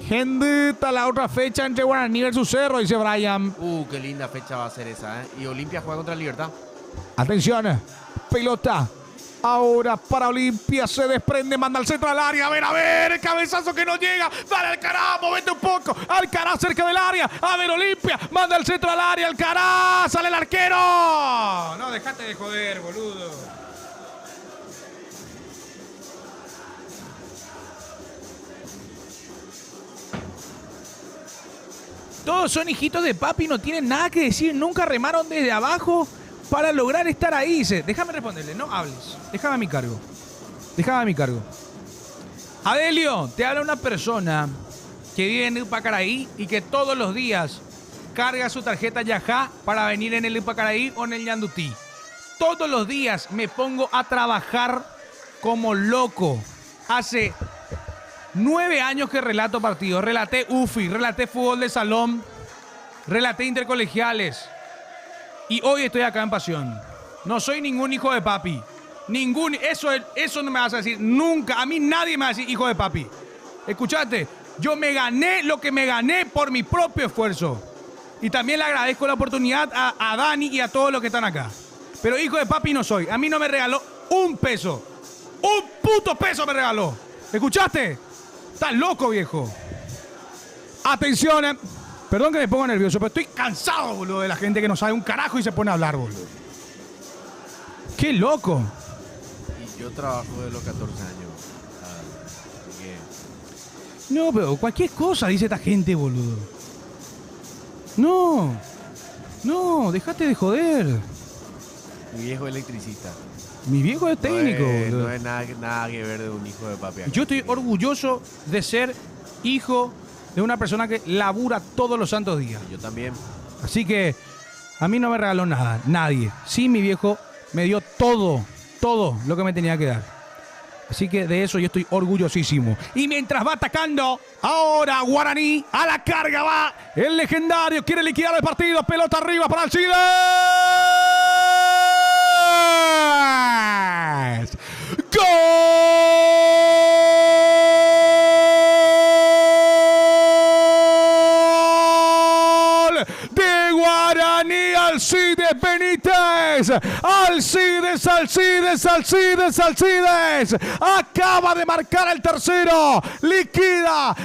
Gendita la otra fecha entre Guaraní versus Cerro, dice Brian. Qué linda fecha va a ser esa, ¿eh? Y Olimpia juega contra Libertad. Atención. Pelota. Ahora para Olimpia se desprende, manda al centro al área. A ver, el cabezazo que no llega. Dale Alcaraz, movete un poco. Alcaraz cerca del área. A ver, Olimpia, manda el centro al área. Alcaraz, sale el arquero. No, dejate de joder, boludo. Todos son hijitos de papi, no tienen nada que decir, nunca remaron desde abajo para lograr estar ahí. Dice, déjame responderle, no hables, déjame a mi cargo. Adelio, te habla una persona que vive en Ipacaraí y que todos los días carga su tarjeta Yajá para venir en el Ipacaraí o en el Ñandutí. Todos los días me pongo a trabajar como loco. Hace 9 años que relato partidos. Relaté UFI, relaté fútbol de salón, relaté intercolegiales. Y hoy estoy acá en Pasión. No soy ningún hijo de papi. Eso no me vas a decir nunca. A mí nadie me va a decir hijo de papi. Escuchate, yo me gané lo que me gané por mi propio esfuerzo. Y también le agradezco la oportunidad a Dani y a todos los que están acá. Pero hijo de papi no soy. A mí no me regaló un peso. Un puto peso me regaló. ¿Escuchaste? Estás loco, viejo. Atención, Perdón que me ponga nervioso, pero estoy cansado, boludo, de la gente que no sabe un carajo y se pone a hablar, boludo. ¡Qué loco! Y yo trabajo de los 14 años. Así que... No, pero cualquier cosa dice esta gente, boludo. No, dejate de joder. Mi viejo electricista. Mi viejo es técnico, boludo. No es nada que ver de un hijo de papi acá. Yo estoy orgulloso de ser hijo de una persona que labura todos los santos días. Yo también. Así que a mí no me regaló nada, nadie. Sí, mi viejo me dio todo lo que me tenía que dar. Así que de eso yo estoy orgullosísimo. Y mientras va atacando, ahora Guaraní, a la carga va el legendario, quiere liquidar el partido, pelota arriba para Alcides. ¡Gol! De Guaraní, Alcides Benítez. Alcides. Acaba de marcar el tercero. Liquida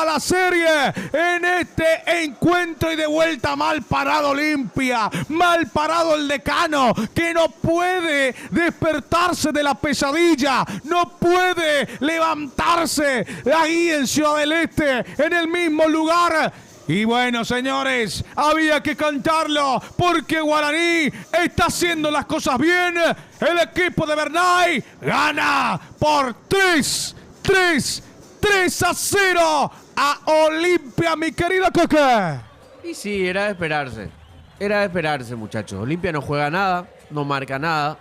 la serie en este encuentro y de vuelta. Mal parado Olimpia. Mal parado el Decano, que no puede despertarse de la pesadilla. No puede levantarse ahí en Ciudad del Este, en el mismo lugar. Y bueno, señores, había que cantarlo porque Guaraní está haciendo las cosas bien. El equipo de Bernay gana por 3-0 a Olimpia, mi querido Coque. Y sí, era de esperarse. Era de esperarse, muchachos. Olimpia no juega nada, no marca nada.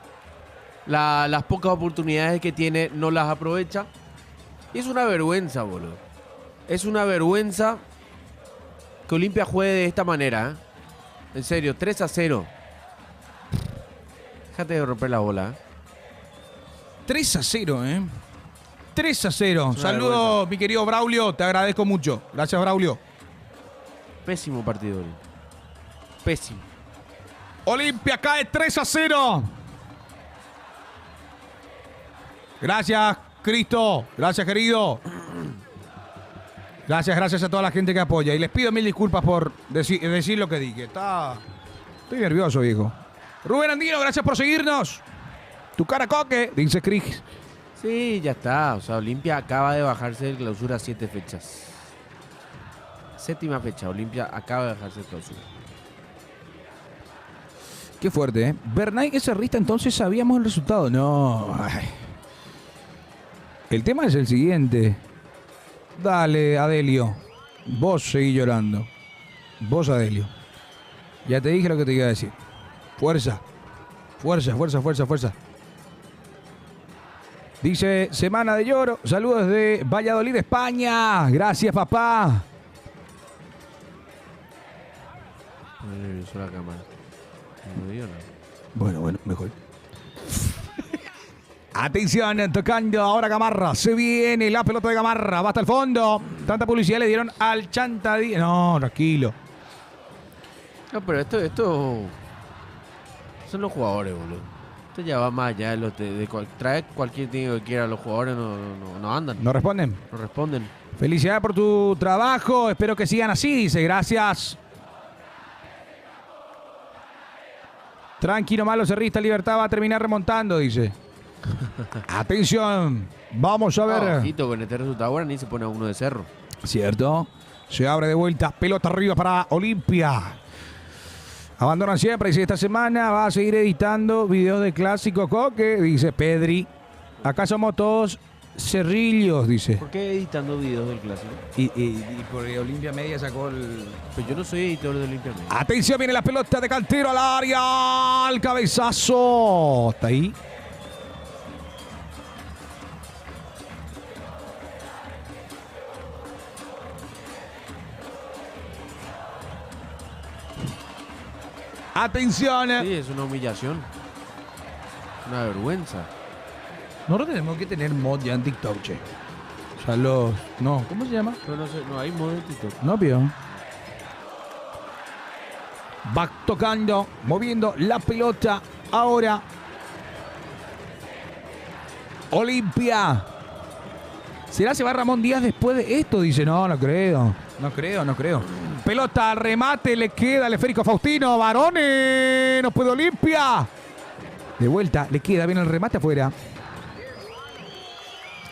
Las pocas oportunidades que tiene no las aprovecha. Y es una vergüenza, boludo. Es una vergüenza que Olimpia juegue de esta manera, ¿eh? En serio, 3-0. Déjate de romper la bola, 3-0, 3-0. Saludos, mi querido Braulio. Te agradezco mucho. Gracias, Braulio. Pésimo partido, Olimpia. Pésimo. Olimpia cae 3-0. Gracias, Cristo. Gracias, querido. Gracias a toda la gente que apoya. Y les pido mil disculpas por decir lo que dije. Estoy nervioso, viejo. Rubén Andino, gracias por seguirnos. Tu cara, Coque, dice Chris. Sí, ya está. O sea, Olimpia acaba de bajarse de clausura 7 fechas. 7ª fecha. Olimpia acaba de bajarse de clausura. Qué fuerte, ¿eh? Bernay es cerrista, entonces sabíamos el resultado. No. Ay. El tema es el siguiente. Dale, Adelio. Vos seguí llorando. Vos, Adelio. Ya te dije lo que te iba a decir. Fuerza. Dice, semana de lloro. Saludos de Valladolid, España. Gracias, papá. Me nervioso la cámara. No digo nada. Bueno, mejor. Atención, tocando ahora Gamarra. Se viene la pelota de Gamarra. Va hasta el fondo. Tanta publicidad le dieron al Chantadí. No, tranquilo. No, pero esto son los jugadores, boludo. Esto ya va más allá trae cualquier técnico que quiera. Los jugadores no andan. ¿No responden? No responden. Felicidades por tu trabajo. Espero que sigan así, dice. Gracias. Tranquilo, malo cerrista. Libertad va a terminar remontando, dice. Atención. Vamos a ver. Ojito, con este resultado ahora ni se pone a uno de cerro. Cierto. Se abre de vuelta. Pelota arriba para Olimpia. Abandonan siempre. Dice, esta semana va a seguir editando videos de clásico Coque. Dice Pedri. Acá somos todos cerrillos, dice. ¿Por qué editando videos del clásico? Y por Olimpia Media sacó el... Pues yo no soy editor de Olimpia Media. Atención, viene la pelota de Cantero al área. Al cabezazo. Está ahí. Atención. Sí, es una humillación. Una vergüenza. Nosotros tenemos que tener mod ya en TikTok, che. O sea, los... No, ¿cómo se llama? Pero no sé, no hay modo de TikTok. No, vio. Va tocando, moviendo la pelota. Ahora. Olimpia. ¿Será se va Ramón Díaz después de esto? Dice, no creo. No creo. Pelota, remate, le queda el esférico a Faustino. Varones, no puede Olimpia. De vuelta, le queda bien el remate afuera.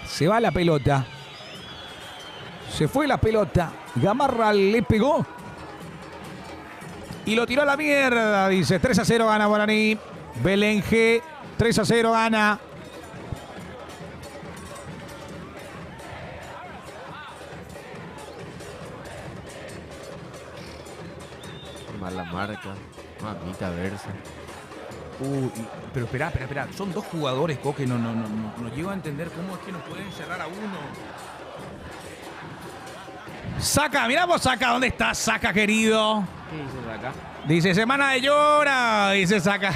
Se va la pelota. Se fue la pelota. Gamarra le pegó. Y lo tiró a la mierda, dice. 3-0 gana Guaraní. Belén G. 3-0 gana. Mala marca. Mamita versa. Pero espera. Son dos jugadores, Coque. No llego a entender cómo es que no pueden cerrar a uno. Saca, miramos Saca. ¿Dónde está Saca, querido? ¿Qué dices acá? Dice, semana de llora. Dice Saca.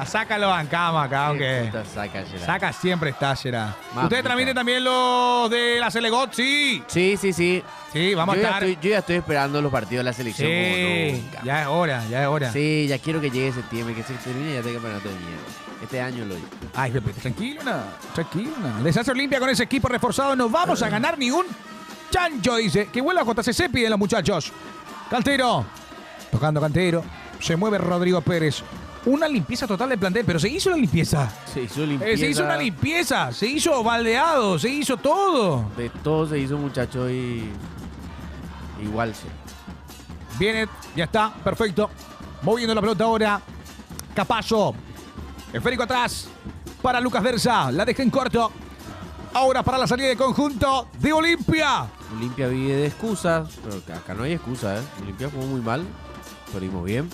A Saca lo bancamos acá, aunque... Saca siempre está, Gerard. ¿Ustedes transmiten también los de la Selegot? Sí. Sí. Sí, vamos a estar. Yo ya estoy esperando los partidos de la selección. Sí, como nunca. ya es hora. Sí, ya quiero que llegue septiembre, que se termine y ya tenga campeonato de mierda. Este año lo digo. Ay, Pepe, tranquilo. Desastre Olimpia con ese equipo reforzado. No vamos a ganar ni un chancho, dice. Que vuelva a JCC, piden los muchachos. Cantero. Tocando Cantero. Se mueve Rodrigo Pérez. Una limpieza total del plantel, pero se hizo la limpieza. Se hizo limpieza. Se hizo una limpieza. Se hizo baldeado. Se hizo todo. De todo se hizo, muchacho, y... Igual sí. Viene, ya está, perfecto. Moviendo la pelota ahora. Capallo. Esférico atrás para Lucas Versa. La deja en corto. Ahora para la salida de conjunto de Olimpia. Olimpia vive de excusas, pero acá no hay excusa, ¿eh? Olimpia jugó muy mal, perdimos bien.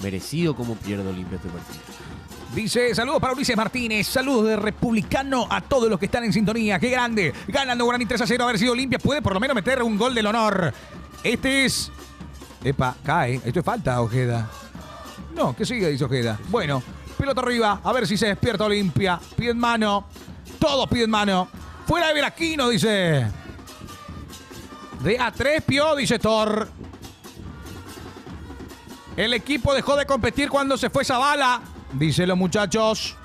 Merecido como pierde Olimpia este partido. Dice, saludos para Ulises Martínez, saludos de Republicano a todos los que están en sintonía. ¡Qué grande! Ganando Guaraní 3-0, a ver si Olimpia puede por lo menos meter un gol del honor. Este es... Epa, cae. Esto es falta, Ojeda. No, que sigue, dice Ojeda. Bueno, pelota arriba, a ver si se despierta Olimpia. Pide en mano. Todos piden mano. Fuera de Veraquino, dice. De A3, Pio, dice Thor. El equipo dejó de competir cuando se fue Zavala, dicen los muchachos.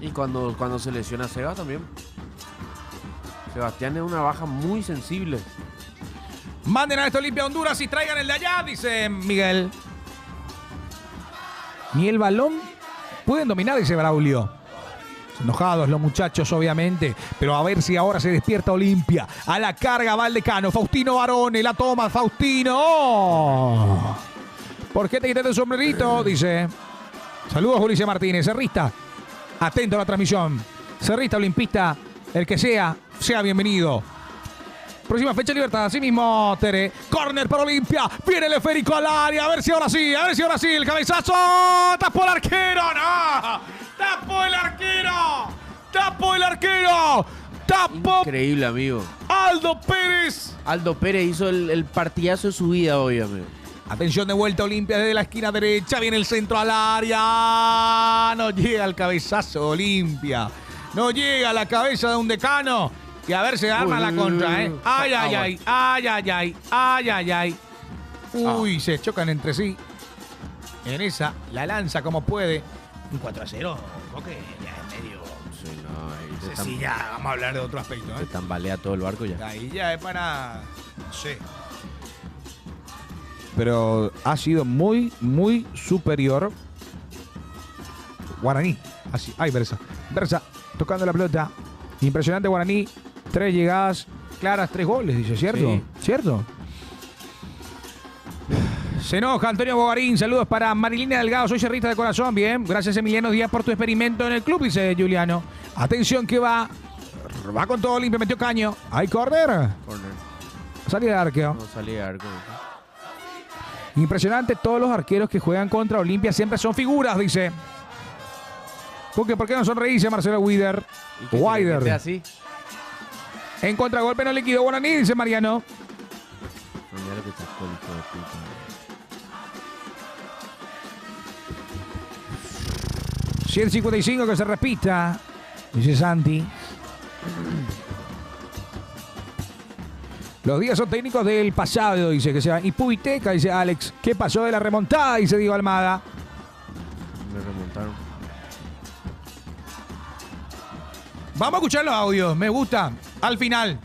Y cuando se lesiona Seba también. Sebastián es una baja muy sensible. Manden a esta Olimpia Honduras y traigan el de allá, dice Miguel. Ni el balón pueden dominar, dice Braulio. Enojados los muchachos, obviamente. Pero a ver si ahora se despierta Olimpia. A la carga Valdecano. Faustino Barone. La toma Faustino. ¡Oh! ¿Por qué te quitaste el sombrerito? Dice. Saludos, Ulises Martínez. Cerrista. Atento a la transmisión. Cerrista, olimpista. El que sea bienvenido. Próxima fecha de Libertad. Así mismo, Tere. Corner para Olimpia. Viene el esférico al área. A ver si ahora sí. El cabezazo. Tapó el arquero. ¡No! ¡Tapó el arquero! ¡Tapó! Increíble, amigo. Aldo Pérez. Aldo Pérez hizo el partidazo de su vida hoy, amigo. Atención de vuelta Olimpia desde la esquina derecha. Viene el centro al área. No llega el cabezazo Olimpia. No llega a la cabeza de un decano. Y a ver, se arma la contra, ¿eh? Ay. Uy, se chocan entre sí. En esa, la lanza como puede. Un 4-0, porque ya es medio... Sí, no, Sí, ya vamos a hablar de otro aspecto, se tambalea todo el barco ya. Ahí ya es para... No sé. Pero ha sido muy, muy superior Guaraní. Así. Ay, Versa, tocando la pelota. Impresionante Guaraní. 3 llegadas claras, 3 goles, dice, ¿cierto? Sí. ¿Cierto? Se enoja Antonio Bogarín. Saludos para Marilina Delgado. Soy cerrista de corazón. Bien. Gracias, Emiliano Díaz, por tu experimento en el club, dice Juliano. Atención que va. Va con todo limpio. Metió caño. Hay corner. Salida de arqueo. No salía de arco. Impresionante. Todos los arqueros que juegan contra Olimpia siempre son figuras, dice. Porque, ¿por qué no sonreíse Marcelo Wider? Wider. Así. En contragolpe no liquidó Guaraní, dice Mariano. Mira lo que sacó el hijo de puta. 155 que se repita. Dice Santi. Los días son técnicos del pasado, dice que se va. Y Pubiteca, dice Alex. ¿Qué pasó de la remontada? Dice Diego Almada. Me remontaron. Vamos a escuchar los audios. Me gusta. Al final.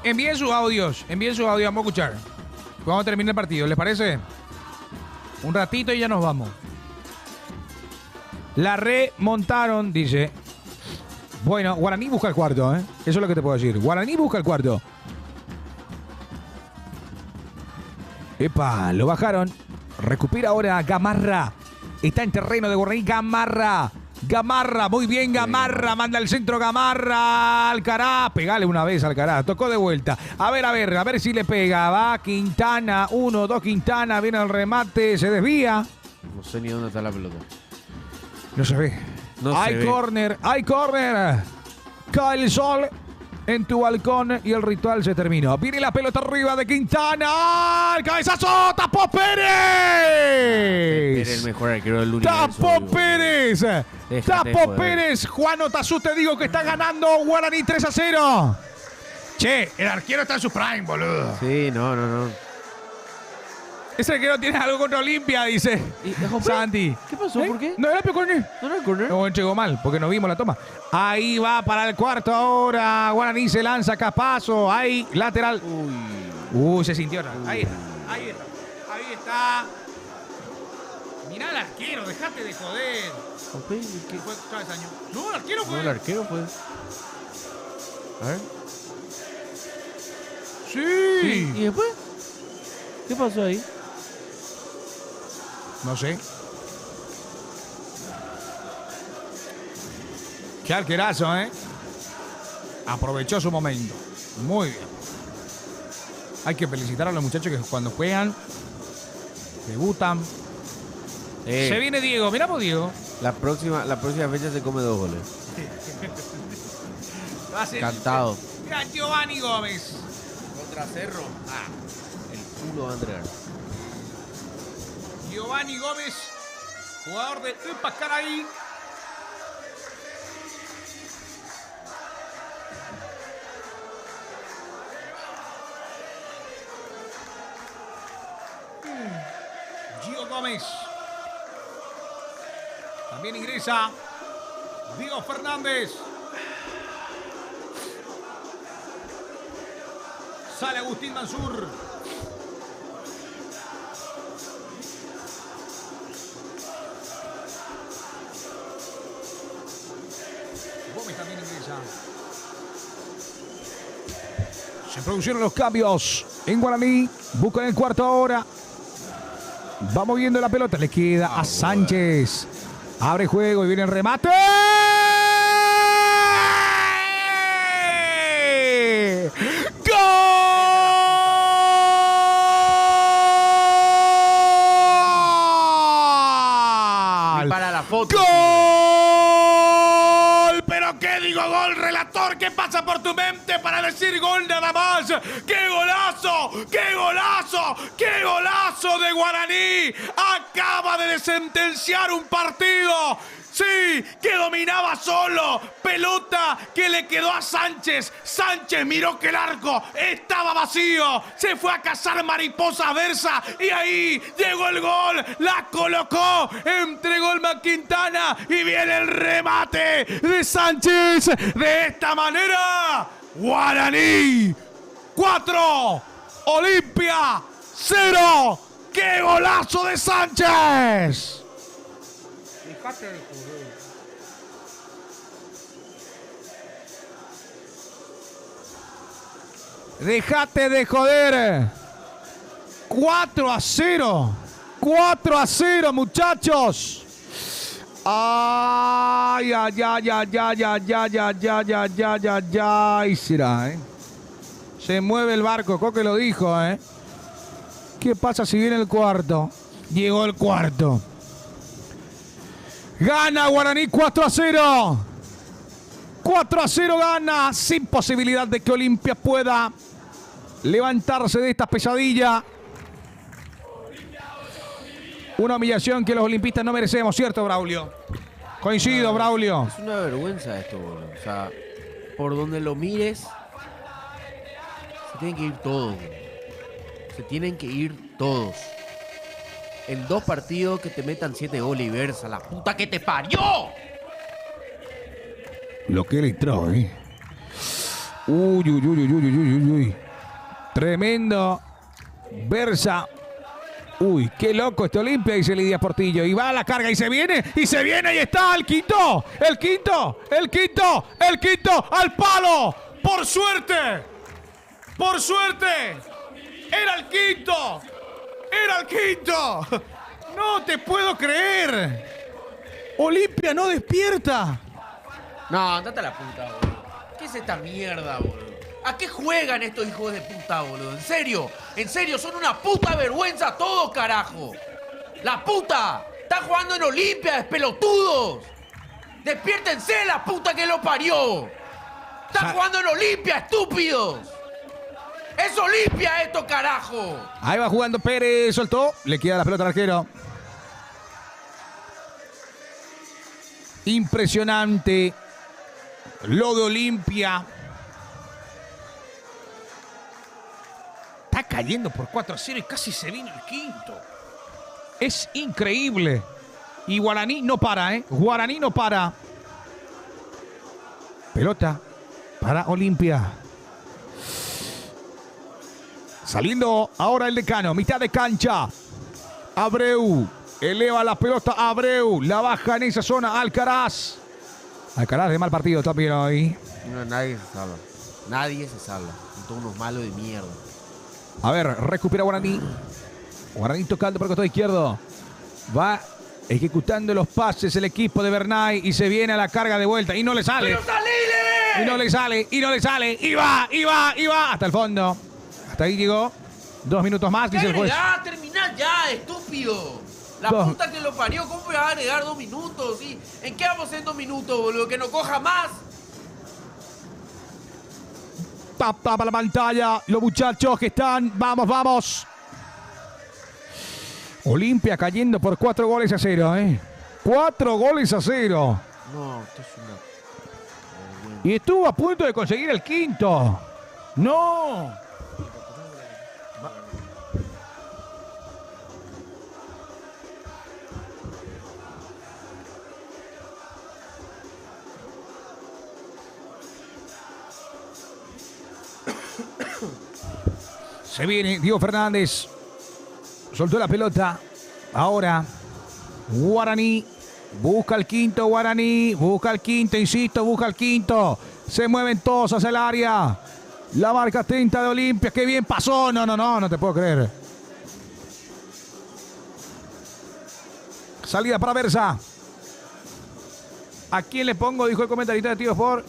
Envíen sus audios. Envíen sus audios. Vamos a escuchar. Cuando termine el partido. ¿Les parece? Un ratito y ya nos vamos. La remontaron, dice. Bueno, Guaraní busca el cuarto, ¿eh? Eso es lo que te puedo decir. Guaraní busca el cuarto. Epa, lo bajaron. Recupera ahora Gamarra. Está en terreno de Guaraní. Gamarra. Gamarra, muy bien Gamarra. Manda el centro Gamarra. Alcaraz. Pegale una vez Alcaraz. Tocó de vuelta. A ver si le pega. Va Quintana. 1-2 Quintana. Viene el remate. Se desvía. No sé ni dónde está la pelota. No se ve. No se hay ve. córner, hay córner. Cae el sol en tu balcón y el ritual se terminó. Viene la pelota arriba de Quintana. ¡El cabezazo! ¡Tapó Pérez! Era el mejor arquero del universo. ¡Tapó digo. Pérez! Déjate ¡Tapó joder. Pérez! Juan Otazú, te digo que está ganando Guaraní 3-0. Che, el arquero está en su prime, boludo. Sí, no. Ese arquero tiene algo contra Olimpia, dice Santi. ¿Qué pasó? ¿Por qué? No era Peconi. ¿No era el corner? O entregó mal, porque no vimos la toma. Ahí va para el cuarto ahora. Guaraní se lanza Capazo. Ahí, lateral. Se sintió. Ahí está. Ahí está. Mirá al arquero, dejate de joder. Ok, ¿qué? Fue cabezaño. No, el arquero No, el arquero fue. A ver. Sí. ¿Y después? ¿Qué pasó ahí? No sé. Qué arquerazo, ¿eh? Aprovechó su momento. Muy bien. Hay que felicitar a los muchachos que cuando juegan, debutan. Se viene Diego. Miramos Diego. La próxima fecha se come 2 goles. Va a ser- Cantado. Mira, Giovanni Gómez. Contra Cerro. El culo va a entregar. Giovanni Gómez, jugador de Ipacaraí. Gio Gómez. También ingresa Diego Fernández. Sale Agustín Mansur. Gómez también ingresa. Se produjeron los cambios en Guaraní. Buscan el cuarto ahora. Va moviendo la pelota. Le queda a Sánchez. Abre juego y viene el remate. ¡Gol! Para la foto. ¡Gol! ¿Pero qué digo gol, relator? ¿Qué pasa por tu mente para decir gol nada más? ¡Qué golazo! ¡Qué golazo! ¡Qué golazo de Guaraní! Acaba de sentenciar un partido. Sí, que dominaba solo. Pelota que le quedó a Sánchez. Sánchez miró que el arco estaba vacío. Se fue a cazar mariposas versa. Y ahí llegó el gol. La colocó. Entregó el Quintana. Y viene el remate de Sánchez. De esta manera, Guaraní 4, Olimpia 0. ¡Qué golazo de Sánchez! Dejate de joder. 4-0. 4-0, muchachos. Ay, ay, ay, ay, ay, ay, ay, ay, ay, ay, ay, ay, ay, será, ¿eh? Se mueve el barco, Coque lo dijo, ¿eh? ¿Qué pasa si viene el cuarto? Llegó el cuarto. Gana Guaraní 4-0. 4-0 gana, sin posibilidad de que Olimpia pueda levantarse de esta pesadilla. Una humillación que los olimpistas no merecemos, ¿cierto, Braulio? Coincido, Braulio. Es una vergüenza esto, boludo. O sea, por donde lo mires, se tienen que ir todos, boludo. Se tienen que ir todos. En 2 partidos que te metan 7 goles y versa, la puta que te parió. Lo que le entró, ¿eh? Uy, uy, uy, uy, uy, uy, uy, uy. Tremendo. Versa. Uy, qué loco este Olimpia, dice Lidia Portillo. Y va a la carga y se viene, y está el quinto, el quinto, el quinto, el quinto, al palo. Por suerte, era el quinto, era el quinto. No te puedo creer. Olimpia no despierta. No, andate a la puta, boludo. ¿Qué es esta mierda, boludo? ¿A qué juegan estos hijos de puta, boludo? En serio, son una puta vergüenza todos, carajo. ¡La puta! ¡Están jugando en Olimpia, despelotudos! ¡Despiértense, la puta que lo parió! ¡Están jugando en Olimpia, estúpidos! ¡Es Olimpia esto, carajo! Ahí va jugando Pérez, soltó, le queda la pelota al arquero. Impresionante lo de Olimpia. Está cayendo por 4-0 y casi se vino el quinto. Es increíble. Y Guaraní no para, ¿eh? Guaraní no para. Pelota para Olimpia. Saliendo ahora el Decano, mitad de cancha. Abreu, eleva la pelota Abreu, la baja en esa zona Alcaraz. Alcaraz de mal partido también hoy. No, nadie se salva. Nadie se salva. Son todos unos malos de mierda. A ver, recupera Guaraní. Guaraní tocando por el costado izquierdo. Va ejecutando los pases el equipo de Bernay y se viene a la carga de vuelta. Y no le sale. ¡Pero salile! Y no le sale, y no le sale. Y va, y va, y va. Hasta el fondo. Hasta ahí llegó. 2 minutos más, dice el juez. Terminá ya, estúpido. La puta que lo parió, ¿cómo me va a agregar 2 minutos? ¿Sí? ¿En qué vamos en 2 minutos, boludo? ¿Que no coja más? Tapa la pantalla. Los muchachos que están. Vamos, vamos. Olimpia cayendo por 4-0, ¿eh? 4-0. No, esto es una... Y estuvo a punto de conseguir el quinto. ¡No! Se viene Diego Fernández. Soltó la pelota. Ahora Guaraní. Busca el quinto Guaraní. Busca el quinto, insisto, busca el quinto. Se mueven todos hacia el área. La marca atenta de Olimpia. Qué bien pasó. No te puedo creer. Salida para Versa. ¿A quién le pongo? Dijo el comentarista de Tío Sport.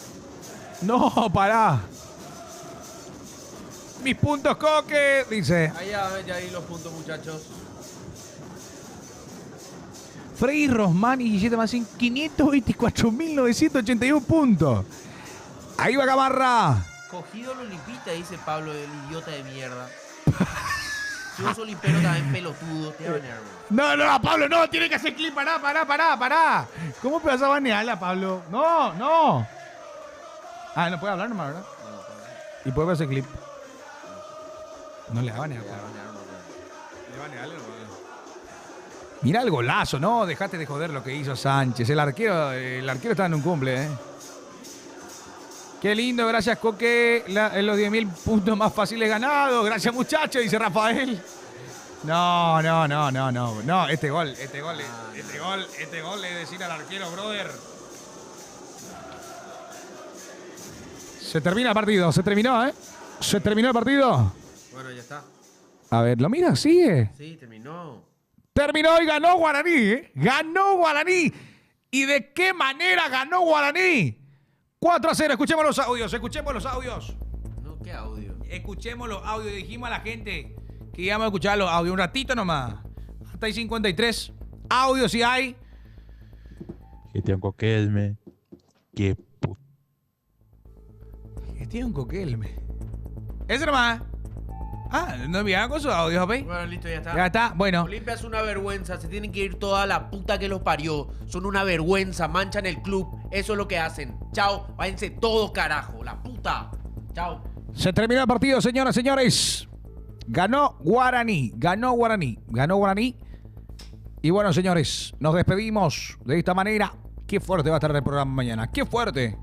No, pará. Mis puntos, Coque, dice. Allá, ahí los puntos, muchachos. Frei Rosman y Guillete Mancín, 524.981 puntos. Ahí va Gamarra. Cogido el olimpista, dice Pablo, el idiota de mierda. Si vos olimpero también pelotudo, te va a banear, bro. No, Pablo, no, tiene que hacer clip. Pará. ¿Cómo te vas a banearla, Pablo? No. Ah, no puede hablar nomás, ¿verdad? No, y puede hacer clip. No le va a banear. le va a banear, no. Le va a banearle, no. Mirá el golazo, ¿no? Dejate de joder lo que hizo Sánchez. El arquero está en un cumple, ¿eh? Qué lindo, gracias, Coque. Los 10.000 puntos más fáciles ganados. Gracias, muchachos, dice Rafael. No. No, este gol es decir al arquero, brother. Se termina el partido, se terminó, ¿eh? Se terminó el partido. Bueno, ya está. A ver, lo mira, sigue. Sí, terminó. Terminó y ganó Guaraní, ¿eh? Ganó Guaraní. ¿Y de qué manera ganó Guaraní? 4-0. Escuchemos los audios. No, ¿qué audio? Escuchemos los audios. Dijimos a la gente que íbamos a escuchar los audios un ratito nomás. Hasta hay 53 audios si hay. Gestión Coquelme. Qué puta. Gestión Coquelme. Ese nomás. Ah, no enviaban con sus audios, ¿ok? Bueno, listo, ya está. Ya está, bueno. Olimpia es una vergüenza, se tienen que ir toda la puta que los parió. Son una vergüenza, manchan el club. Eso es lo que hacen. Chao, váyanse todos, carajo. La puta. Chao. Se terminó el partido, señoras y señores. Ganó Guaraní. Y bueno, señores, nos despedimos de esta manera. Qué fuerte va a estar el programa mañana. Qué fuerte.